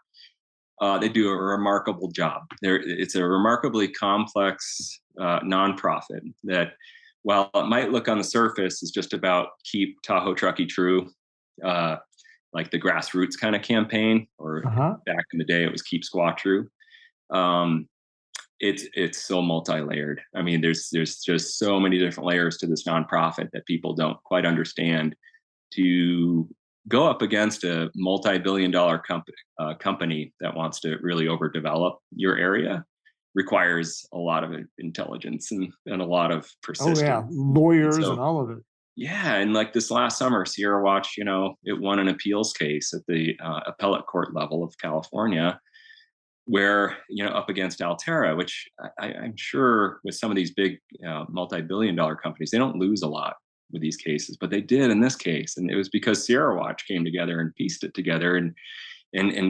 They do a remarkable job. It's a remarkably complex nonprofit that, while it might look on the surface is just about keep Tahoe Truckee true, like the grassroots kind of campaign, or back in the day it was keep Squaw true. It's so multi-layered. I mean, there's just so many different layers to this nonprofit that people don't quite understand. To go up against a multi-billion-dollar company that wants to really overdevelop your area requires a lot of intelligence and a lot of persistence. Oh yeah, lawyers and all of it. Yeah, and like this last summer, Sierra Watch, it won an appeals case at the appellate court level of California, where up against Alterra, which I'm sure with some of these big multi-billion-dollar companies, they don't lose a lot with these cases, but they did in this case, and it was because Sierra Watch came together and pieced it together and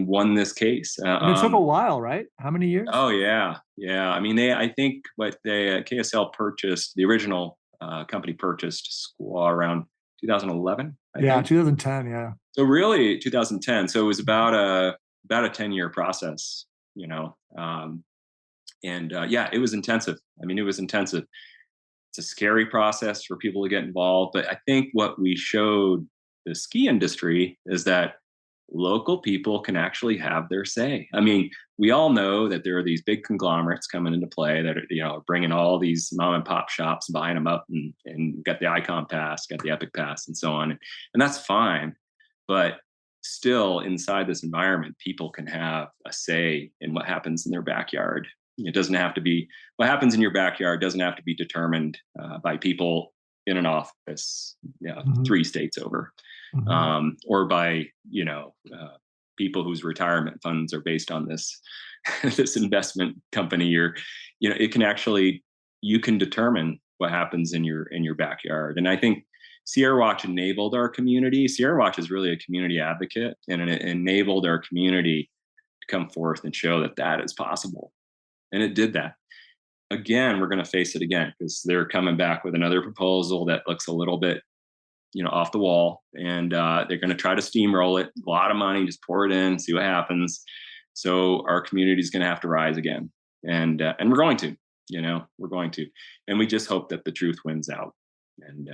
won this case. And it took a while, right? How many years? Oh yeah. I mean, I think KSL purchased, the original company purchased Squaw around 2011. I think. 2010. Yeah. So really 2010. So it was about a 10-year process, and it was intensive. I mean, it was intensive. It's a scary process for people to get involved, but I think what we showed the ski industry is that local people can actually have their say. I mean, we all know that there are these big conglomerates coming into play that are, bringing all these mom and pop shops, buying them up, and got the Icon Pass, got the Epic Pass, and so on. And that's fine. But still, inside this environment, people can have a say in what happens in their backyard. It doesn't have to be, what happens in your backyard doesn't have to be determined by people in an office 3 states over. Or by people whose retirement funds are based on this this investment company, it can actually, you can determine what happens in your backyard. And I think Sierra Watch enabled our community. Sierra Watch is really a community advocate, and it enabled our community to come forth and show that that is possible. And it did that. Again, we're going to face it again because they're coming back with another proposal that looks a little bit, off the wall, and they're going to try to steamroll it. A lot of money, just pour it in, see what happens. So our community is going to have to rise again, and we're going to, we're going to, and we just hope that the truth wins out. And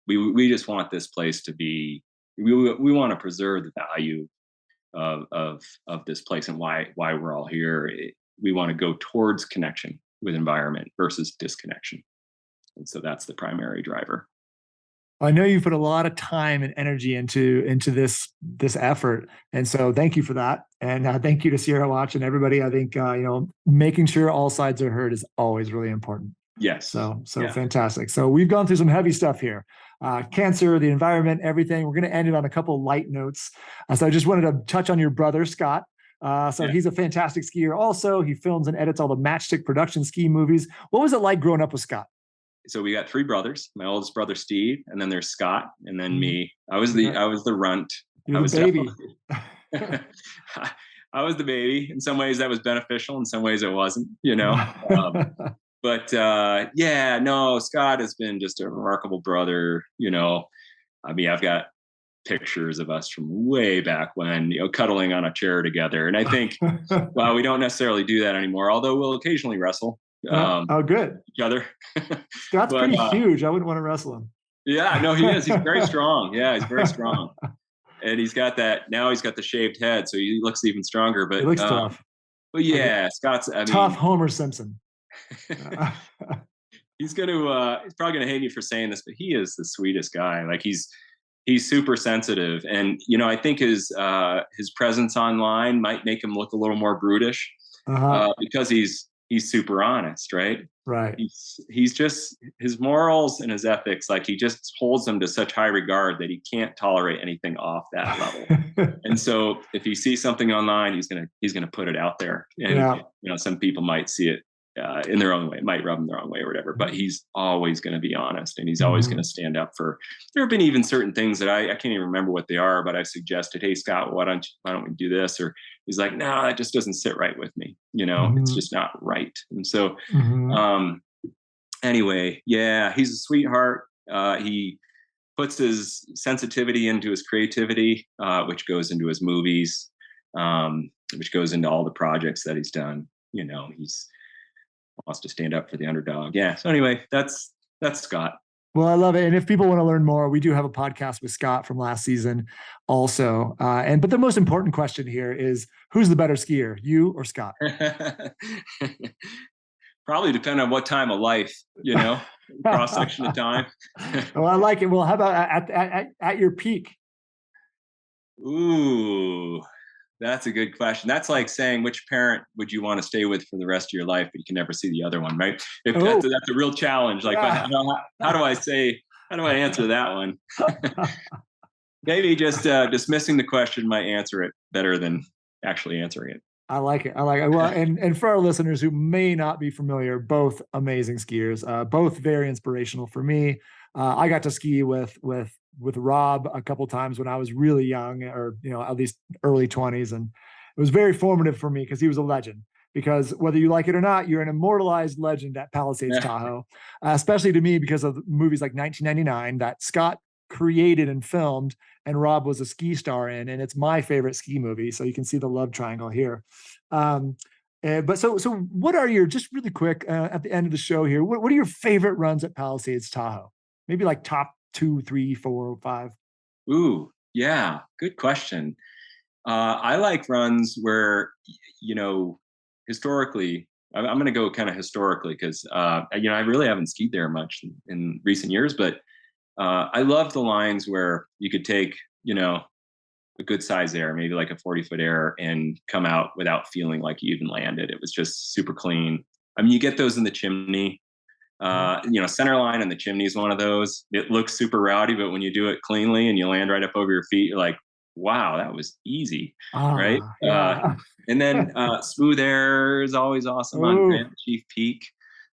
we just want this place to be. We want to preserve the value of this place and why we're all here. We want to go towards connection with environment versus disconnection, and so that's the primary driver. I know you put a lot of time and energy into this effort, and so thank you for that. And thank you to Sierra Watch and everybody. I think making sure all sides are heard is always really important. Yes. So yeah. Fantastic. So we've gone through some heavy stuff here: cancer, the environment, everything. We're going to end it on a couple of light notes. So I just wanted to touch on your brother Scott. He's a fantastic skier. Also, he films and edits all the Matchstick production ski movies. What was it like growing up with Scott? So we got three brothers. My oldest brother Steve, and then there's Scott, and then me. I was the runt. You're the baby. I was the baby. In some ways that was beneficial. In some ways it wasn't. Scott has been just a remarkable brother. I've got pictures of us from way back when, cuddling on a chair together. And I think, well, we don't necessarily do that anymore, although we'll occasionally wrestle. Good. Each other. Scott's pretty huge. I wouldn't want to wrestle him. Yeah, no, he is. He's very strong. Yeah, he's very strong. And he's got the shaved head, so he looks even stronger. But he looks tough. But yeah, Scott's tough Homer Simpson. He's probably gonna hate me for saying this, but he is the sweetest guy. Like he's super sensitive, and I think his presence online might make him look a little more brutish because he's super honest, right? Right. He's just, his morals and his ethics, like he just holds them to such high regard that he can't tolerate anything off that level. And so if he sees something online, he's gonna put it out there. And some people might see it in their own way, it might rub them the wrong way or whatever, but he's always going to be honest, and he's always going to stand up for. There have been even certain things that I can't even remember what they are, but I suggested, hey Scott, why don't we do this? Or he's like, no, that just doesn't sit right with me. It's just not right. And so, anyway, yeah, he's a sweetheart. He puts his sensitivity into his creativity, which goes into his movies, which goes into all the projects that he's done. He's wants to stand up for the underdog. Yeah. So anyway, that's Scott. Well, I love it. And if people want to learn more, we do have a podcast with Scott from last season also. But the most important question here is, who's the better skier, you or Scott? Probably depend on what time of life, cross section of time. Well, I like it. Well, how about at your peak? Ooh, that's a good question. That's like saying, which parent would you want to stay with for the rest of your life, but you can never see the other one, right? That's a real challenge. Like, how do I answer that one? Maybe just dismissing the question might answer it better than actually answering it. I like it. Well, and for our listeners who may not be familiar, both amazing skiers, both very inspirational for me. I got to ski with Robb a couple times when I was really young, or at least early 20s, and it was very formative for me because he was a legend. Because whether you like it or not, you're an immortalized legend at Palisades Tahoe, especially to me because of movies like 1999 that Scott created and filmed, and Robb was a ski star in, and it's my favorite ski movie. So you can see the love triangle here. But so what are your, just really quick at the end of the show here, what are your favorite runs at Palisades Tahoe? Maybe like top 2, 3, 4, 5. Ooh, yeah, good question. I like runs where, historically, I'm going to go kind of historically because, I really haven't skied there much in recent years, but I love the lines where you could take, a good size air, maybe like a 40-foot air, and come out without feeling like you even landed. It was just super clean. I mean, you get those in the chimney. Center line and the chimney is one of those. It looks super rowdy, but when you do it cleanly and you land right up over your feet, you're like, wow, that was easy, right? Yeah. And then Smooth Air is always awesome on Oh. Grand Chief Peak.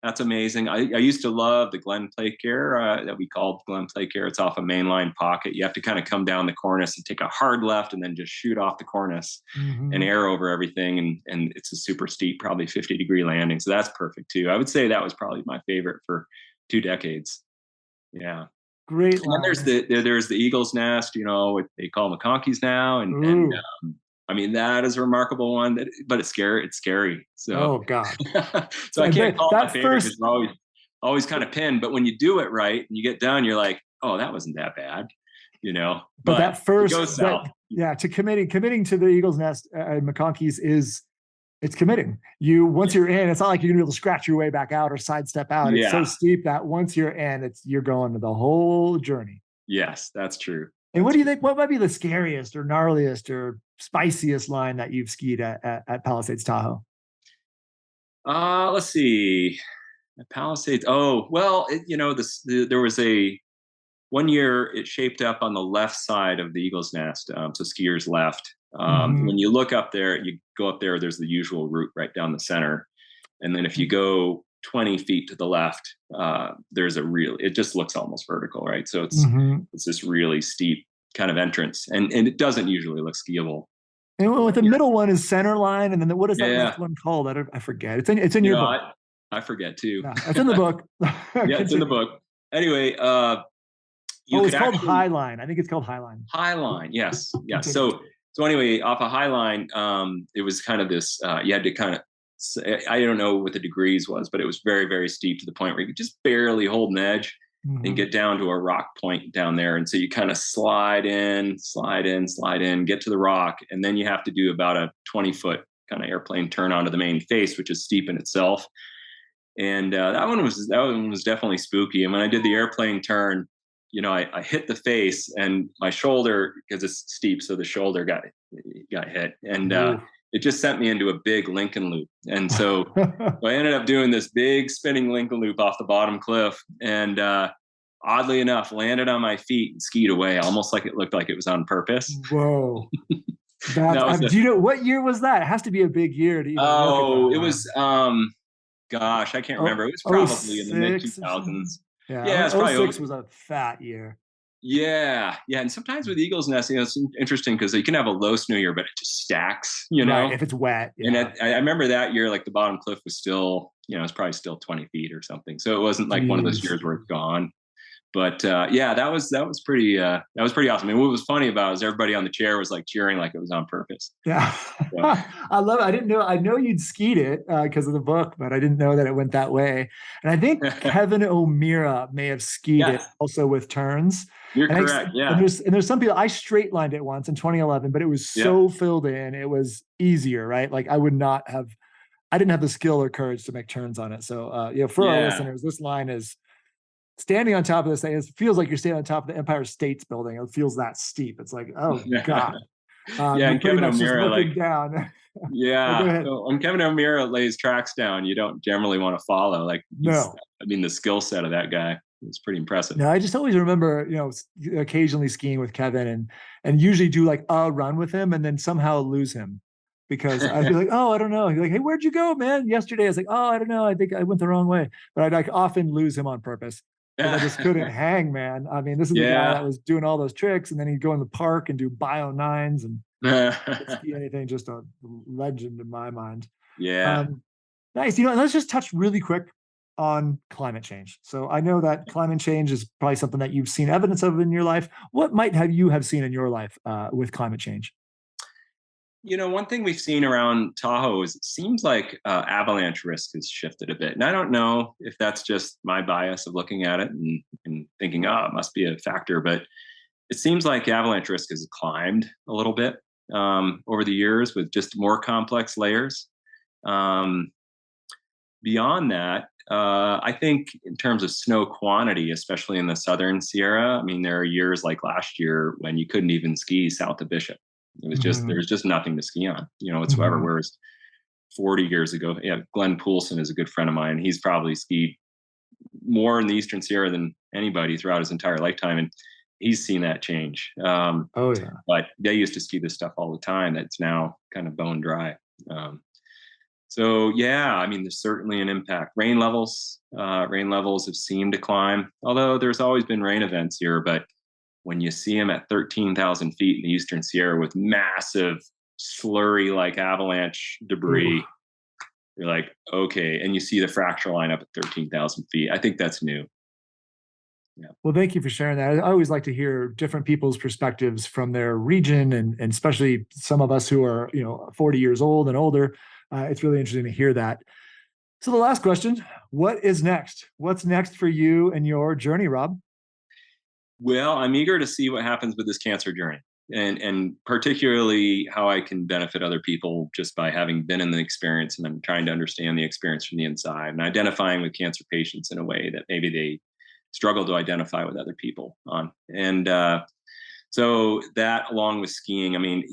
That's amazing. I used to love the Glen Plake Air that we called Glen Plake Air. It's off a mainline pocket. You have to kind of come down the cornice and take a hard left and then just shoot off the cornice and air over everything. And it's a super steep, probably 50-degree landing. So that's perfect too. I would say that was probably my favorite for 2 decades. Yeah. Great And then there's the Eagle's Nest, what they call McConkey's now. And I mean, that is a remarkable one, but it's scary. It's scary. So, oh God. so I can't call it my favorite because we're always kind of pinned. But when you do it right and you get done, you're like, oh, that wasn't that bad, But that first, go south. to committing to the Eagle's Nest at McConkey's it's committing. Once you're in, it's not like you're gonna be able to scratch your way back out or sidestep out. It's so steep that once you're in, you're going to the whole journey. Yes, that's true. And what do you think? What might be the scariest or gnarliest or spiciest line that you've skied at Palisades Tahoe? Let's see. At Palisades. Oh, well, there was one year it shaped up on the left side of the Eagle's Nest. So skiers left. When you look up there, you go up there, there's the usual route right down the center. And then if you go 20 feet to the left, it just looks almost vertical, right? So it's this really steep kind of entrance, and it doesn't usually look skiable. And with the middle one is center line, and then what is that left one called? I forget. It's in your book. I forget too. Yeah, it's in the book. Yeah, it's in the book. Anyway, it's called High Line. I think it's called High Line. High Line, yes, yeah. So anyway, off a High Line, it was kind of this. You had to kind of. I don't know what the degrees was, but it was very, very steep to the point where you could just barely hold an edge and get down to a rock point down there. And so you kind of slide in, get to the rock, and then you have to do about a 20-foot kind of airplane turn onto the main face, which is steep in itself. And that one was definitely spooky. And when I did the airplane turn, I hit the face, and my shoulder, because it's steep, so the shoulder got hit, and it just sent me into a big Lincoln loop. And so I ended up doing this big spinning Lincoln loop off the bottom cliff, and oddly enough, landed on my feet and skied away, almost like it looked like it was on purpose. Whoa. Do you know what year was that? It has to be a big year to even look at that. It was gosh, I can't remember. It was probably in the mid 2000s. Yeah, it's probably 06 was a fat year. Yeah. And sometimes with Eagle's Nest, it's interesting because you can have a low snow year, but it just stacks, Right, if it's wet. Yeah. And I remember that year, like the bottom cliff was still, it's probably still 20 feet or something. So it wasn't like one of those years where it's gone. But that was pretty awesome. And what was funny about it is everybody on the chair was like cheering like it was on purpose. Yeah. So. I love it. I know you'd skied it because of the book, but I didn't know that it went that way. And I think Kevin O'Meara may have skied it also with turns. You're correct. Yeah. And there's some people, I straight lined it once in 2011, but it was so filled in. It was easier, right? Like I didn't have the skill or courage to make turns on it. So for our listeners, this line is standing on top of this thing. It feels like you're standing on top of the Empire State's Building. It feels that steep. It's like, oh God. And Kevin O'Meara down. So when Kevin O'Meara lays tracks down, you don't generally want to follow. The skill set of that guy is pretty impressive. No, I just always remember, occasionally skiing with Kevin and usually do like a run with him and then somehow lose him. Because I'd be like, oh, I don't know. He'd be like, hey, where'd you go, man? Yesterday, I was like, oh, I don't know. I think I went the wrong way. But I'd like often lose him on purpose. I just couldn't hang, man. I mean, this is the guy that was doing all those tricks, and then he'd go in the park and do bio nines and ski anything. Just a legend in my mind. Yeah. Nice. Let's just touch really quick on climate change. So I know that climate change is probably something that you've seen evidence of in your life. What might you have seen in your life with climate change? One thing we've seen around Tahoe is it seems like avalanche risk has shifted a bit. And I don't know if that's just my bias of looking at it and thinking, it must be a factor. But it seems like avalanche risk has climbed a little bit over the years with just more complex layers. Beyond that, I think in terms of snow quantity, especially in the Southern Sierra, I mean, there are years like last year when you couldn't even ski south of Bishop. It was just, there was just nothing to ski on, whatsoever. Whereas 40 years ago, Glenn Poulsen is a good friend of mine. He's probably skied more in the Eastern Sierra than anybody throughout his entire lifetime. And he's seen that change. Oh yeah. But they used to ski this stuff all the time. That's now kind of bone dry. So yeah, I mean, there's certainly an impact. Rain levels have seemed to climb, although there's always been rain events here. But when you see them at 13,000 feet in the Eastern Sierra with massive slurry like avalanche debris, you're like, okay. And you see the fracture line up at 13,000 feet. I think that's new. Yeah. Well, thank you for sharing that. I always like to hear different people's perspectives from their region, and especially some of us who are, 40 years old and older. It's really interesting to hear that. So the last question, what is next? What's next for you and your journey, Robb? Well, I'm eager to see what happens with this cancer journey, and particularly how I can benefit other people just by having been in the experience, and I'm trying to understand the experience from the inside and identifying with cancer patients in a way that maybe they struggle to identify with other people on. And so that, along with skiing, I mean,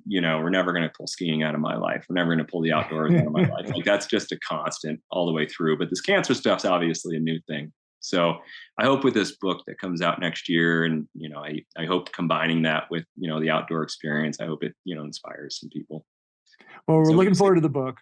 we're never going to pull skiing out of my life. We're never going to pull the outdoors out of my life. Like, that's just a constant all the way through. But this cancer stuff's obviously a new thing. So I hope with this book that comes out next year, and, I hope combining that with, the outdoor experience, I hope it, inspires some people. Well, we're looking forward to the book.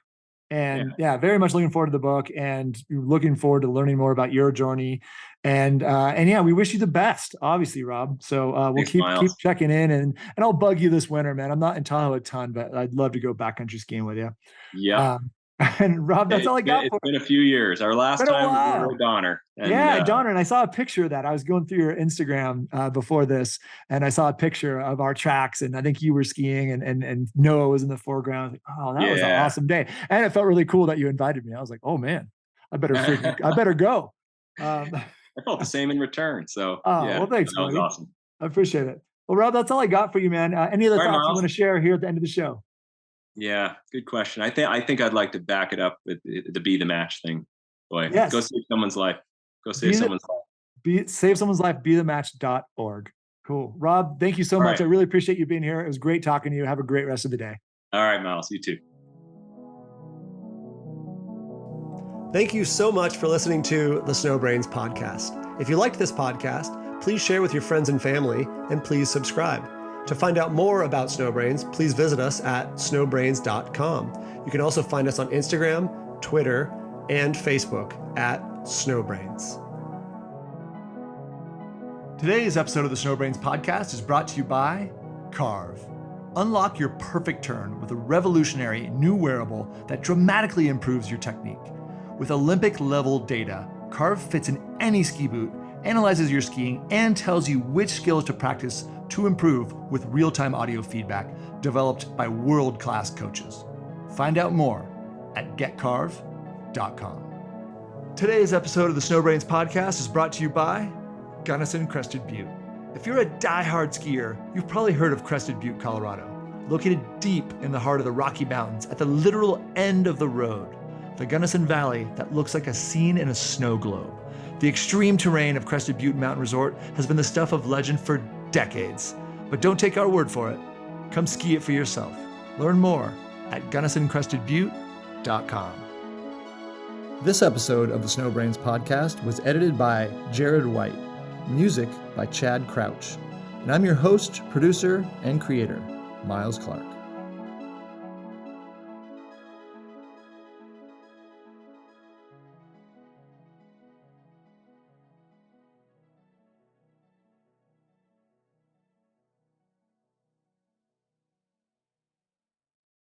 And yeah, very much looking forward to the book, and looking forward to learning more about your journey. And yeah, we wish you the best, obviously, Robb. So we'll keep checking in, and I'll bug you this winter, man. I'm not in Tahoe a ton, but I'd love to go backcountry skiing with you. Yeah. And Robb, that's all I got. It's been a few years. Our last time we were at G.N.A.R. G.N.A.R. And I saw a picture of that. I was going through your Instagram before this, and I saw a picture of our tracks, and I think you were skiing, and Noah was in the foreground. I was like, oh, that was an awesome day. And it felt really cool that you invited me. I was like, oh man, I better go. I felt the same in return. So well, thanks, that was awesome. I appreciate it. Well, Robb, that's all I got for you, man. Any other thoughts you want to share here at the end of the show? Yeah, good question. I think I'd like to back it up with the Be the Match thing. Boy, yes. Go save someone's life. Go save someone's life. Save someone's life, bethematch.org. Cool. Robb, thank you so much. Right. I really appreciate you being here. It was great talking to you. Have a great rest of the day. All right, Miles. You too. Thank you so much for listening to the SnowBrains podcast. If you liked this podcast, please share with your friends and family, and please subscribe. To find out more about SnowBrains, please visit us at snowbrains.com. You can also find us on Instagram, Twitter, and Facebook at SnowBrains. Today's episode of the SnowBrains podcast is brought to you by Carve. Unlock your perfect turn with a revolutionary new wearable that dramatically improves your technique. With Olympic-level data, Carve fits in any ski boot, analyzes your skiing, and tells you which skills to practice to improve with real-time audio feedback developed by world-class coaches. Find out more at getcarve.com. Today's episode of the SnowBrains podcast is brought to you by Gunnison Crested Butte. If you're a die-hard skier, you've probably heard of Crested Butte, Colorado. Located deep in the heart of the Rocky Mountains at the literal end of the road, the Gunnison Valley that looks like a scene in a snow globe. The extreme terrain of Crested Butte Mountain Resort has been the stuff of legend for decades. But don't take our word for it. Come ski it for yourself. Learn more at GunnisonCrestedButte.com. This episode of the SnowBrains podcast was edited by Jared White. Music by Chad Crouch. And I'm your host, producer, and creator, Miles Clark.